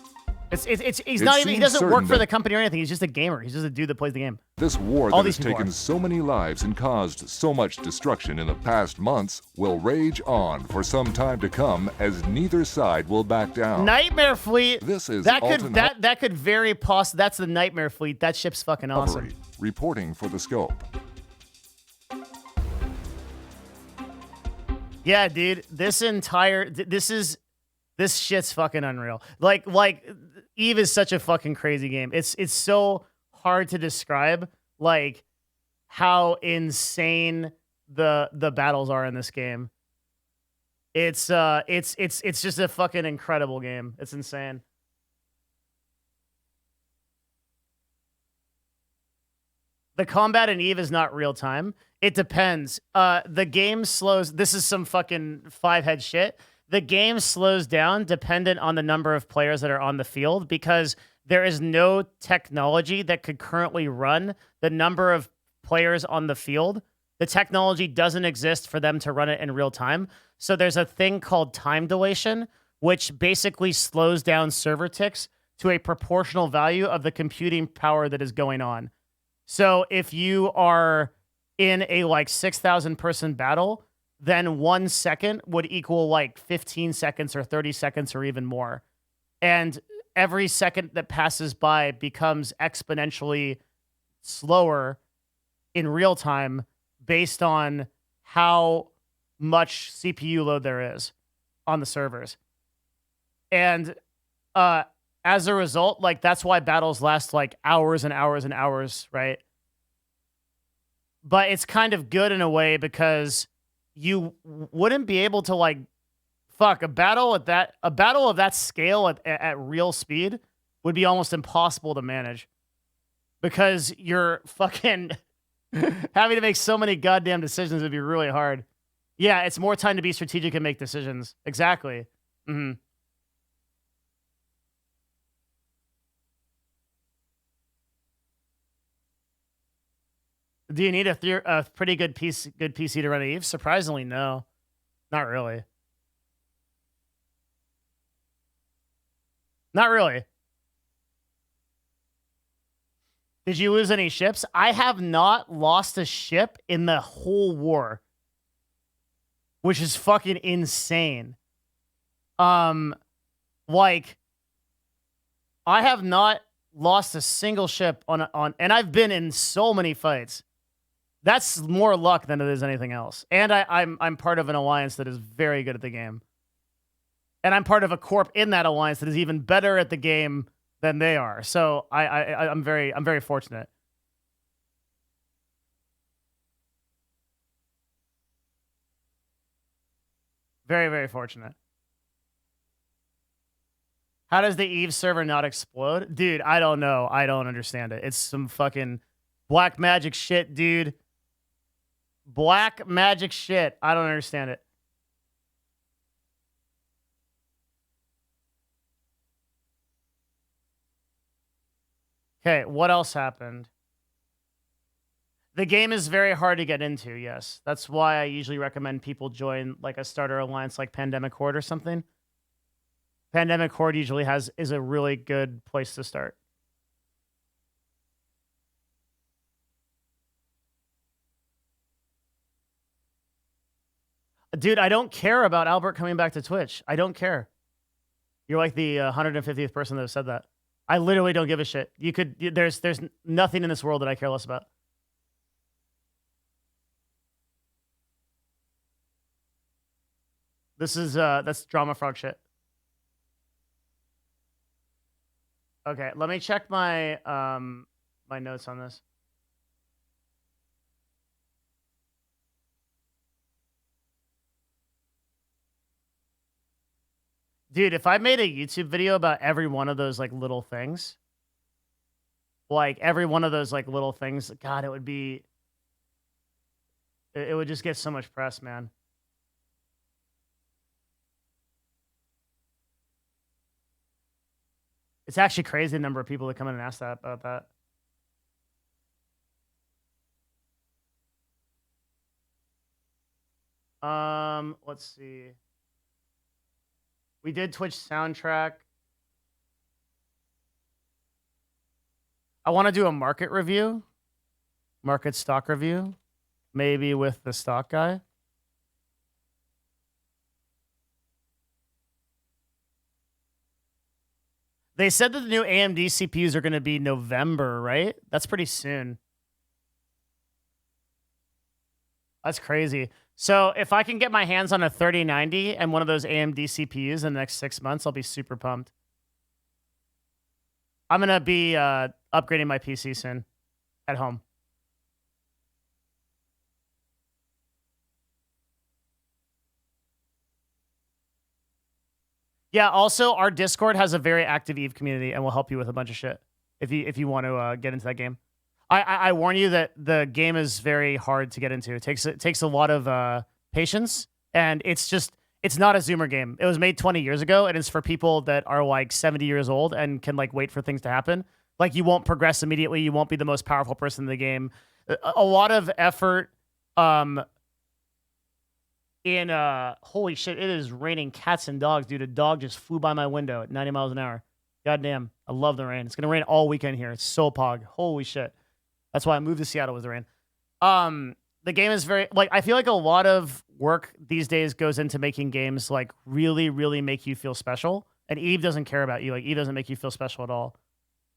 He's not even. He doesn't work for the company or anything. He's just a gamer. He's just a dude that plays the game. This war All that these has people taken are. so many lives and caused so much destruction in the past months will rage on for some time to come, as neither side will back down. Nightmare Fleet. This is that Alton could that could very possibly. That's the Nightmare Fleet. That ship's fucking awesome. Humphrey, reporting for the Scope. Yeah, dude. This shit's fucking unreal. Like EVE is such a fucking crazy game. It's so hard to describe like how insane the battles are in this game. It's just a fucking incredible game. It's insane. The combat in Eve is not real time. It depends. The game slows. This is some fucking five-head shit. The game slows down dependent on the number of players that are on the field because there is no technology that could currently run the number of players on the field. The technology doesn't exist for them to run it in real time. So there's a thing called time dilation, which basically slows down server ticks to a proportional value of the computing power that is going on. So if you are in a like 6,000 person battle, then 1 second would equal like 15 seconds or 30 seconds or even more. And every second that passes by becomes exponentially slower in real time based on how much CPU load there is on the servers. And as a result, like that's why battles last like hours and hours and hours, right? But it's kind of good in a way because you wouldn't be able to like a battle of that scale at real speed would be almost impossible to manage because you're fucking having to make so many goddamn decisions would be really hard. Yeah, it's more time to be strategic and make decisions. Exactly. Mm-hmm. Do you need a pretty good PC to run Eve? Surprisingly, no. Not really. Not really. Did you lose any ships? I have not lost a ship in the whole war, which is fucking insane. Like, I have not lost a single ship on, and I've been in so many fights. That's more luck than it is anything else. And I'm part of an alliance that is very good at the game. And I'm part of a corp in that alliance that is even better at the game than they are. So I'm very fortunate. Very, very fortunate. How does the Eve server not explode? Dude, I don't know. I don't understand it. It's some fucking black magic shit, dude. Black magic shit. I don't understand it. Okay, what else happened? The game is very hard to get into, yes. That's why I usually recommend people join like a starter alliance like Pandemic Horde or something. Pandemic Horde usually is a really good place to start. Dude, I don't care about Albert coming back to Twitch. I don't care. You're like the 150th person that has said that. I literally don't give a shit. There's nothing in this world that I care less about. This is that's drama frog shit. Okay, let me check my my notes on this. Dude, if I made a YouTube video about every one of those like little things, God, it would be, it would just get so much press, man. It's actually crazy the number of people that come in and ask that about that. Let's see. We did Twitch soundtrack. I want to do a market review. Market stock review. Maybe with the stock guy. They said that the new AMD CPUs are going to be November, right? That's pretty soon. That's crazy. So if I can get my hands on a 3090 and one of those AMD CPUs in the next 6 months, I'll be super pumped. I'm going to be upgrading my PC soon at home. Yeah, also, our Discord has a very active EVE community and will help you with a bunch of shit if you want to get into that game. I warn you that the game is very hard to get into. It takes a lot of patience, and it's not a Zoomer game. It was made 20 years ago, and it's for people that are like 70 years old and can like wait for things to happen. Like you won't progress immediately. You won't be the most powerful person in the game. A lot of effort. In holy shit, it is raining cats and dogs, dude. A dog just flew by my window at 90 miles an hour. Goddamn, I love the rain. It's gonna rain all weekend here. It's so pog. Holy shit. That's why I moved to Seattle with the rain. The game is very like I feel like a lot of work these days goes into making games like really, really make you feel special. And Eve doesn't care about you. Like Eve doesn't make you feel special at all.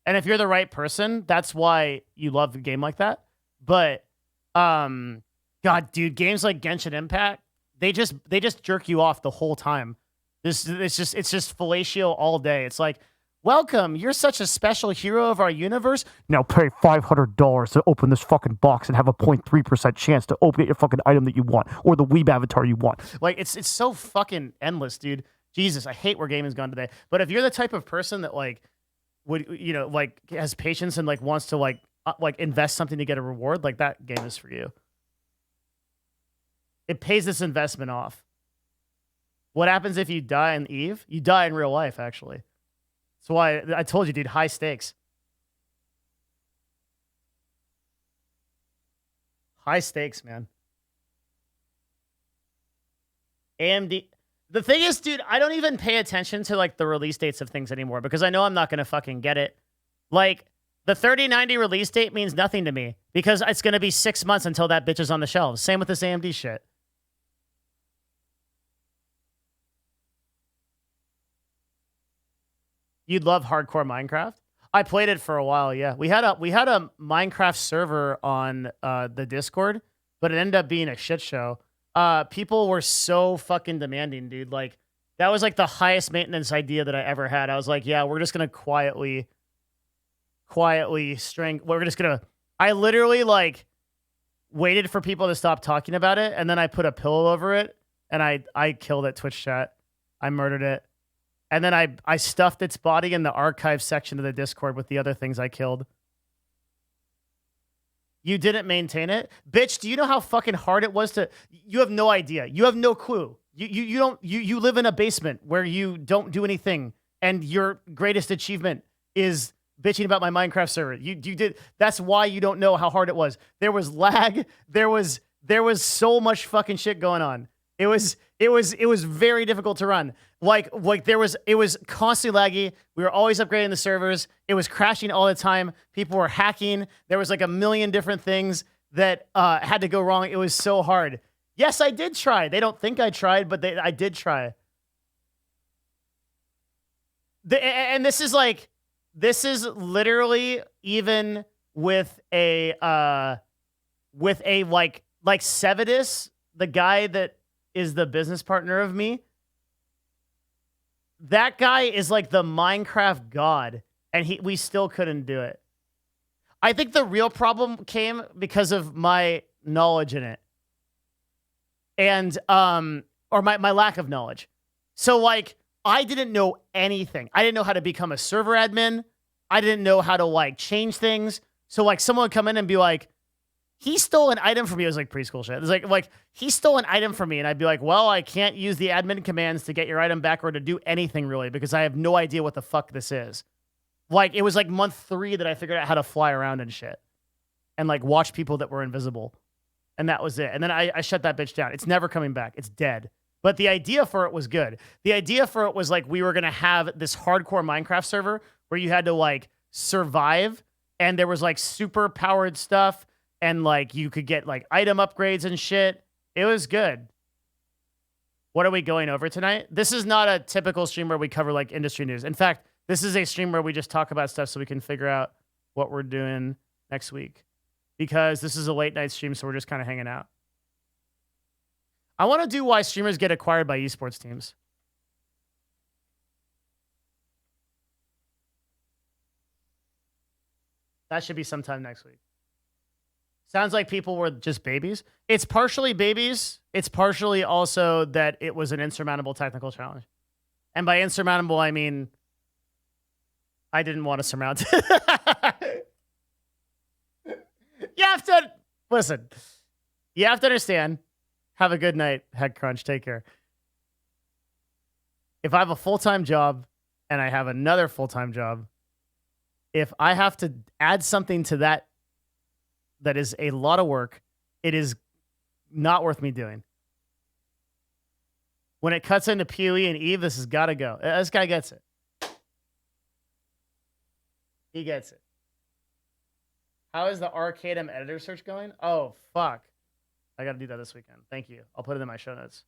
And if you're the right person, that's why you love a game like that. But God, dude, games like Genshin Impact, they just jerk you off the whole time. It's just fellatio all day. It's like, welcome, you're such a special hero of our universe. Now pay $500 to open this fucking box and have a 0.3% chance to open your fucking item that you want or the Weeb avatar you want. Like it's so fucking endless, dude. Jesus, I hate where gaming's gone today. But if you're the type of person that like would like has patience and like wants to like invest something to get a reward, like that game is for you. It pays this investment off. What happens if you die in Eve? You die in real life, actually. That's why I told you, dude, high stakes. High stakes, man. AMD. The thing is, dude, I don't even pay attention to like the release dates of things anymore because I know I'm not going to fucking get it. Like the 3090 release date means nothing to me because it's going to be 6 months until that bitch is on the shelves. Same with this AMD shit. You'd love hardcore Minecraft. I played it for a while. Yeah, we had a Minecraft server on the Discord, but it ended up being a shit show. People were so fucking demanding, dude. Like that was like the highest maintenance idea that I ever had. I was like, yeah, we're just gonna quietly string. We're just gonna. I literally like waited for people to stop talking about it, and then I put a pillow over it, and I killed it. Twitch chat. I murdered it. And then I stuffed its body in the archive section of the Discord with the other things I killed. You didn't maintain it? Bitch, do you know how fucking hard it was to... You have no idea. You have no clue. You live in a basement where you don't do anything, and your greatest achievement is bitching about my Minecraft server. You did... That's why you don't know how hard it was. There was lag. There was so much fucking shit going on. It was very difficult to run. It was constantly laggy. We were always upgrading the servers. It was crashing all the time. People were hacking. There was like a million different things that had to go wrong. It was so hard. Yes, I did try. They don't think I tried, but I did try. And this is literally even with a like Sevidus, the guy that is the business partner of me. That guy is like the Minecraft god, and we still couldn't do it. I think the real problem came because of my knowledge in it. And or my lack of knowledge. So like I didn't know anything. I didn't know how to become a server admin. I didn't know how to like change things. So like someone would come in and be like, he stole an item from me. It was like preschool shit. It was like he stole an item from me, and I'd be like, well, I can't use the admin commands to get your item back or to do anything really because I have no idea what the fuck this is. Like it was like month 3 that I figured out how to fly around and shit, and like watch people that were invisible, and that was it. And then I shut that bitch down. It's never coming back. It's dead. But the idea for it was good. The idea for it was like we were gonna have this hardcore Minecraft server where you had to like survive, and there was like super powered stuff. And, like, you could get, like, item upgrades and shit. It was good. What are we going over tonight? This is not a typical stream where we cover, like, industry news. In fact, this is a stream where we just talk about stuff so we can figure out what we're doing next week. Because this is a late night stream, so we're just kind of hanging out. I want to do why streamers get acquired by esports teams. That should be sometime next week. Sounds like people were just babies. It's partially babies. It's partially also that it was an insurmountable technical challenge. And by insurmountable, I mean, I didn't want to surmount it. You have to listen. You have to understand. Have a good night, Head Crunch. Take care. If I have a full-time job and I have another full-time job, if I have to add something to that is a lot of work, it is not worth me doing. When it cuts into PoE and Eve, this has got to go. This guy gets it. He gets it. How is the Arcadum editor search going? Oh, fuck. I got to do that this weekend. Thank you. I'll put it in my show notes.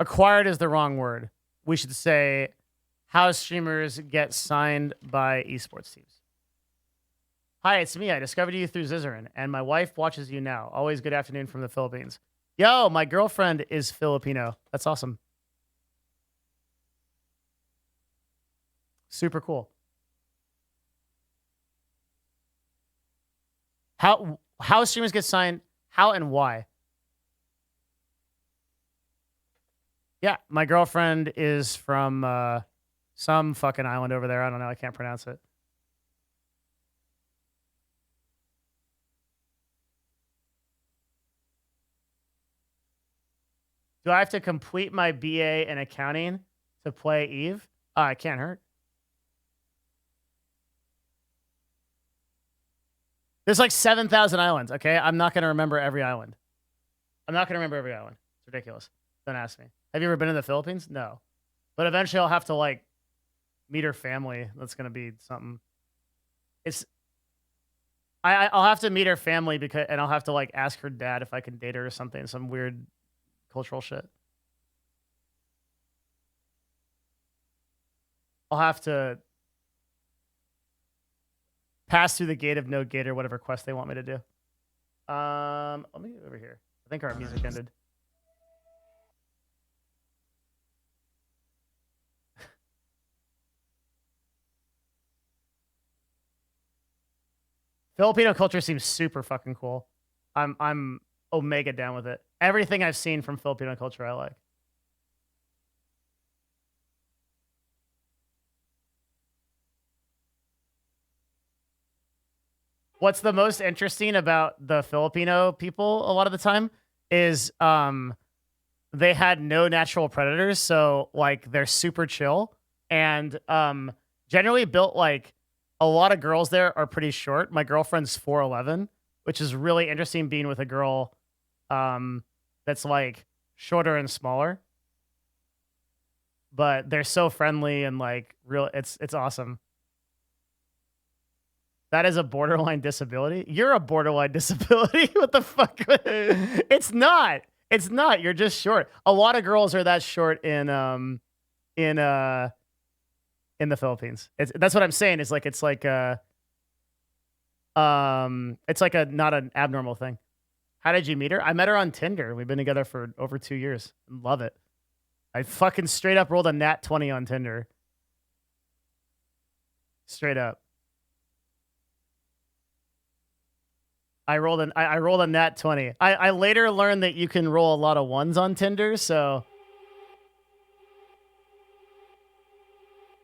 Acquired is the wrong word. We should say how streamers get signed by esports teams. Hi, it's me. I discovered you through Zizarin, and my wife watches you now. Always good afternoon from the Philippines. Yo, my girlfriend is Filipino. That's awesome. Super cool. How streamers get signed? How and why? Yeah, my girlfriend is from some fucking island over there. I don't know. I can't pronounce it. Do I have to complete my BA in accounting to play Eve? It can't hurt. There's like 7,000 islands, okay? I'm not going to remember every island. It's ridiculous. Don't ask me. Have you ever been in the Philippines? No. But eventually I'll have to like meet her family. That's going to be something. I'll have to meet her family and I'll have to like ask her dad if I can date her or something. Some weird cultural shit. I'll have to pass through the gate of no gate or whatever quest they want me to do. Let me get over here. I think our music ended. Filipino culture seems super fucking cool. I'm omega down with it. Everything I've seen from Filipino culture I like. What's the most interesting about the Filipino people a lot of the time is they had no natural predators, so like they're super chill and generally built like a lot of girls there are pretty short. My girlfriend's 4'11", which is really interesting being with a girl that's like shorter and smaller. But they're so friendly and like real. It's awesome. That is a borderline disability. You're a borderline disability. What the fuck? It's not. It's not. You're just short. A lot of girls are that short in the Philippines. That's what I'm saying. It's like a not an abnormal thing. How did you meet her? I met her on Tinder. We've been together for over 2 years. Love it. I fucking straight up rolled a nat 20 on Tinder. Straight up. I rolled a nat 20. I later learned that you can roll a lot of ones on Tinder, so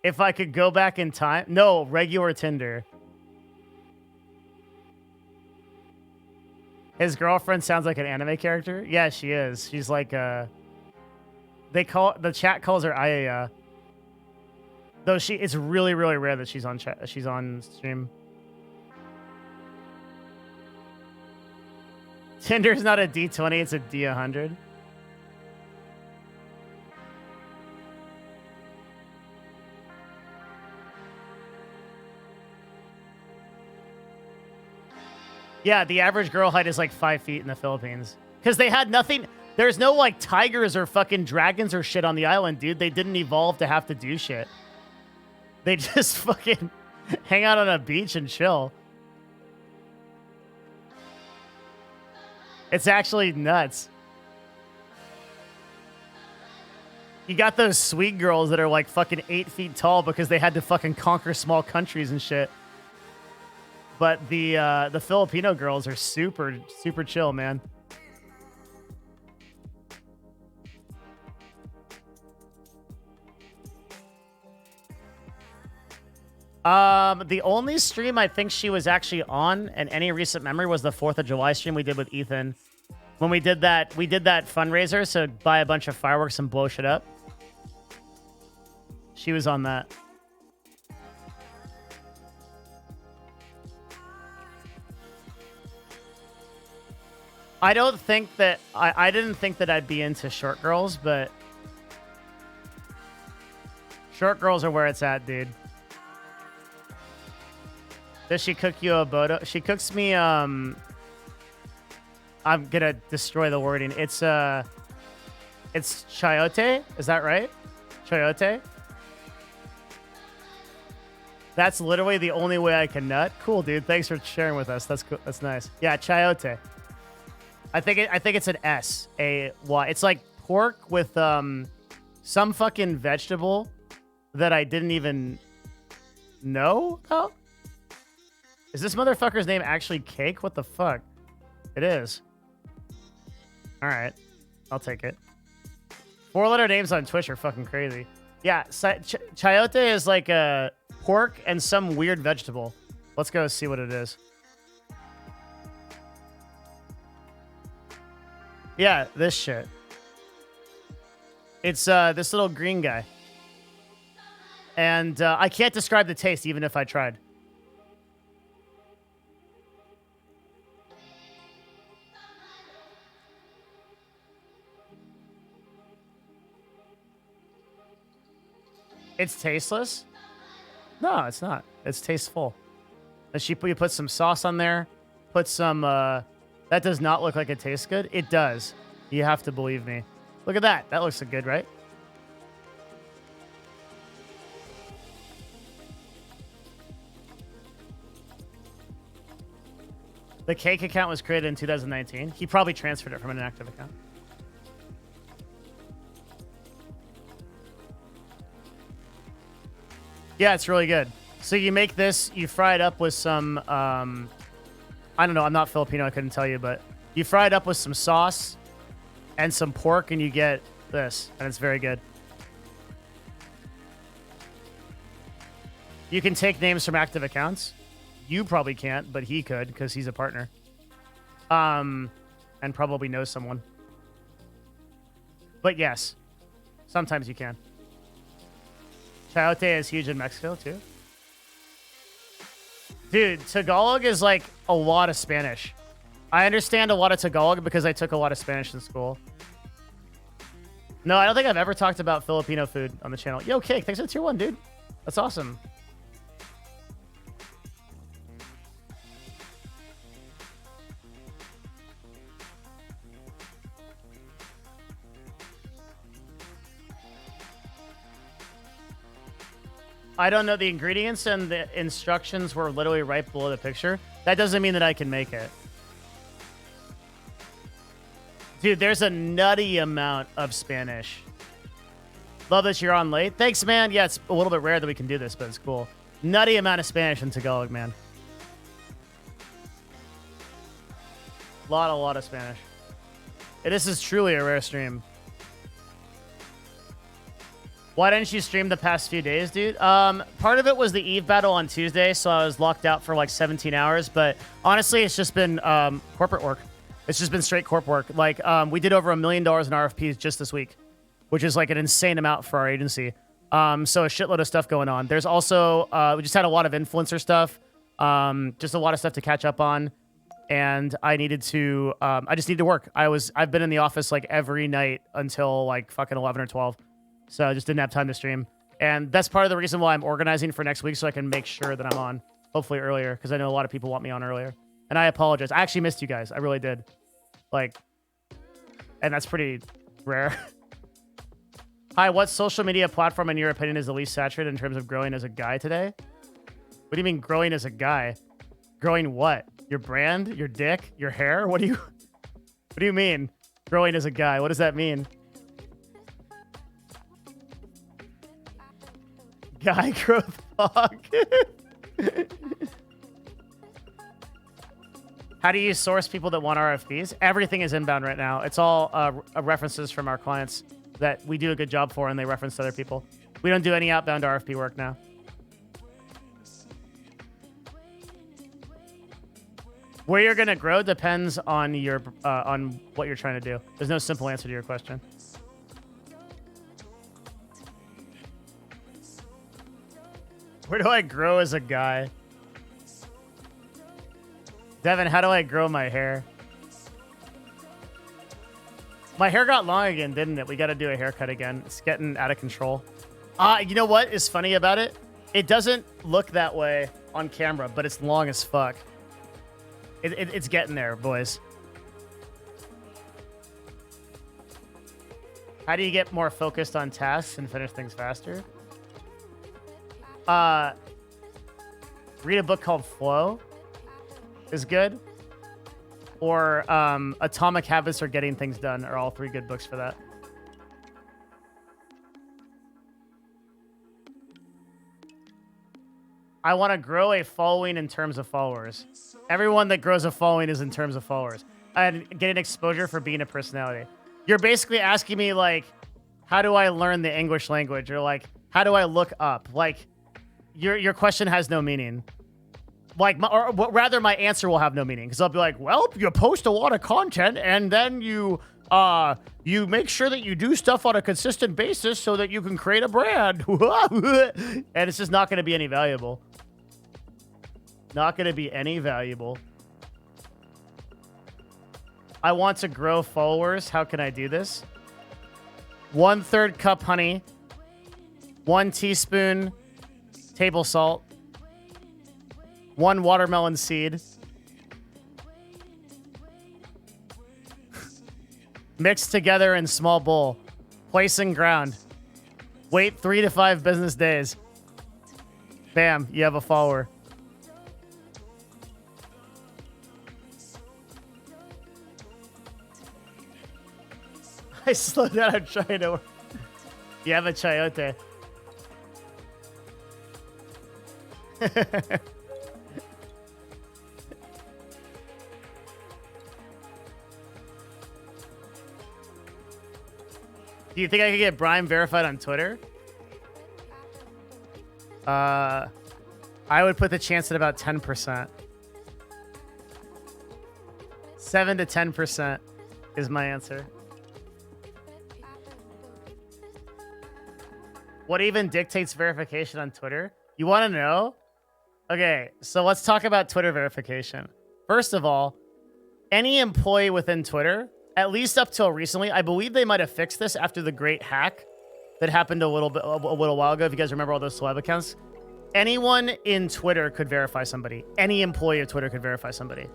if I could go back in time, no, regular Tinder. His girlfriend sounds like an anime character. Yeah, she is. She's like the chat calls her Ayaya. Though it's really really rare that she's on chat. She's on stream. Tinder's not a D20, it's a D100. Yeah, the average girl height is like 5 feet in the Philippines. Because they had nothing. There's no like tigers or fucking dragons or shit on the island, dude. They didn't evolve to have to do shit. They just fucking hang out on a beach and chill. It's actually nuts. You got those sweet girls that are like fucking 8 feet tall because they had to fucking conquer small countries and shit. But the Filipino girls are super, super chill, man. The only stream I think she was actually on in any recent memory was the 4th of July stream we did with Ethan. When we did that fundraiser, so buy a bunch of fireworks and blow shit up. She was on that. I don't think that I didn't think that I'd be into short girls, but short girls are where it's at, dude. Does she cook you a bodo? She cooks me I'm gonna destroy the wording. It's chayote, is that right? Chayote? That's literally the only way I can nut. Cool, dude. Thanks for sharing with us. That's cool. That's nice. Yeah, chayote. I think it's an S A Y. It's like pork with some fucking vegetable that I didn't even know about. Is this motherfucker's name actually Cake? What the fuck? It is. All right, I'll take it. 4-letter names on Twitch are fucking crazy. Yeah, chayote is like a pork and some weird vegetable. Let's go see what it is. Yeah, this shit. It's this little green guy. And I can't describe the taste even if I tried. It's tasteless? No, it's not. It's tasteful. And you put some sauce on there. Put some... that does not look like it tastes good. It does. You have to believe me. Look at that. That looks good, right? The Cake account was created in 2019. He probably transferred it from an inactive account. Yeah, it's really good. So you make this, you fry it up with some, I don't know, I'm not Filipino, I couldn't tell you, but you fry it up with some sauce and some pork and you get this, and it's very good. You can take names from active accounts. You probably can't, but he could because he's a partner. And probably knows someone. But yes, sometimes you can. Chayote is huge in Mexico too. Dude, Tagalog is like a lot of Spanish. I understand a lot of Tagalog because I took a lot of Spanish in school. No, I don't think I've ever talked about Filipino food on the channel. Yo, Cake, thanks for the tier 1, dude. That's awesome. I don't know the ingredients, and the instructions were literally right below the picture. That doesn't mean that I can make it. Dude, there's a nutty amount of Spanish. Love that you're on late. Thanks, man. Yeah, it's a little bit rare that we can do this, but it's cool. Nutty amount of Spanish in Tagalog, man. A lot of Spanish. This is truly a rare stream. Why didn't you stream the past few days, dude? Part of it was the Eve battle on Tuesday, so I was locked out for like 17 hours. But honestly, it's just been corporate work. It's just been straight corp work. Like, we did over $1 million in RFPs just this week, which is like an insane amount for our agency. So a shitload of stuff going on. There's also, we just had a lot of influencer stuff, just a lot of stuff to catch up on. And I needed to, I just need to work. I've been in the office like every night until like fucking 11 or 12. So I just didn't have time to stream. And that's part of the reason why I'm organizing for next week so I can make sure that I'm on, hopefully earlier, because I know a lot of people want me on earlier. And I apologize. I actually missed you guys. I really did. Like, and that's pretty rare. Hi, what social media platform, in your opinion, is the least saturated in terms of growing as a guy today? What do you mean growing as a guy? Growing what? Your brand? Your dick? Your hair? What do you mean? Growing as a guy? What does that mean? Guy growth fuck. How do you source people that want RFPs? Everything is inbound right now. It's all references from our clients that we do a good job for, and they reference other people. We don't do any outbound RFP work now. Where you're gonna grow depends on your on what you're trying to do. There's no simple answer to your question. Where do I grow as a guy? Devin, how do I grow my hair? My hair got long again, didn't it? We got to do a haircut again. It's getting out of control. You know what is funny about it? It doesn't look that way on camera, but it's long as fuck. It's getting there, boys. How do you get more focused on tasks and finish things faster? Read a book called Flow is good. Or Atomic Habits or Getting Things Done are all three good books for that. I want to grow a following in terms of followers. Everyone that grows a following is in terms of followers. And getting exposure for being a personality. You're basically asking me, like, how do I learn the English language? Or, like, how do I look up? Like, your question has no meaning. Like, or rather, my answer will have no meaning because I'll be like, well, you post a lot of content and then you make sure that you do stuff on a consistent basis so that you can create a brand. And it's just not going to be any valuable. Not going to be any valuable. I want to grow followers. How can I do this? 1/3 cup honey, 1 teaspoon table salt, 1 watermelon seed. Mixed together in small bowl. Place in ground. Wait 3 to 5 business days. Bam, you have a follower. I slowed down. I'm trying to. You have a chayote. Do you think I could get Brian verified on Twitter? I would put the chance at about 10%. 7 to 10% is my answer. What even dictates verification on Twitter? You want to know? Okay, so let's talk about Twitter verification. First of all, any employee within Twitter, at least up till recently, I believe they might have fixed this after the great hack that happened a little while ago. If you guys remember all those celeb accounts, anyone in Twitter could verify somebody. Any employee of Twitter could verify somebody.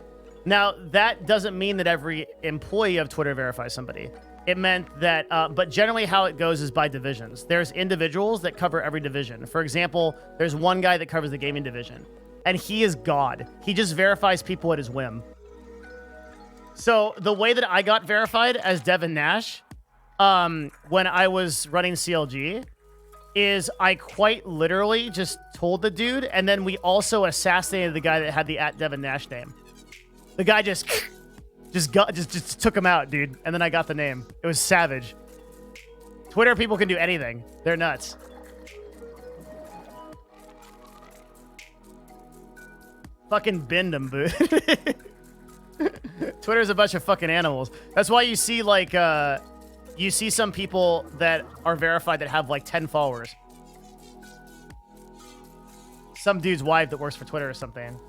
Now, that doesn't mean that every employee of Twitter verifies somebody. It meant that, but generally how it goes is by divisions. There's individuals that cover every division. For example, there's one guy that covers the gaming division, and he is God. He just verifies people at his whim. So the way that I got verified as Devin Nash, when I was running CLG, is I quite literally just told the dude, and then we also assassinated the guy that had the @DevinNash name. The guy just took him out, dude, and then I got the name. It was savage. Twitter people can do anything. They're nuts. Fucking bend them, boo. Twitter's a bunch of fucking animals. That's why you see, like, you see some people that are verified that have, like, 10 followers. Some dude's wife that works for Twitter or something.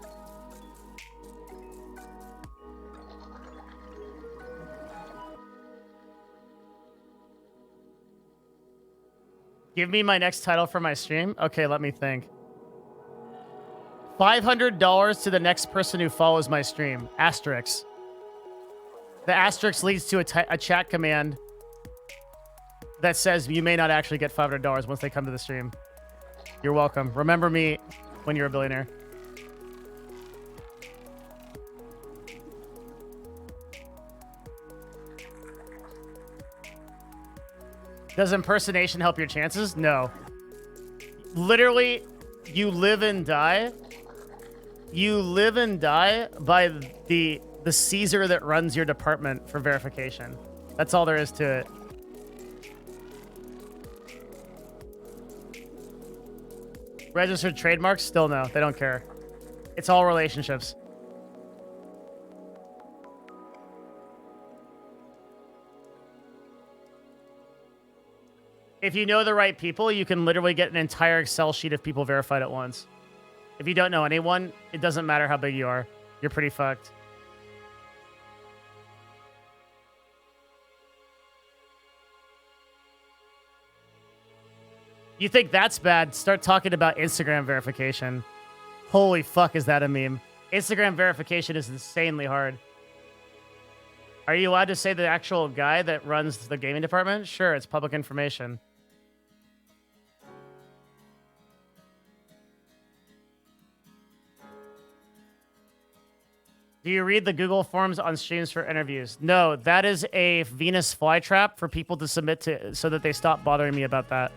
Give me my next title for my stream? Okay, let me think. $500 to the next person who follows my stream. Asterisk. The asterisk leads to a chat command that says you may not actually get $500 once they come to the stream. You're welcome. Remember me when you're a billionaire. Does impersonation help your chances? No. Literally, you live and die. You live and die by the Caesar that runs your department for verification. That's all there is to it. Registered trademarks? Still no. They don't care. It's all relationships. If you know the right people, you can literally get an entire Excel sheet of people verified at once. If you don't know anyone, it doesn't matter how big you are. You're pretty fucked. You think that's bad? Start talking about Instagram verification. Holy fuck, is that a meme? Instagram verification is insanely hard. Are you allowed to say the actual guy that runs the gaming department? Sure, it's public information. Do you read the Google Forms on streams for interviews? No, that is a Venus flytrap for people to submit to so that they stop bothering me about that.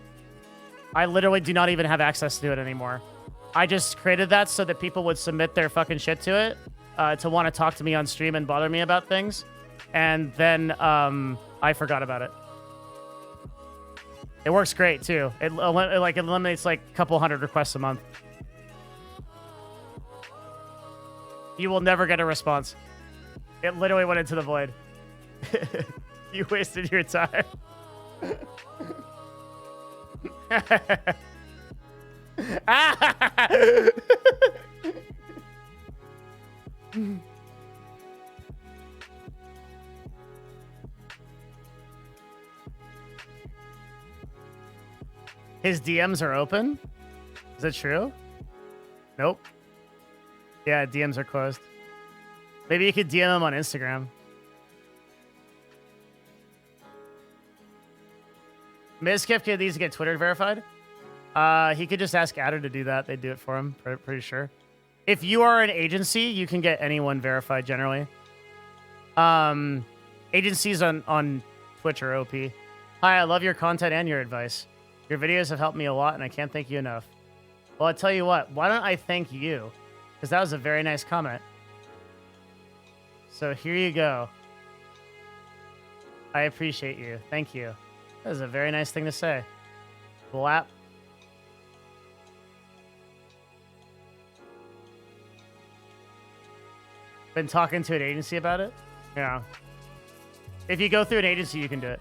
I literally do not even have access to it anymore. I just created that so that people would submit their fucking shit to it to want to talk to me on stream and bother me about things. And then I forgot about it. It works great, too. It eliminates like a couple hundred requests a month. You will never get a response. It literally went into the void. You wasted your time. His DMs are open? Is it true? Nope. Yeah, DMs are closed. Maybe you could DM him on Instagram. Mizkif needs to get Twitter verified. He could just ask Adder to do that. They'd do it for him, pretty sure. If you are an agency, you can get anyone verified generally. Agencies on Twitch are OP. Hi, I love your content and your advice. Your videos have helped me a lot, and I can't thank you enough. Well, I'll tell you what. Why don't I thank you? Because that was a very nice comment. So here you go. I appreciate you. Thank you. That was a very nice thing to say. Cool app. Been talking to an agency about it? Yeah. If you go through an agency, you can do it.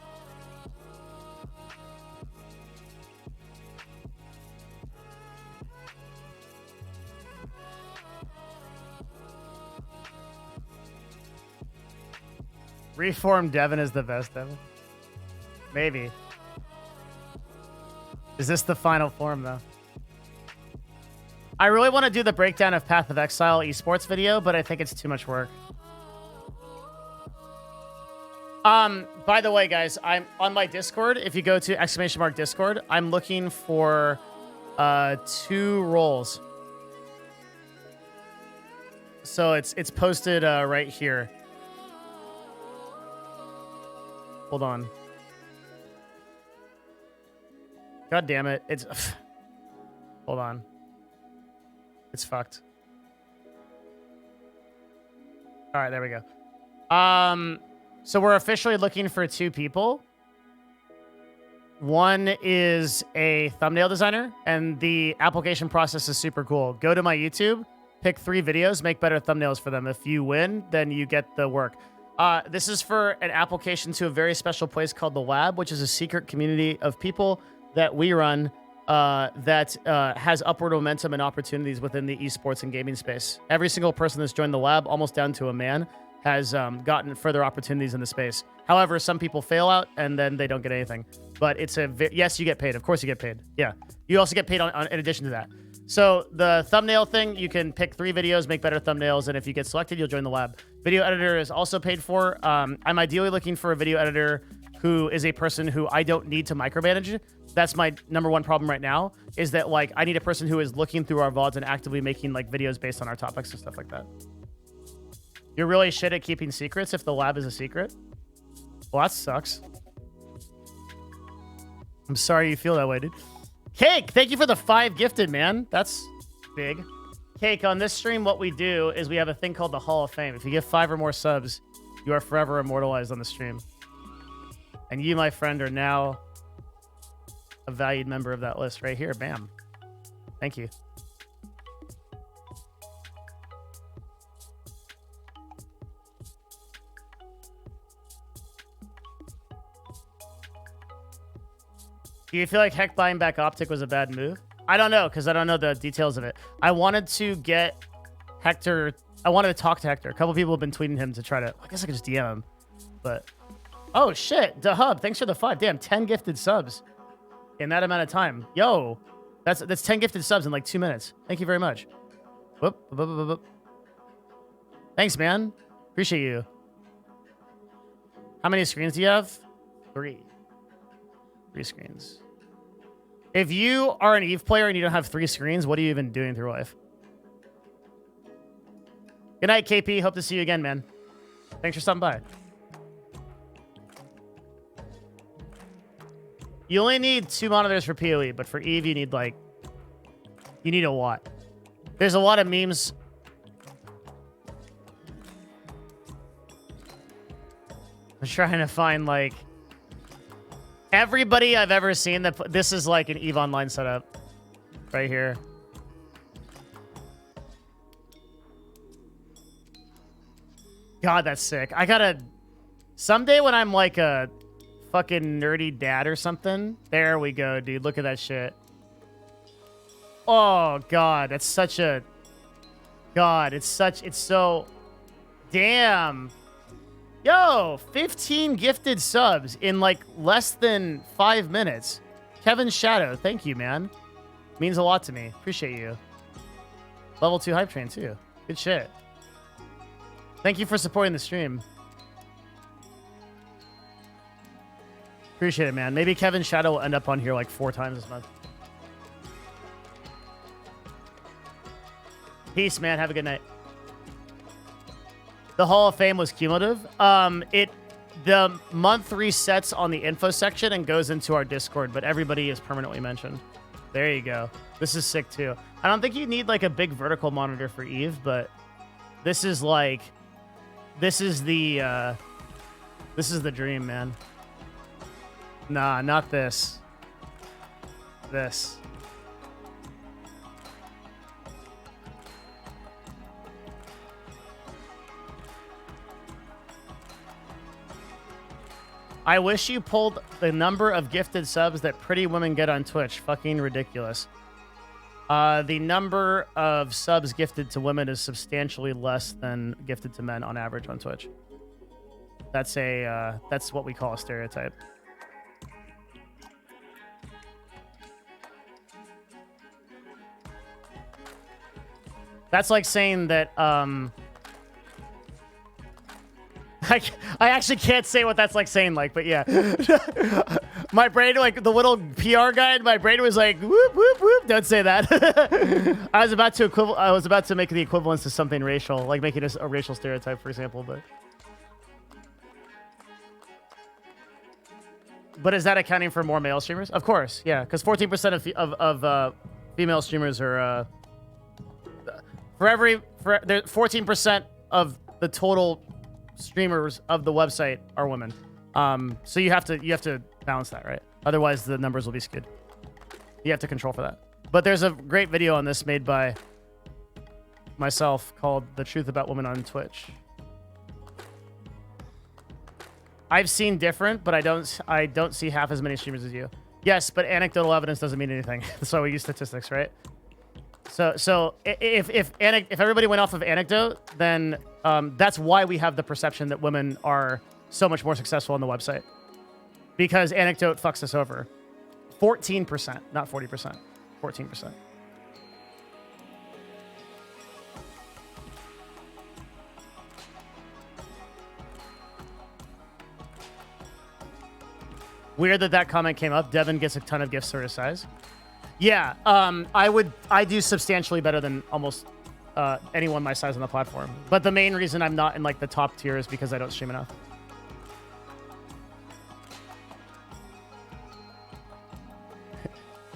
Reform Devin is the best, Devin. Maybe. Is this the final form, though? I really want to do the breakdown of Path of Exile esports video, but I think it's too much work. By the way, guys, I'm on my Discord. If you go to ! Discord, I'm looking for 2 roles. So it's posted right here. Hold on. God damn it. It's... Hold on. It's fucked. All right, there we go. So we're officially looking for 2 people. One is a thumbnail designer, and the application process is super cool. Go to my YouTube, pick 3 videos, make better thumbnails for them. If you win, then you get the work. This is for an application to a very special place called The Lab, which is a secret community of people that we run that has upward momentum and opportunities within the esports and gaming space. Every single person that's joined The Lab, almost down to a man, has gotten further opportunities in the space. However, some people fail out and then they don't get anything. But it's yes, you get paid. Of course you get paid. Yeah. You also get paid in addition to that. So the thumbnail thing, you can pick 3 videos, make better thumbnails, and if you get selected, you'll join The Lab. Video editor is also paid for. I'm ideally looking for a video editor who is a person who I don't need to micromanage. That's my number 1 problem right now, is that like I need a person who is looking through our VODs and actively making like videos based on our topics and stuff like that. You're really shit at keeping secrets if The Lab is a secret? Well, that sucks. I'm sorry you feel that way, dude. Cake, thank you for the 5 gifted, man. That's big. Cake, on this stream, what we do is we have a thing called the Hall of Fame. If you get 5 or more subs, you are forever immortalized on the stream. And you, my friend, are now a valued member of that list right here. Bam. Thank you. Do you feel like Heck buying back Optic was a bad move? I don't know, because I don't know the details of it. I wanted to get Hector. I wanted to talk to Hector. A couple people have been tweeting him to try to. I guess I could just DM him. But. Oh, shit. DeHub, thanks for the 5. Damn, 10 gifted subs in that amount of time. Yo, that's 10 gifted subs in like 2 minutes. Thank you very much. Whoop, whoop, whoop, whoop. Thanks, man. Appreciate you. How many screens do you have? 3. 3 screens. If you are an EVE player and you don't have 3 screens, what are you even doing through life? Good night, KP. Hope to see you again, man. Thanks for stopping by. You only need 2 monitors for PoE, but for EVE, you need a lot. There's a lot of memes. I'm trying to find, like, everybody I've ever seen that this is like an EVE Online setup right here. God, that's sick. I gotta someday when I'm like a fucking nerdy dad or something. There we go, dude. Look at that shit. Oh God, that's such a God. It's so damn. Yo, 15 gifted subs in like less than 5 minutes. Kevin Shadow, thank you, man. Means a lot to me. Appreciate you. Level 2 hype train too. Good shit. Thank you for supporting the stream. Appreciate it, man. Maybe Kevin Shadow will end up on here like 4 times this month. Peace, man. Have a good night. The Hall of Fame was cumulative. The month resets on the info section and goes into our Discord, but everybody is permanently mentioned. There you go. This is sick too. I don't think you need like a big vertical monitor for EVE, but this is like, this is the dream, man. Nah, not this. This. I wish you pulled the number of gifted subs that pretty women get on Twitch. Fucking ridiculous. The number of subs gifted to women is substantially less than gifted to men on average on Twitch. That's that's what we call a stereotype. That's like saying that, I actually can't say what that's like saying, like, but yeah. My brain, like, the little PR guide, my brain was like, whoop, whoop, whoop, don't say that. I was about to make the equivalence to something racial, like making a racial stereotype, for example, but is that accounting for more male streamers? Of course, yeah, because 14% of female streamers are, there's 14% of the total streamers of the website are women. So you have to balance that, right? Otherwise the numbers will be skewed. You have to control for that. But there's a great video on this made by myself called The Truth About Women on Twitch. I've seen different, but I don't see half as many streamers as you. Yes, but anecdotal evidence doesn't mean anything. That's why we use statistics, right? So if everybody went off of anecdote, then that's why we have the perception that women are so much more successful on the website, because anecdote fucks us over. 14%, not 40%. 14%. Weird that comment came up. Devin gets a ton of gifts for his size. Yeah, I do substantially better than almost anyone my size on the platform. But the main reason I'm not in like the top tier is because I don't stream enough.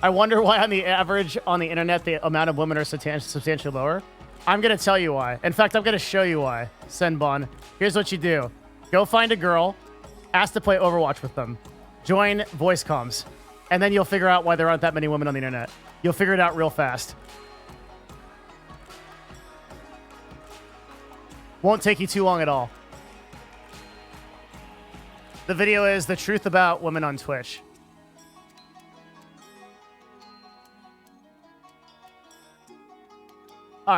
I wonder why on the average on the internet the amount of women are substantially lower. I'm gonna tell you why. In fact, I'm gonna show you why. Senbon, here's what you do: go find a girl, ask to play Overwatch with them, join voice comms. And then you'll figure out why there aren't that many women on the internet. You'll figure it out real fast. Won't take you too long at all. The video is The Truth About Women on Twitch.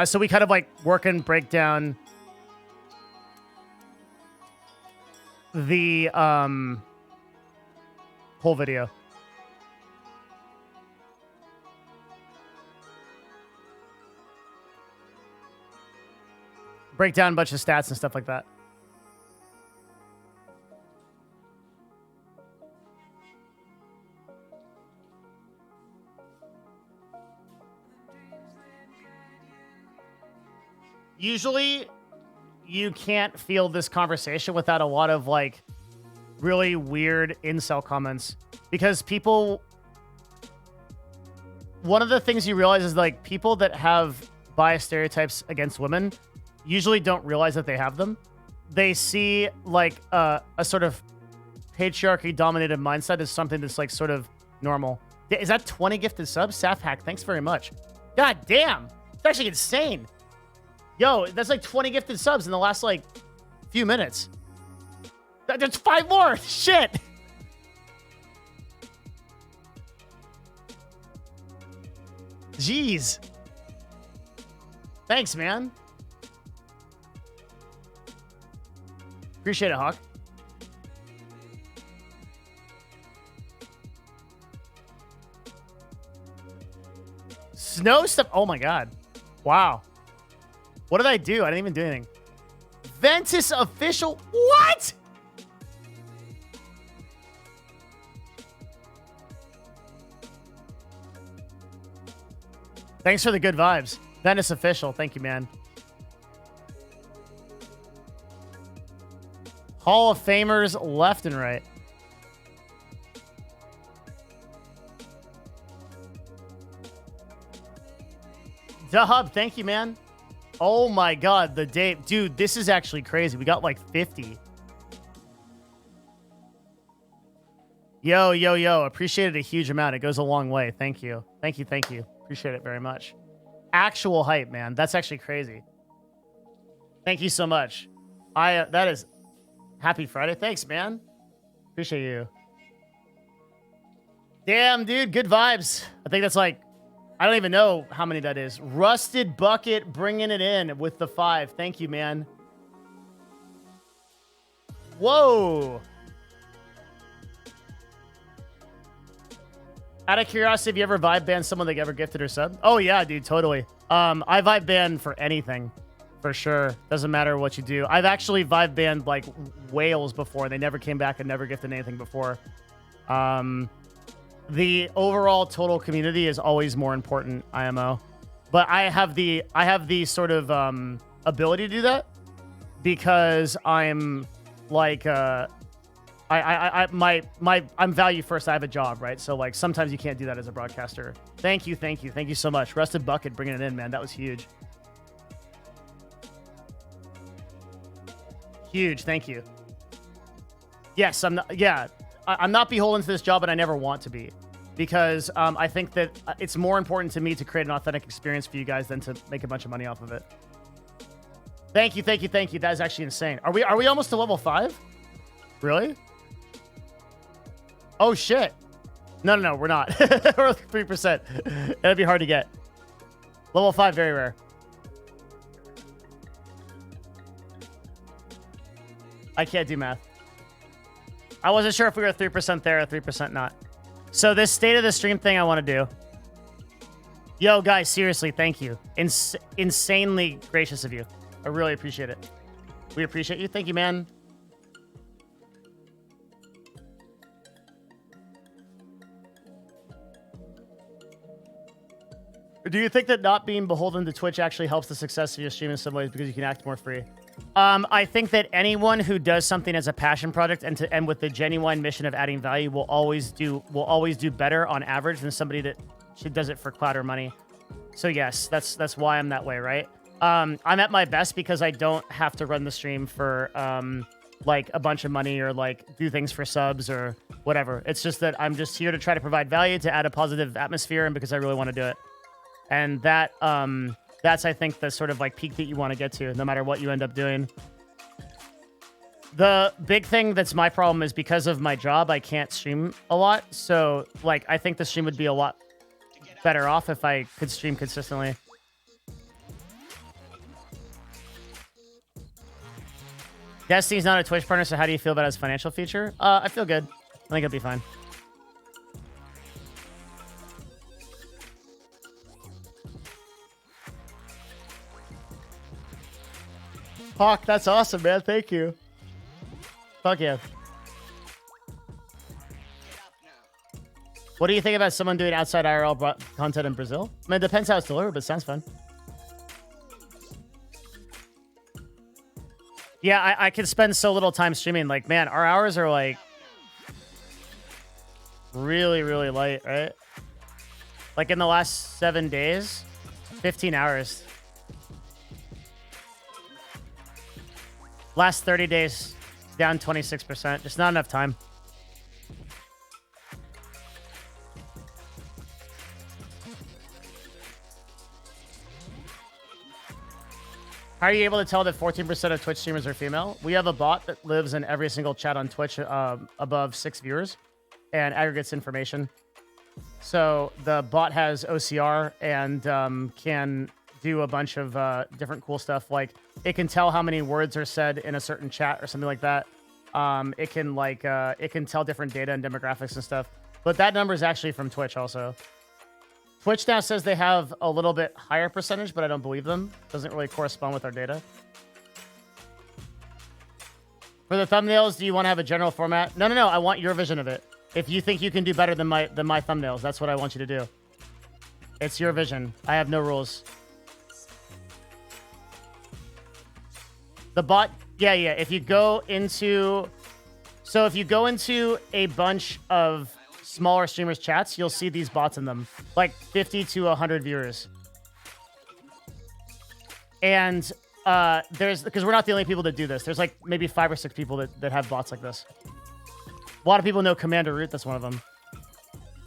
So we kind of like work and break down the whole video. Break down a bunch of stats and stuff like that. Usually, you can't feel this conversation without a lot of like really weird incel comments because people. One of the things you realize is like people that have bias stereotypes against women usually don't realize that they have them. They see like a sort of patriarchy dominated mindset as something that's like sort of normal. Is that 20 gifted subs? Safhack, thanks very much. God damn. It's actually insane. Yo, that's like 20 gifted subs in the last like few minutes. There's 5 more. Shit. Jeez. Thanks, man. Appreciate it, Hawk. Snow stuff. Oh my god. Wow. What did I do? I didn't even do anything. Ventus official. What? Thanks for the good vibes. Ventus official. Thank you, man. Hall of Famers left and right. Dub, thank you, man. Oh my god, the day. Dude, this is actually crazy. We got like 50. Yo, yo, yo. Appreciate it a huge amount. It goes a long way. Thank you. Thank you, thank you. Appreciate it very much. Actual hype, man. That's actually crazy. Thank you so much. That is happy Friday. Thanks, man. Appreciate you. Damn, dude. Good vibes. I think that's like, I don't even know how many that is. Rusted Bucket bringing it in with the 5. Thank you, man. Whoa. Out of curiosity, have you ever vibe banned someone that ever gifted or sub? Oh, yeah, dude, totally. I vibe banned for anything, for sure. Doesn't matter what you do. I've actually vibe banned, like, whales before. They never came back and never gifted anything before. The overall total community is always more important, IMO. But I have the sort of ability to do that because I'm like I'm value first. I have a job, right? So like sometimes you can't do that as a broadcaster. Thank you so much. Rusted Bucket bringing it in, man. That was huge. Huge. Thank you. Yes, I'm not. Yeah. I'm not beholden to this job, and I never want to be, because I think that it's more important to me to create an authentic experience for you guys than to make a bunch of money off of it. Thank you. That is actually insane. Are we almost to level 5? Really? Oh shit! No, we're not. We're 3%. That'd be hard to get. Level 5, very rare. I can't do math. I wasn't sure if we were 3% there or 3% not. So this state of the stream thing I want to do. Yo, guys, seriously, thank you. Insanely gracious of you. I really appreciate it. We appreciate you. Thank you, man. Do you think that not being beholden to Twitch actually helps the success of your stream in some ways because you can act more free? I think that anyone who does something as a passion project and with the genuine mission of adding value will always do better on average than somebody that does it for clout or money. So yes, that's why I'm that way, right? I'm at my best because I don't have to run the stream for like a bunch of money or like do things for subs or whatever. It's just that I'm just here to try to provide value, to add a positive atmosphere, and because I really want to do it. And that that's, I think, the sort of like peak that you want to get to, no matter what you end up doing. The big thing that's my problem is because of my job, I can't stream a lot. So, like, I think the stream would be a lot better off if I could stream consistently. Destiny's not a Twitch partner, so how do you feel about his financial future? I feel good. I think it'll be fine. Hawk, that's awesome, man. Thank you. Fuck yeah. What do you think about someone doing outside IRL content in Brazil? I mean, it depends how it's delivered, but it sounds fun. Yeah, I could spend so little time streaming. Like, man, our hours are like really, really light, right? Like in the last 7 days, 15 hours. Last 30 days, down 26%. Just not enough time. How are you able to tell that 14% of Twitch streamers are female? We have a bot that lives in every single chat on Twitch above 6 viewers and aggregates information. So the bot has OCR and can do a bunch of different cool stuff. Like it can tell how many words are said in a certain chat or something like that. It can tell different data and demographics and stuff. But that number is actually from Twitch also. Twitch now says they have a little bit higher percentage, but I don't believe them. Doesn't really correspond with our data. For the thumbnails, do you want to have a general format? No. I want your vision of it. If you think you can do better than my thumbnails, that's what I want you to do. It's your vision. I have no rules. The bot, yeah. If you go into a bunch of smaller streamers' chats, you'll see these bots in them, like 50 to 100 viewers. And because we're not the only people that do this. There's like maybe 5 or 6 people that have bots like this. A lot of people know Commander Root. That's one of them.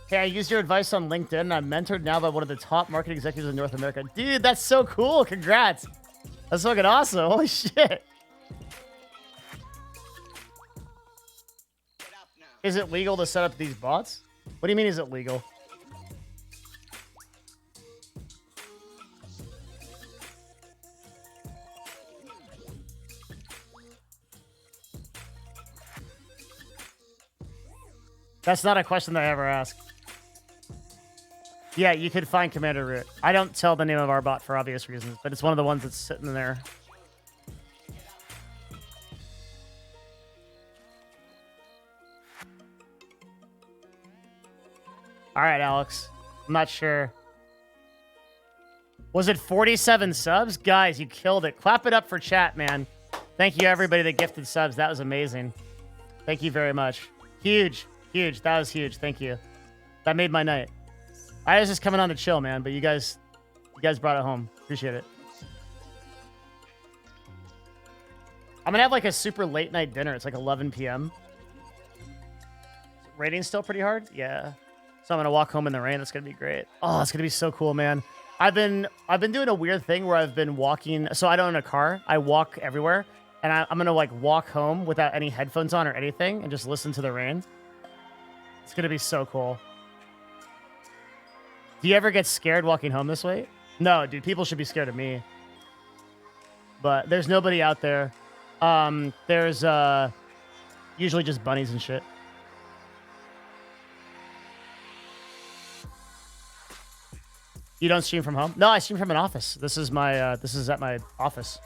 Hey, I used your advice on LinkedIn, and I'm mentored now by one of the top marketing executives in North America. Dude, that's so cool. Congrats. That's fucking awesome. Holy shit. Is it legal to set up these bots? What do you mean, is it legal? That's not a question that I ever ask. Yeah, you could find Commander Root. I don't tell the name of our bot for obvious reasons, but it's one of the ones that's sitting there. All right, Alex. I'm not sure. Was it 47 subs? Guys, you killed it. Clap it up for chat, man. Thank you, everybody that gifted subs. That was amazing. Thank you very much. Huge. Huge. That was huge. Thank you. That made my night. I was just coming on to chill, man, but you guys brought it home. Appreciate it. I'm gonna have like a super late night dinner. It's like 11 p.m. Rating's still pretty hard? Yeah. So I'm gonna walk home in the rain. That's gonna be great. Oh, it's gonna be so cool, man. I've been doing a weird thing where I've been walking. So I don't own a car. I walk everywhere, and I'm gonna like walk home without any headphones on or anything, and just listen to the rain. It's gonna be so cool. Do you ever get scared walking home this way? No, dude. People should be scared of me. But there's nobody out there. There's usually just bunnies and shit. You don't stream from home? No, I stream from an office. This is my this is at my office.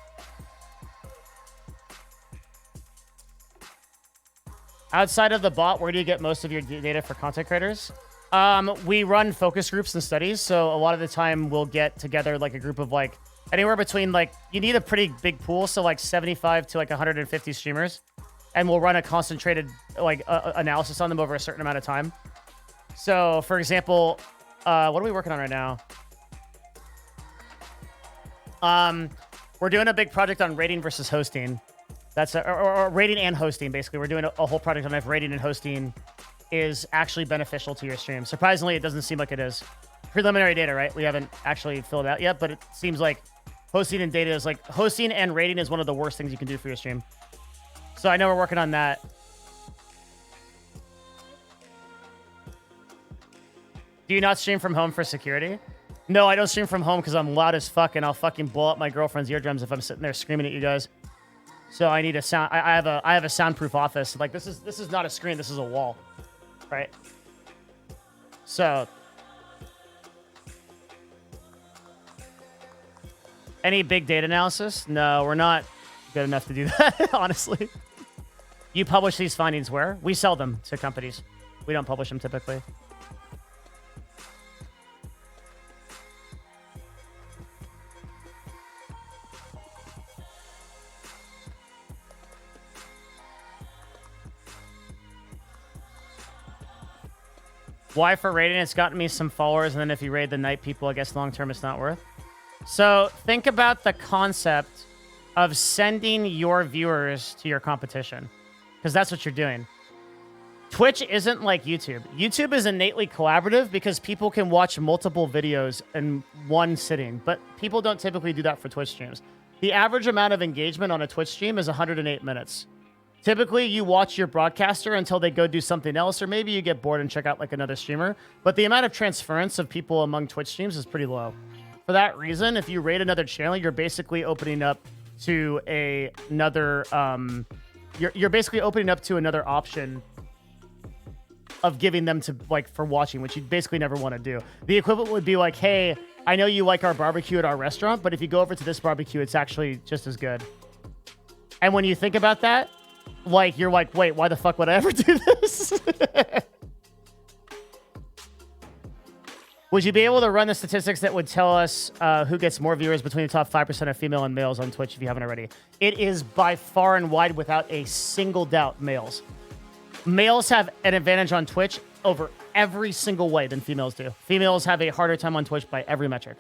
Outside of the bot, where do you get most of your data for content creators? We run focus groups and studies, so a lot of the time we'll get together like a group of like anywhere between like, you need a pretty big pool, so like 75 to like 150 streamers, and we'll run a concentrated like analysis on them over a certain amount of time. So for example, what are we working on right now? We're doing a big project on rating versus hosting. That's or rating and hosting, basically. We're doing a whole project on if rating and hosting is actually beneficial to your stream. Surprisingly, it doesn't seem like it is. Preliminary data, right? We haven't actually filled it out yet, but it seems like hosting and data is like hosting and rating is one of the worst things you can do for your stream. So I know we're working on that. Do you not stream from home for security? No, I don't stream from home because I'm loud as fuck and I'll fucking blow up my girlfriend's eardrums if I'm sitting there screaming at you guys. So I need a sound. I have a soundproof office. Like this is not a screen. This is a wall, right? So any big data analysis? No, we're not good enough to do that. Honestly, you publish these findings where? We sell them to companies. We don't publish them typically. Why for rating? It's gotten me some followers, and then if you raid the night people, I guess long term it's not worth. So think about the concept of sending your viewers to your competition, because that's what you're doing. Twitch isn't like YouTube. YouTube is innately collaborative because people can watch multiple videos in one sitting, but people don't typically do that for Twitch streams. The average amount of engagement on a Twitch stream is 108 minutes. Typically, you watch your broadcaster until they go do something else, or maybe you get bored and check out like another streamer. But the amount of transference of people among Twitch streams is pretty low. For that reason, if you raid another channel, you're basically opening up to another. You're basically opening up to another option of giving them to like for watching, which you basically never want to do. The equivalent would be like, hey, I know you like our barbecue at our restaurant, but if you go over to this barbecue, it's actually just as good. And when you think about that, like, you're like, wait, why the fuck would I ever do this? Would you be able to run the statistics that would tell us who gets more viewers between the top 5% of female and males on Twitch if you haven't already? It is by far and wide, without a single doubt, males. Males have an advantage on Twitch over every single way than females do. Females have a harder time on Twitch by every metric.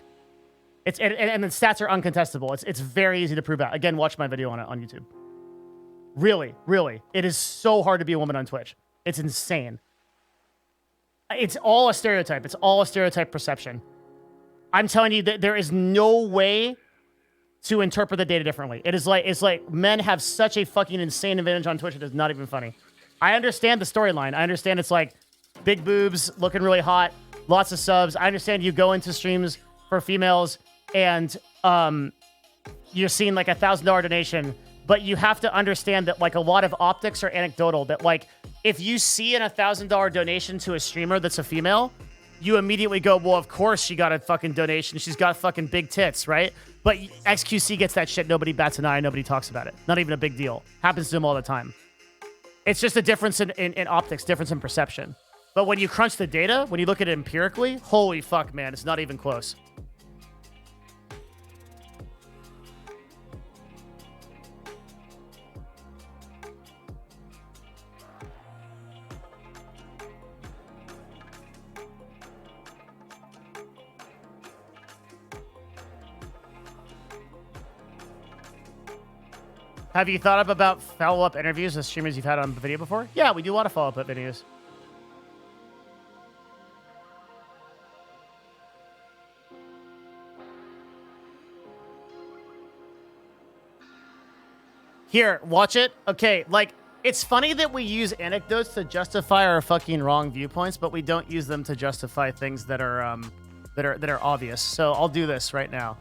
And the stats are uncontestable. It's very easy to prove out. Again, watch my video on it on YouTube. Really, really. It is so hard to be a woman on Twitch. It's insane. It's all a stereotype. It's all a stereotype perception. I'm telling you that there is no way to interpret the data differently. It's like men have such a fucking insane advantage on Twitch. It is not even funny. I understand the storyline. I understand it's like big boobs, looking really hot, lots of subs. I understand you go into streams for females and you're seeing like $1,000 donation. But you have to understand that, like, a lot of optics are anecdotal. That, like, if you see an $1,000 donation to a streamer that's a female, you immediately go, well, of course she got a fucking donation. She's got fucking big tits, right? But XQC gets that shit. Nobody bats an eye. Nobody talks about it. Not even a big deal. Happens to them all the time. It's just a difference in optics, difference in perception. But when you crunch the data, when you look at it empirically, holy fuck, man, it's not even close. Have you thought about follow-up interviews with streamers you've had on video before? Yeah, we do a lot of follow-up videos. Here, watch it. Okay, like, it's funny that we use anecdotes to justify our fucking wrong viewpoints, but we don't use them to justify things that are obvious. So I'll do this right now.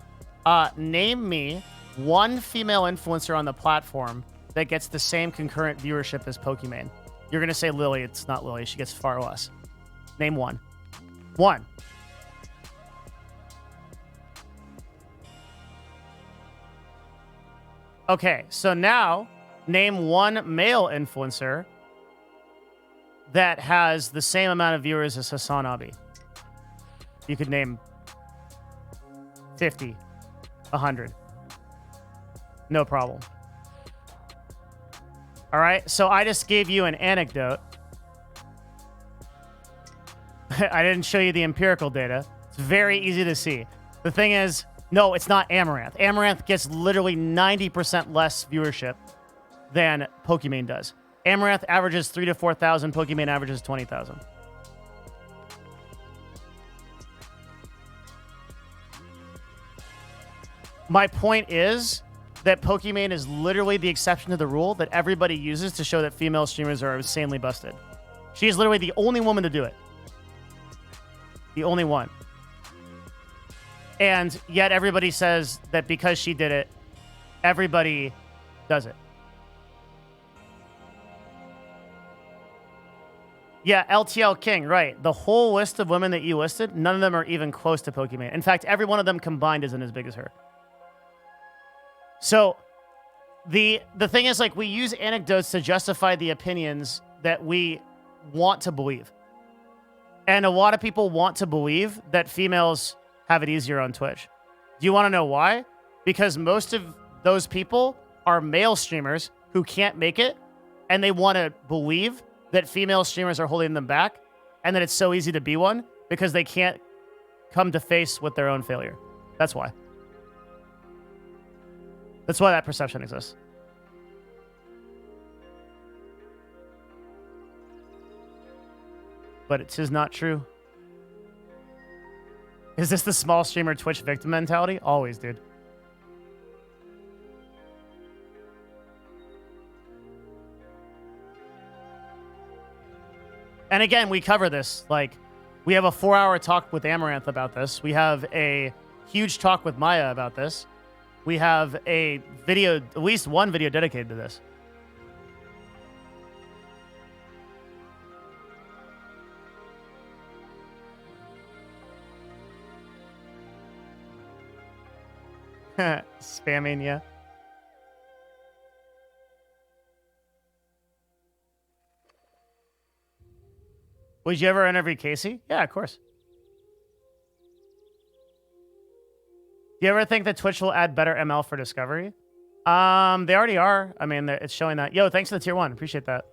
Name me one female influencer on the platform that gets the same concurrent viewership as Pokimane. You're going to say Lily. It's not Lily. She gets far less. Name one. One. Okay, so now name one male influencer that has the same amount of viewers as Hassan Abi. You could name 50, 100. No problem. All right, so I just gave you an anecdote. I didn't show you the empirical data. It's very easy to see. The thing is, no, it's not Amaranth. Amaranth gets literally 90% less viewership than Pokimane does. Amaranth averages 3,000 to 4,000. Pokimane averages 20,000. My point is that Pokimane is literally the exception to the rule that everybody uses to show that female streamers are insanely busted. She is literally the only woman to do it. The only one. And yet everybody says that because she did it, everybody does it. Yeah, LTL King, right. The whole list of women that you listed, none of them are even close to Pokimane. In fact, every one of them combined isn't as big as her. So the thing is, like, we use anecdotes to justify the opinions that we want to believe. And a lot of people want to believe that females have it easier on Twitch. Do you want to know why? Because most of those people are male streamers who can't make it, and they want to believe that female streamers are holding them back, and that it's so easy to be one because they can't come to face with their own failure. That's why. That's why that perception exists. But it is not true. Is this the small streamer Twitch victim mentality? Always, dude. And again, we cover this. Like, we have a 4-hour talk with Amaranth about this. We have a huge talk with Maya about this. We have a video, at least one video dedicated to this. Spamming, yeah. Would you ever interview Casey? Yeah, of course. Do you ever think that Twitch will add better ML for Discovery? They already are. I mean, it's showing that. Yo, thanks for the tier 1. Appreciate that.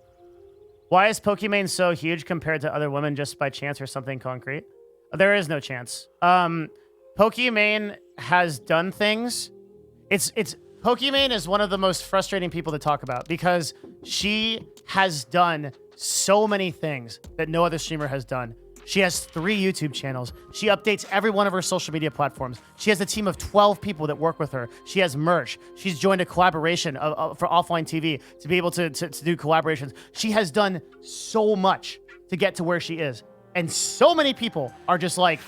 Why is Pokimane so huge compared to other women just by chance or something concrete? There is no chance. Pokimane has done things. Pokimane is one of the most frustrating people to talk about because she has done so many things that no other streamer has done. She has 3 YouTube channels. She updates every one of her social media platforms. She has a team of 12 people that work with her. She has merch. She's joined a collaboration for Offline TV to be able to do collaborations. She has done so much to get to where she is. And so many people are just like,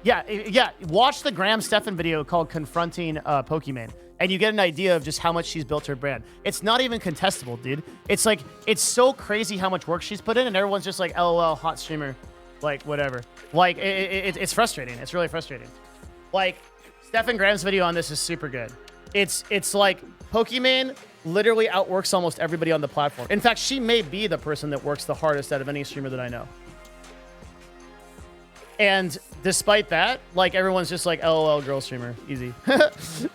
yeah. Watch the Graham Stephan video called Confronting Pokimane, and you get an idea of just how much she's built her brand. It's not even contestable, dude. It's like, it's so crazy how much work she's put in, and everyone's just like, LOL, hot streamer, like, whatever. Like, it's frustrating. It's really frustrating. Like, Stephan Graham's video on this is super good. It's like, Pokimane literally outworks almost everybody on the platform. In fact, she may be the person that works the hardest out of any streamer that I know. And despite that, like, everyone's just like, LOL, girl streamer, easy.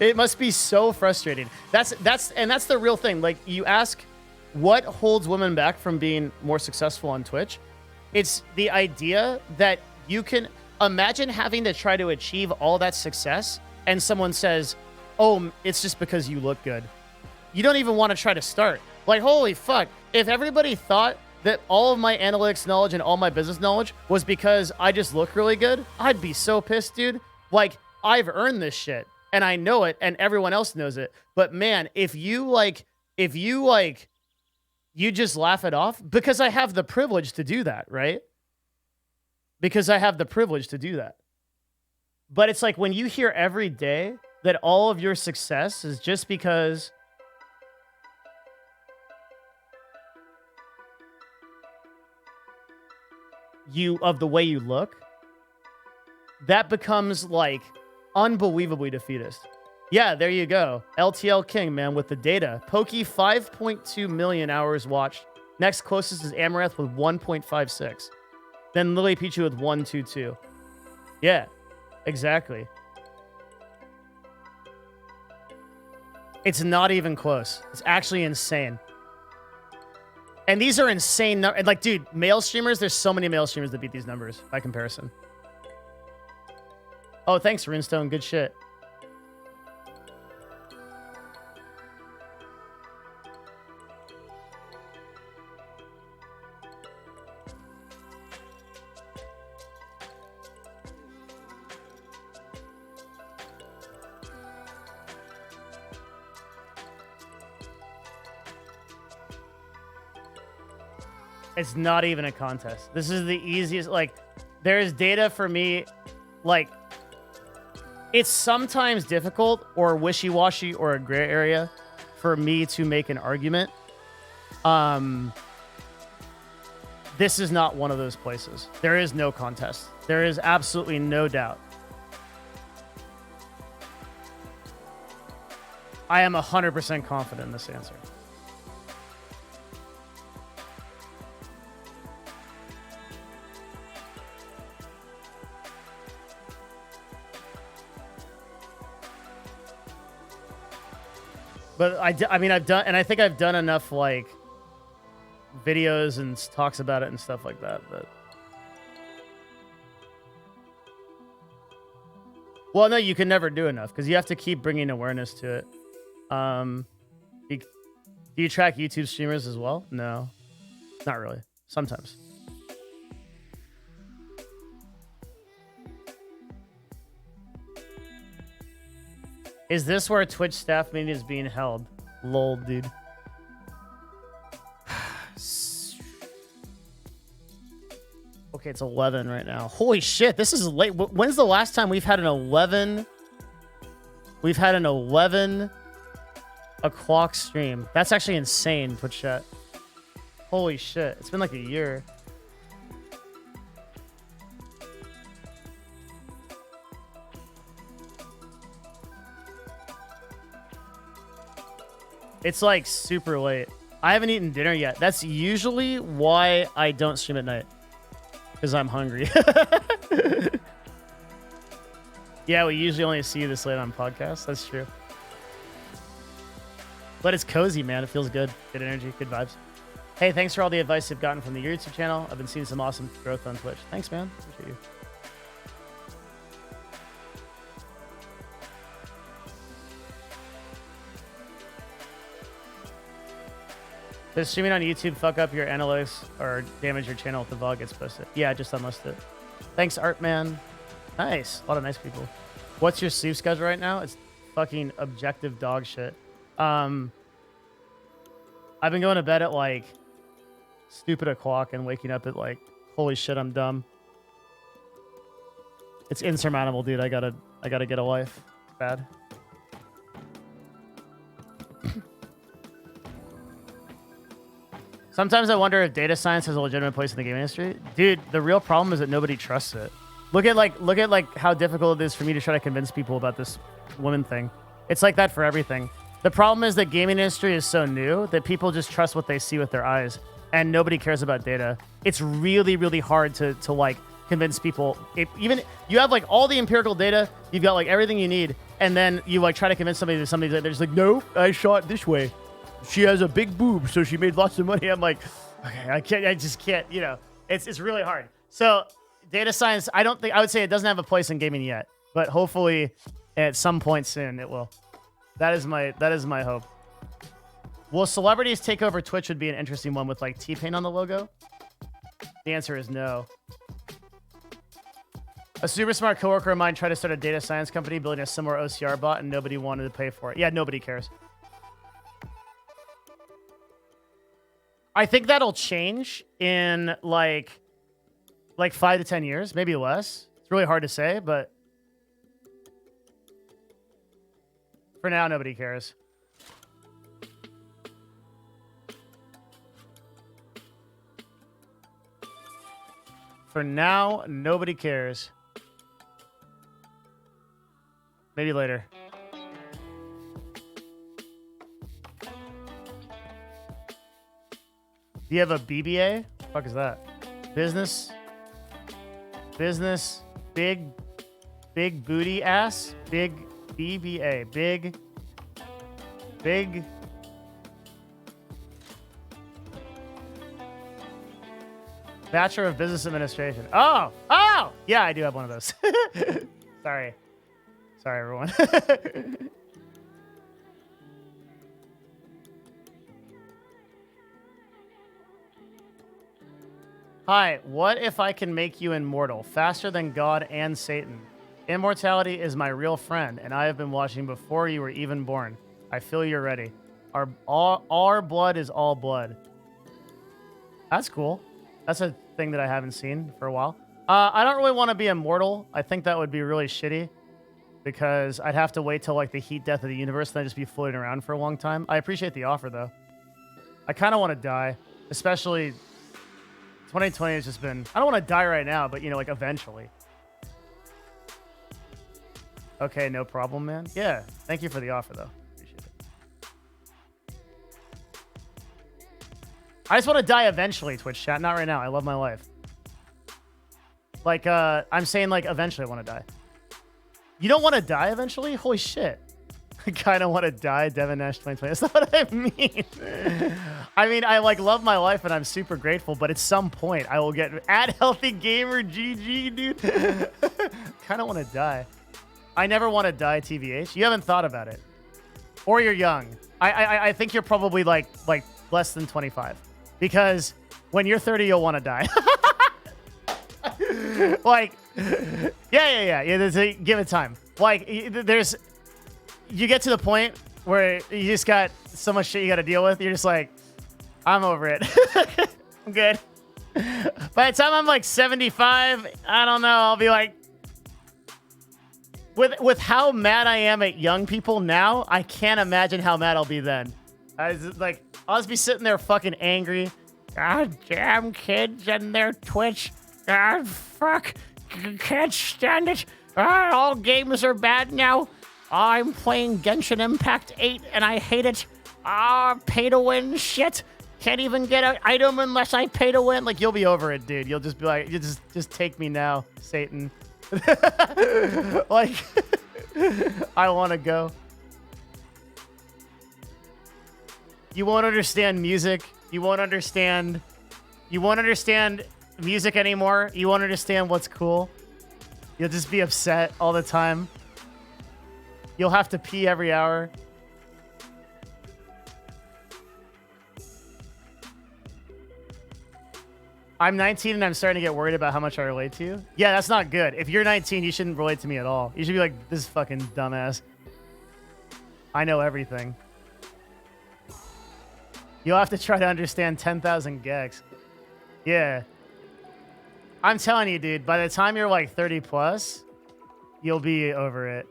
It must be so frustrating. That's the real thing. Like, you ask what holds women back from being more successful on Twitch? It's the idea that you can imagine having to try to achieve all that success and someone says, oh, it's just because you look good. You don't even want to try to start. Like, holy fuck. If everybody thought that all of my analytics knowledge and all my business knowledge was because I just look really good, I'd be so pissed, dude. Like, I've earned this shit and I know it and everyone else knows it. But man, if you just laugh it off, because I have the privilege to do that, right? Because I have the privilege to do that. But it's like when you hear every day that all of your success is just because of the way you look, that becomes like unbelievably defeatist. Yeah, there you go. LTL King, man, with the data. Pokey 5.2 million hours watched. Next closest is Amaranth with 1.56. Then Lily Pichu with 122. Yeah, exactly. It's not even close. It's actually insane. And these are insane. Like, dude, male streamers, there's so many male streamers that beat these numbers by comparison. Oh, thanks, Runestone. Good shit. It's not even a contest. This is the easiest. Like, there is data for me. Like, it's sometimes difficult or wishy-washy or a gray area for me to make an argument. this is not one of those places. There is no contest. There is absolutely no doubt. I am 100% confident in this answer. But I mean, I've done, and I think I've done enough like videos and talks about it and stuff like that. But well, no, you can never do enough because you have to keep bringing awareness to it. Do you track YouTube streamers as well? No, not really. Sometimes. Is this where Twitch staff meeting is being held? Lol, dude. Okay, it's 11 right now. Holy shit, this is late. When's the last time we've had an 11? We've had an 11 o'clock stream. That's actually insane, Twitch chat. Holy shit, it's been like a year. It's like super late. I haven't eaten dinner yet. That's usually why I don't stream at night. Because I'm hungry. Yeah, we usually only see you this late on podcasts. That's true. But it's cozy, man. It feels good. Good energy, good vibes. Hey, thanks for all the advice you've gotten from the YouTube channel. I've been seeing some awesome growth on Twitch. Thanks, man. Appreciate you. Does streaming on YouTube fuck up your analytics or damage your channel if the VOD gets posted? Yeah, just unlist it. Thanks, Artman. Nice. A lot of nice people. What's your sleep schedule right now? It's fucking objective dog shit. I've been going to bed at like stupid o'clock and waking up at like, holy shit, I'm dumb. It's insurmountable, dude. I gotta get a life. It's bad. Sometimes I wonder if data science has a legitimate place in the gaming industry. Dude, the real problem is that nobody trusts it. Look at how difficult it is for me to try to convince people about this woman thing. It's like that for everything. The problem is that gaming industry is so new that people just trust what they see with their eyes, and nobody cares about data. It's really, really hard to like convince people. Even you have like all the empirical data, you've got like everything you need, and then you like try to convince somebody that they're just like, no, I shot this way. She has a big boob, so she made lots of money. I'm like, okay, I just can't, you know, it's really hard. So data science, I would say it doesn't have a place in gaming yet, but hopefully at some point soon it will. That is my hope. Will celebrities take over Twitch would be an interesting one with like T-Pain on the logo? The answer is no. A super smart coworker of mine tried to start a data science company building a similar OCR bot and nobody wanted to pay for it. Yeah, nobody cares. I think that'll change in like 5 to 10 years, maybe less. It's really hard to say, but for now, nobody cares. For now, nobody cares. Maybe later. Do you have a BBA? What the fuck is that? Business, big booty ass, big BBA, big. Bachelor of Business Administration. Oh, yeah, I do have one of those. Sorry, everyone. Hi, what if I can make you immortal, faster than God and Satan? Immortality is my real friend, and I have been watching before you were even born. I feel you're ready. Our blood is all blood. That's cool. That's a thing that I haven't seen for a while. I don't really want to be immortal. I think that would be really shitty because I'd have to wait till like the heat death of the universe and I'd just be floating around for a long time. I appreciate the offer though. I kind of want to die, especially 2020 has just been, I don't want to die right now, but you know, like eventually. Okay, no problem, man. Yeah, thank you for the offer though. Appreciate it. I just want to die eventually, Twitch chat, not right now. I love my life. Like, I'm saying like eventually I want to die. You don't want to die eventually? Holy shit. I kind of want to die, Devin Nash 2020. That's not what I mean. I mean, I like love my life and I'm super grateful, but at some point I will get at Healthy Gamer GG, dude. Kind of want to die. I never want to die, TVH. You haven't thought about it. Or you're young. I think you're probably like less than 25. Because when you're 30, you'll want to die. Like, yeah. Give it time. Like, you get to the point where you just got so much shit you got to deal with. You're just like, I'm over it. I'm good. By the time I'm like 75, I don't know. I'll be like, with how mad I am at young people now, I can't imagine how mad I'll be then. I'll just be sitting there fucking angry. God damn kids and their Twitch. God, fuck. Can't stand it. All games are bad now. I'm playing Genshin Impact 8 and I hate it. Pay to win shit. Can't even get an item unless I pay to win. Like, you'll be over it, dude. You'll just be like, you just take me now, Satan. Like, I want to go. You won't understand music. You won't understand music anymore. You won't understand what's cool. You'll just be upset all the time. You'll have to pee every hour. I'm 19 and I'm starting to get worried about how much I relate to you. Yeah, that's not good. If you're 19, you shouldn't relate to me at all. You should be like, this fucking dumbass. I know everything. You'll have to try to understand 10,000 gex. Yeah. I'm telling you, dude, by the time you're like 30 plus, you'll be over it.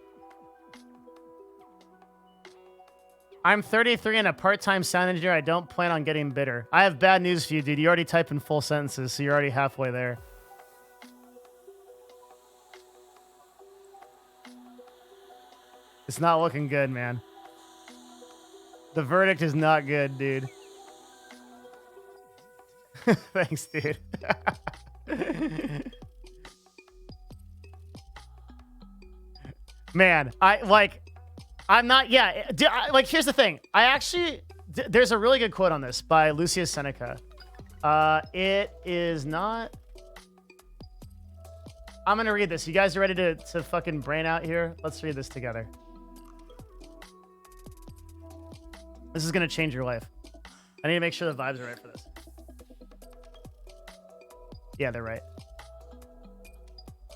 I'm 33 and a part-time sound engineer. I don't plan on getting bitter. I have bad news for you, dude. You already type in full sentences, so you're already halfway there. It's not looking good, man. The verdict is not good, dude. Thanks, dude. Man, I'm not, yeah. Like, here's the thing. There's a really good quote on this by Lucius Seneca. It is not. I'm going to read this. You guys are ready to fucking brain out here? Let's read this together. This is going to change your life. I need to make sure the vibes are right for this. Yeah, they're right.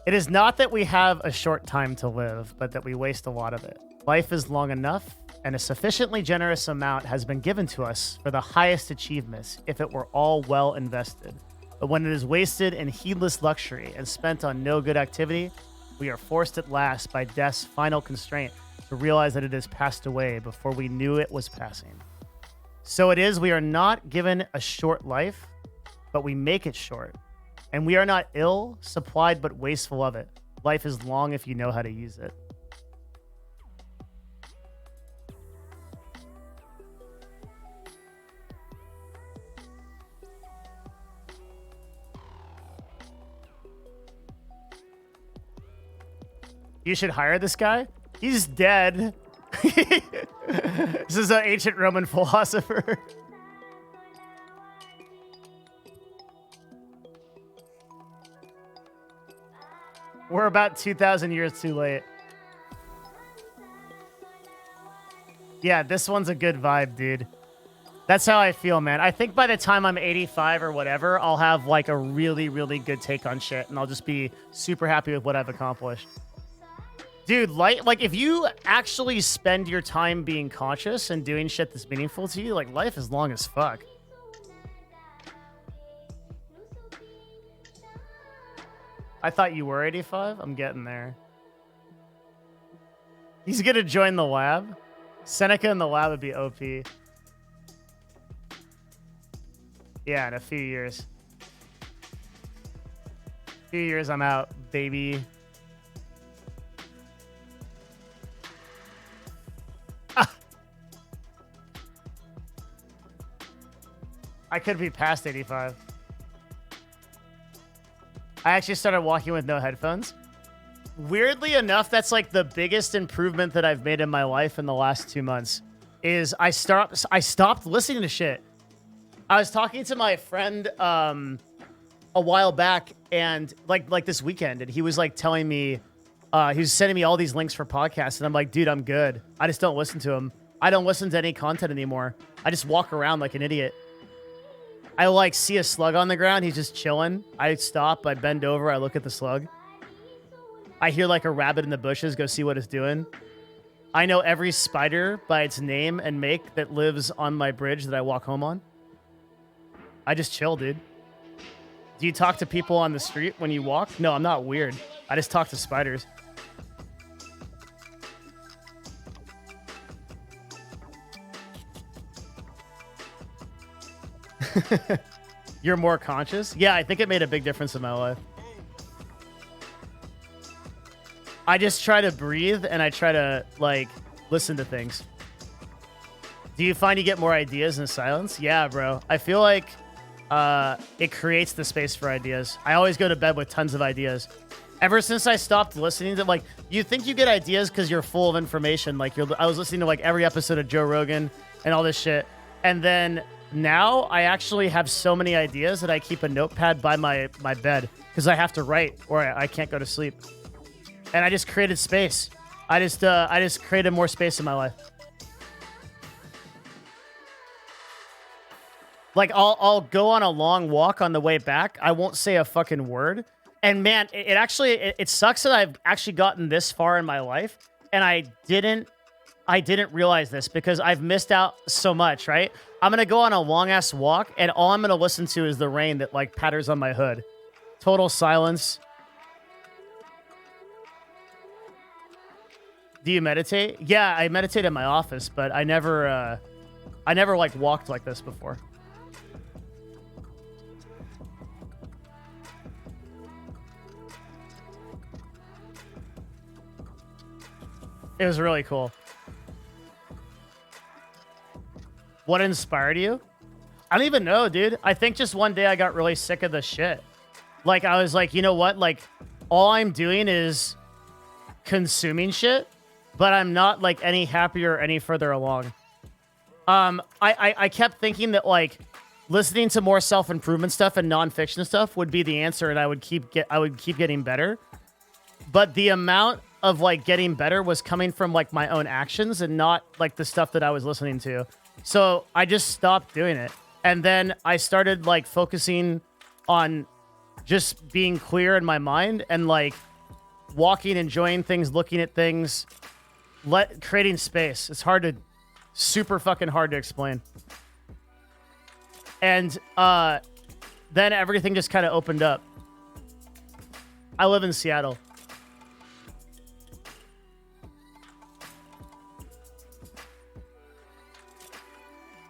It is not that we have a short time to live, but that we waste a lot of it. Life is long enough, and a sufficiently generous amount has been given to us for the highest achievements if it were all well invested. But when it is wasted in heedless luxury and spent on no good activity, we are forced at last by death's final constraint to realize that it has passed away before we knew it was passing. So it is, we are not given a short life, but we make it short. And we are not ill, supplied, but wasteful of it. Life is long if you know how to use it. You should hire this guy? He's dead. This is an ancient Roman philosopher. We're about 2,000 years too late. Yeah, this one's a good vibe, dude. That's how I feel, man. I think by the time I'm 85 or whatever, I'll have like a really, really good take on shit, and I'll just be super happy with what I've accomplished. Dude, like if you actually spend your time being conscious and doing shit that's meaningful to you, like life is long as fuck. I thought you were 85. I'm getting there. He's gonna join the lab. Seneca in the lab would be OP. Yeah, in a few years. Few years I'm out, baby. I could be past 85. I actually started walking with no headphones. Weirdly enough, that's like the biggest improvement that I've made in my life in the last 2 months. Is I stopped listening to shit. I was talking to my friend a while back, and like this weekend, and he was like telling me, he was sending me all these links for podcasts, and I'm like, dude, I'm good. I just don't listen to them. I don't listen to any content anymore. I just walk around like an idiot. I like see a slug on the ground. He's just chilling. I stop. I bend over. I look at the slug. I hear like a rabbit in the bushes. Go see what it's doing. I know every spider by its name and make that lives on my bridge that I walk home on. I just chill, dude. Do you talk to people on the street when you walk? No, I'm not weird. I just talk to spiders. You're more conscious? Yeah, I think it made a big difference in my life. I just try to breathe and I try to, like, listen to things. Do you find you get more ideas in silence? Yeah, bro. I feel like it creates the space for ideas. I always go to bed with tons of ideas. Ever since I stopped listening to, like, you think you get ideas because you're full of information. Like, I was listening to, like, every episode of Joe Rogan and all this shit. And then now I actually have so many ideas that I keep a notepad by my bed because I have to write or I can't go to sleep. And I just created space. I just created more space in my life. Like I'll go on a long walk on the way back. I won't say a fucking word. And man, it sucks that I've actually gotten this far in my life and I didn't realize this because I've missed out so much, right? I'm going to go on a long ass walk and all I'm going to listen to is the rain that like patters on my hood. Total silence. Do you meditate? Yeah, I meditate in my office, but I never like walked like this before. It was really cool. What inspired you? I don't even know, dude. I think just one day I got really sick of the shit. Like, I was like, you know what? Like, all I'm doing is consuming shit, but I'm not, like, any happier or any further along. I kept thinking that, like, listening to more self-improvement stuff and nonfiction stuff would be the answer, and I would keep getting better. But the amount of, like, getting better was coming from, like, my own actions and not, like, the stuff that I was listening to. So I just stopped doing it. And then I started, like, focusing on just being clear in my mind and, like, walking, enjoying things, looking at things, creating space. It's super fucking hard to explain. And then everything just kind of opened up. I live in Seattle.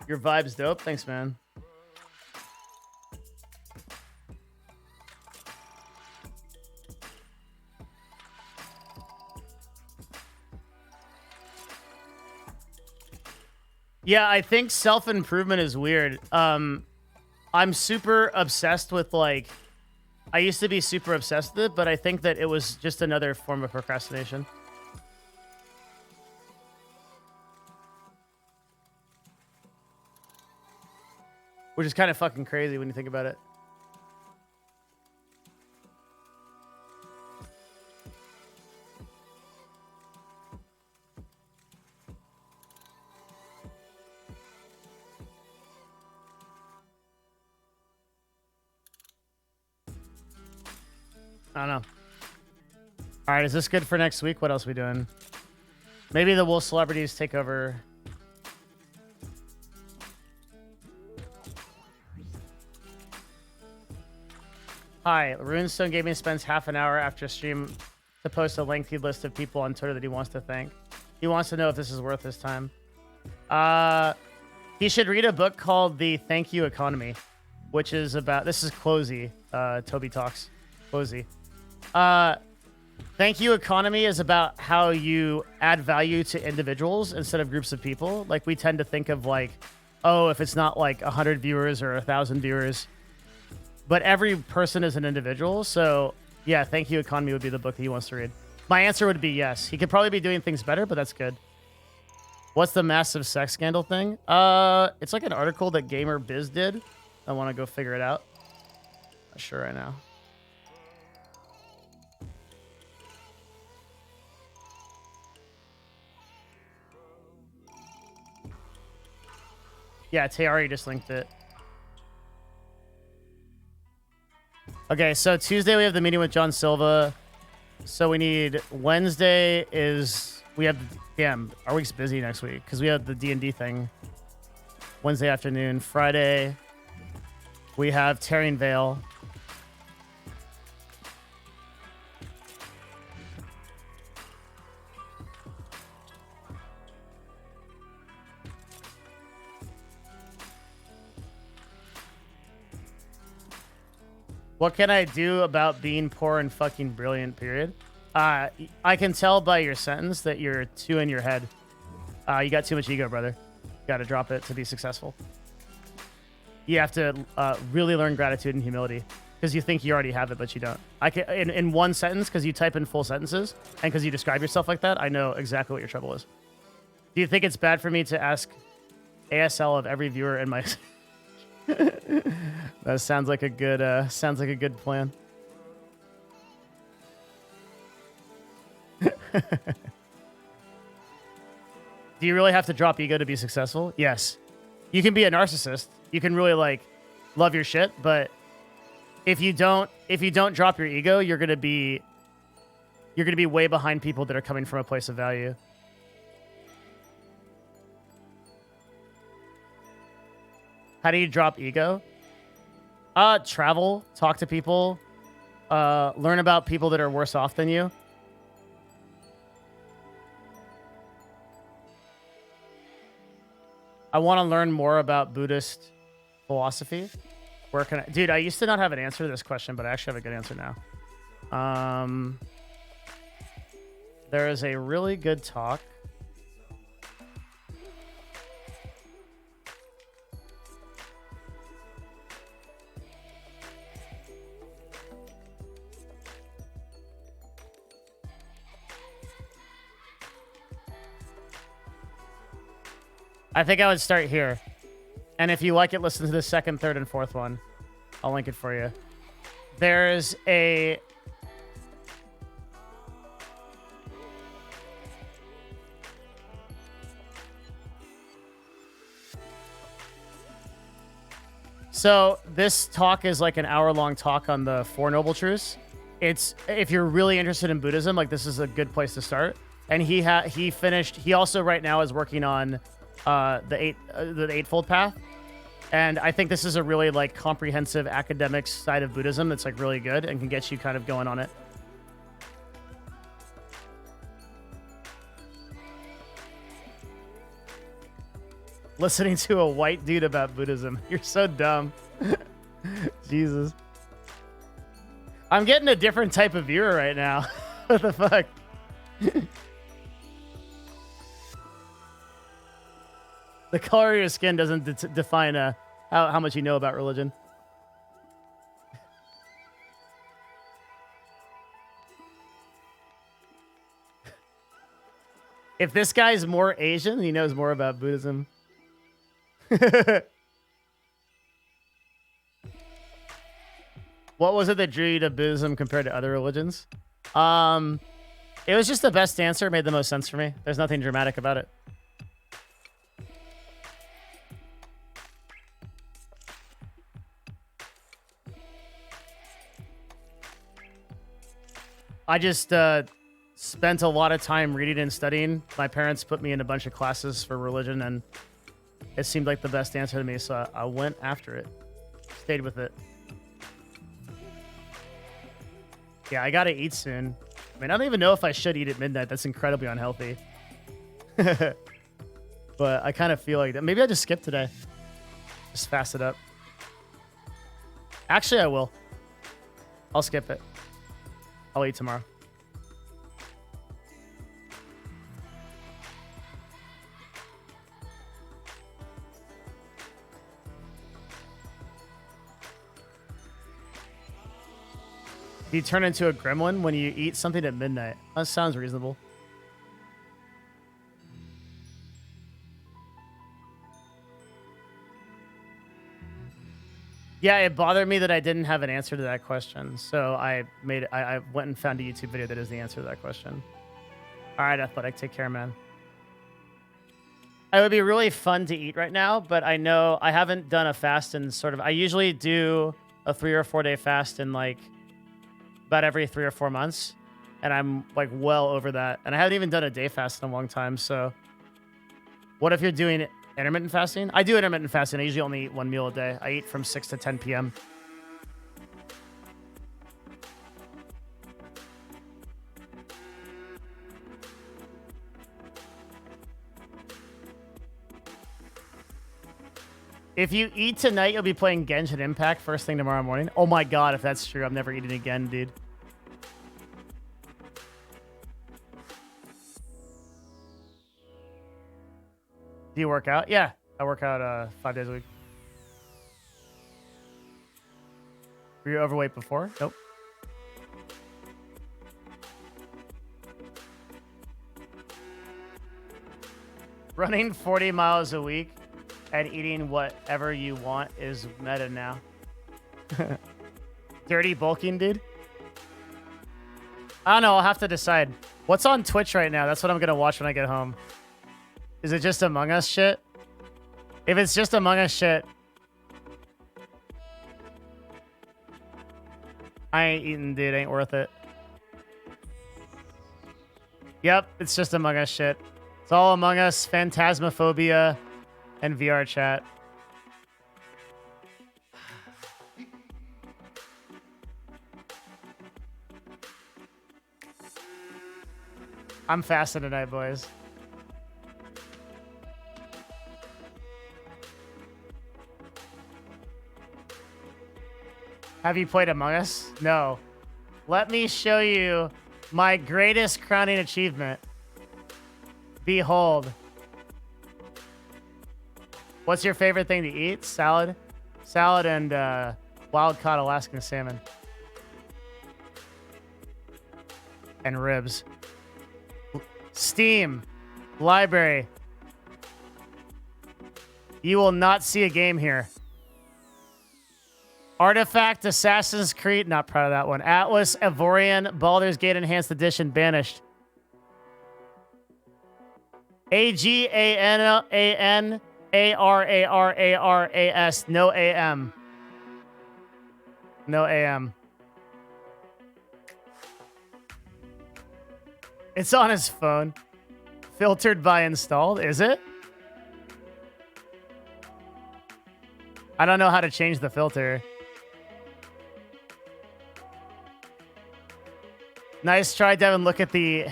Your vibe's dope. Thanks, man. Yeah, I think self-improvement is weird. I'm super obsessed with, like, I used to be super obsessed with it, but I think that it was just another form of procrastination. Which is kind of fucking crazy when you think about it. I don't know. All right, is this good for next week? What else are we doing? Maybe the Will Celebrities take over. Hi, Runestone Gaming spends half an hour after stream to post a lengthy list of people on Twitter that he wants to thank. He wants to know if this is worth his time. He should read a book called The Thank You Economy, which is about, this is Closey, Toby Talks. cozy. Thank you economy is about how you add value to individuals instead of groups of people. Like we tend to think of like, oh, if it's not like 100 viewers or 1,000 viewers, but every person is an individual. So yeah, thank you economy would be the book that he wants to read. My answer would be yes. He could probably be doing things better, but that's good. What's the massive sex scandal thing? It's like an article that Gamer Biz did. I want to go figure it out. Not sure right now. Yeah, Teari just linked it. Okay, so Tuesday we have the meeting with John Silva. So we need Wednesday is we have damn our week's busy next week because we have the D&D thing Wednesday afternoon. Friday we have Tarrion Vale. What can I do about being poor and fucking brilliant, period? I can tell by your sentence that you're too in your head. You got too much ego, brother. You got to drop it to be successful. You have to really learn gratitude and humility because you think you already have it, but you don't. I can in one sentence because you type in full sentences and because you describe yourself like that, I know exactly what your trouble is. Do you think it's bad for me to ask ASL of every viewer in my... That sounds like a good plan. Do you really have to drop ego to be successful? Yes. You can be a narcissist. You can really like love your shit, but if you don't drop your ego, you're gonna be way behind people that are coming from a place of value. How do you drop ego? Travel, talk to people, learn about people that are worse off than you. I want to learn more about Buddhist philosophy. Where can I... Dude, I used to not have an answer to this question, but I actually have a good answer now. There is a really good talk. I think I would start here. And if you like it, listen to the second, third, and fourth one. I'll link it for you. There's a... So this talk is like an hour-long talk on the Four Noble Truths. It's, if you're really interested in Buddhism, like this is a good place to start. And he finished... He also right now is working on... the Eightfold Path, and I think this is a really like comprehensive academic side of Buddhism that's like really good and can get you kind of going on it. Listening to a white dude about Buddhism, you're so dumb. Jesus, I'm getting a different type of viewer right now. What the fuck? The color of your skin doesn't define how much you know about religion. If this guy's more Asian, he knows more about Buddhism. What was it that drew you to Buddhism compared to other religions? It was just the best answer. It made the most sense for me. There's nothing dramatic about it. I just spent a lot of time reading and studying. My parents put me in a bunch of classes for religion, and it seemed like the best answer to me, so I went after it. Stayed with it. Yeah, I gotta eat soon. I mean, I don't even know if I should eat at midnight. That's incredibly unhealthy. But I kind of feel like that. Maybe I just skip today. Just fast it up. Actually, I will. I'll skip it. I'll eat tomorrow. Do you turn into a gremlin when you eat something at midnight? That sounds reasonable. Yeah, it bothered me that I didn't have an answer to that question. So I went and found a YouTube video that is the answer to that question. All right, Athletic, take care, man. It would be really fun to eat right now, but I know I haven't done a fast in sort of... I usually do a 3 or 4 day fast in like about every 3 or 4 months. And I'm like well over that. And I haven't even done a day fast in a long time. So what if you're doing intermittent fasting? I do intermittent fasting. I usually only eat 1 meal a day. I eat from 6 to 10 p.m. If you eat tonight, you'll be playing Genshin Impact first thing tomorrow morning. Oh my god, if that's true, I'm never eating again, dude. Do you work out? Yeah, I work out 5 days a week. Were you overweight before? Nope. Running 40 miles a week and eating whatever you want is meta now. Dirty bulking, dude? I don't know. I'll have to decide. What's on Twitch right now? That's what I'm going to watch when I get home. Is it just Among Us shit? If it's just Among Us shit, I ain't eating, dude. Ain't worth it. Yep, it's just Among Us shit. It's all Among Us, Phantasmophobia, and VR chat. I'm fasting tonight, boys. Have you played Among Us? No. Let me show you my greatest crowning achievement. Behold. What's your favorite thing to eat? Salad? Salad and wild-caught Alaskan salmon. And ribs. Steam. Library. You will not see a game here. Artifact, Assassin's Creed. Not proud of that one. Atlas, Evorian, Baldur's Gate Enhanced Edition. Banished. AGANANARARARAS. No AM. No AM. It's on his phone. Filtered by installed. Is it? I don't know how to change the filter. Nice try, Devin. Look at the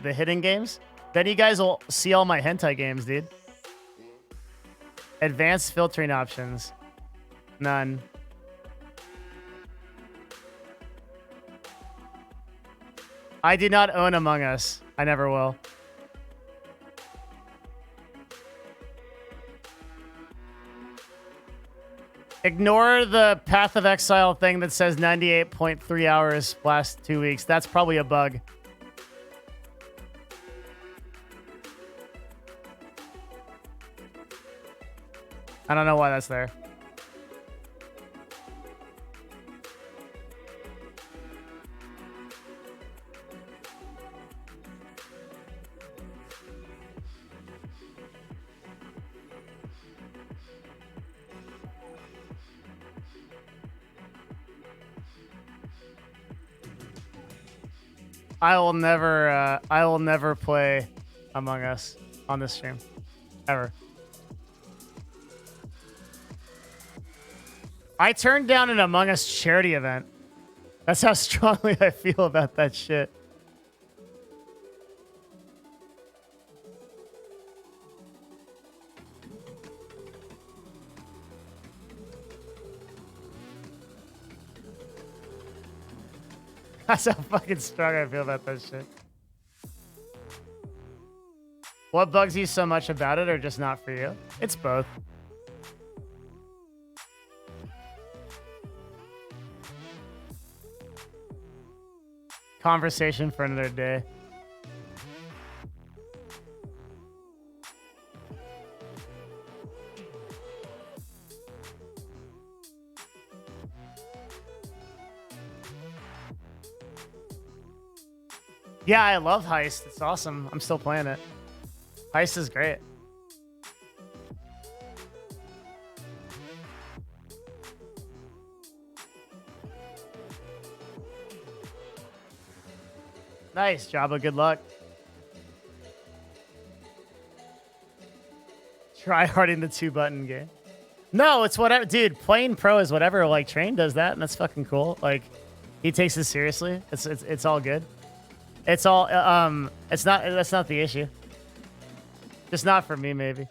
hidden games. Then you guys will see all my hentai games, dude. Advanced filtering options. None. I do not own Among Us. I never will. Ignore the Path of Exile thing that says 98.3 hours last 2 weeks. That's probably a bug. I don't know why that's there. I will never play Among Us on this stream. Ever. I turned down an Among Us charity event. That's how strongly I feel about that shit. That's how fucking strong I feel about that shit. What bugs you so much about it or just not for you? It's both. Conversation for another day. Yeah, I love Heist. It's awesome. I'm still playing it. Heist is great. Nice, Jabba. Good luck. Try harding the 2-button game. No, it's whatever. Dude, playing pro is whatever. Like, Train does that, and that's fucking cool. Like, he takes it seriously. It's all good. It's all, it's not, that's not the issue. Just not for me, maybe.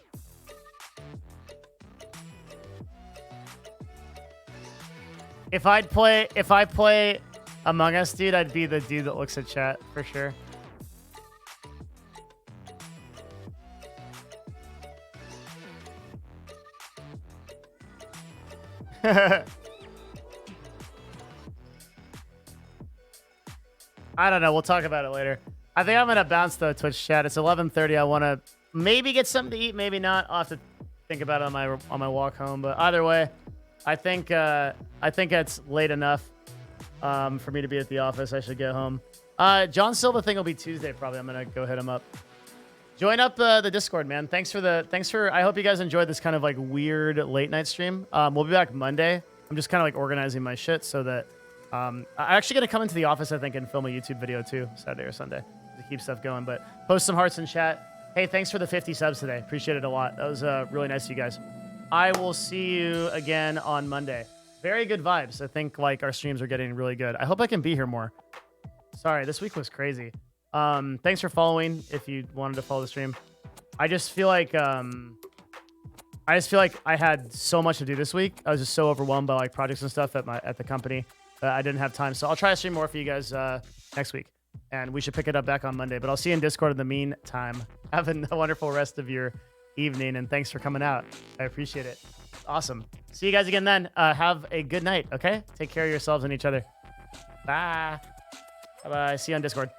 If I play Among Us, dude, I'd be the dude that looks at chat for sure. I don't know. We'll talk about it later. I think I'm gonna bounce the Twitch chat. It's 11:30. I want to maybe get something to eat, maybe not. I'll have to think about it on my walk home. But either way, I think it's late enough for me to be at the office. I should get home. John Silva thing will be Tuesday probably. I'm gonna go hit him up. Join up the Discord, man. Thanks for. I hope you guys enjoyed this kind of like weird late night stream. We'll be back Monday. I'm just kind of like organizing my shit so that I'm actually gonna come into the office, I think, and film a YouTube video too, Saturday or Sunday, to keep stuff going. But post some hearts in chat. Hey, thanks for the 50 subs today. Appreciate it a lot. That was really nice of you guys. I will see you again on Monday. Very good vibes. I think like our streams are getting really good. I hope I can be here more. Sorry, this week was crazy. Thanks for following. If you wanted to follow the stream, I just feel like I had so much to do this week. I was just so overwhelmed by like projects and stuff at the company that I didn't have time. So I'll try to stream more for you guys next week, and we should pick it up back on Monday. But I'll see you in Discord in the meantime. Have a wonderful rest of your evening, and thanks for coming out. I appreciate it. Awesome. See you guys again then. Have a good night. Okay. Take care of yourselves and each other. Bye. Bye. See you on Discord.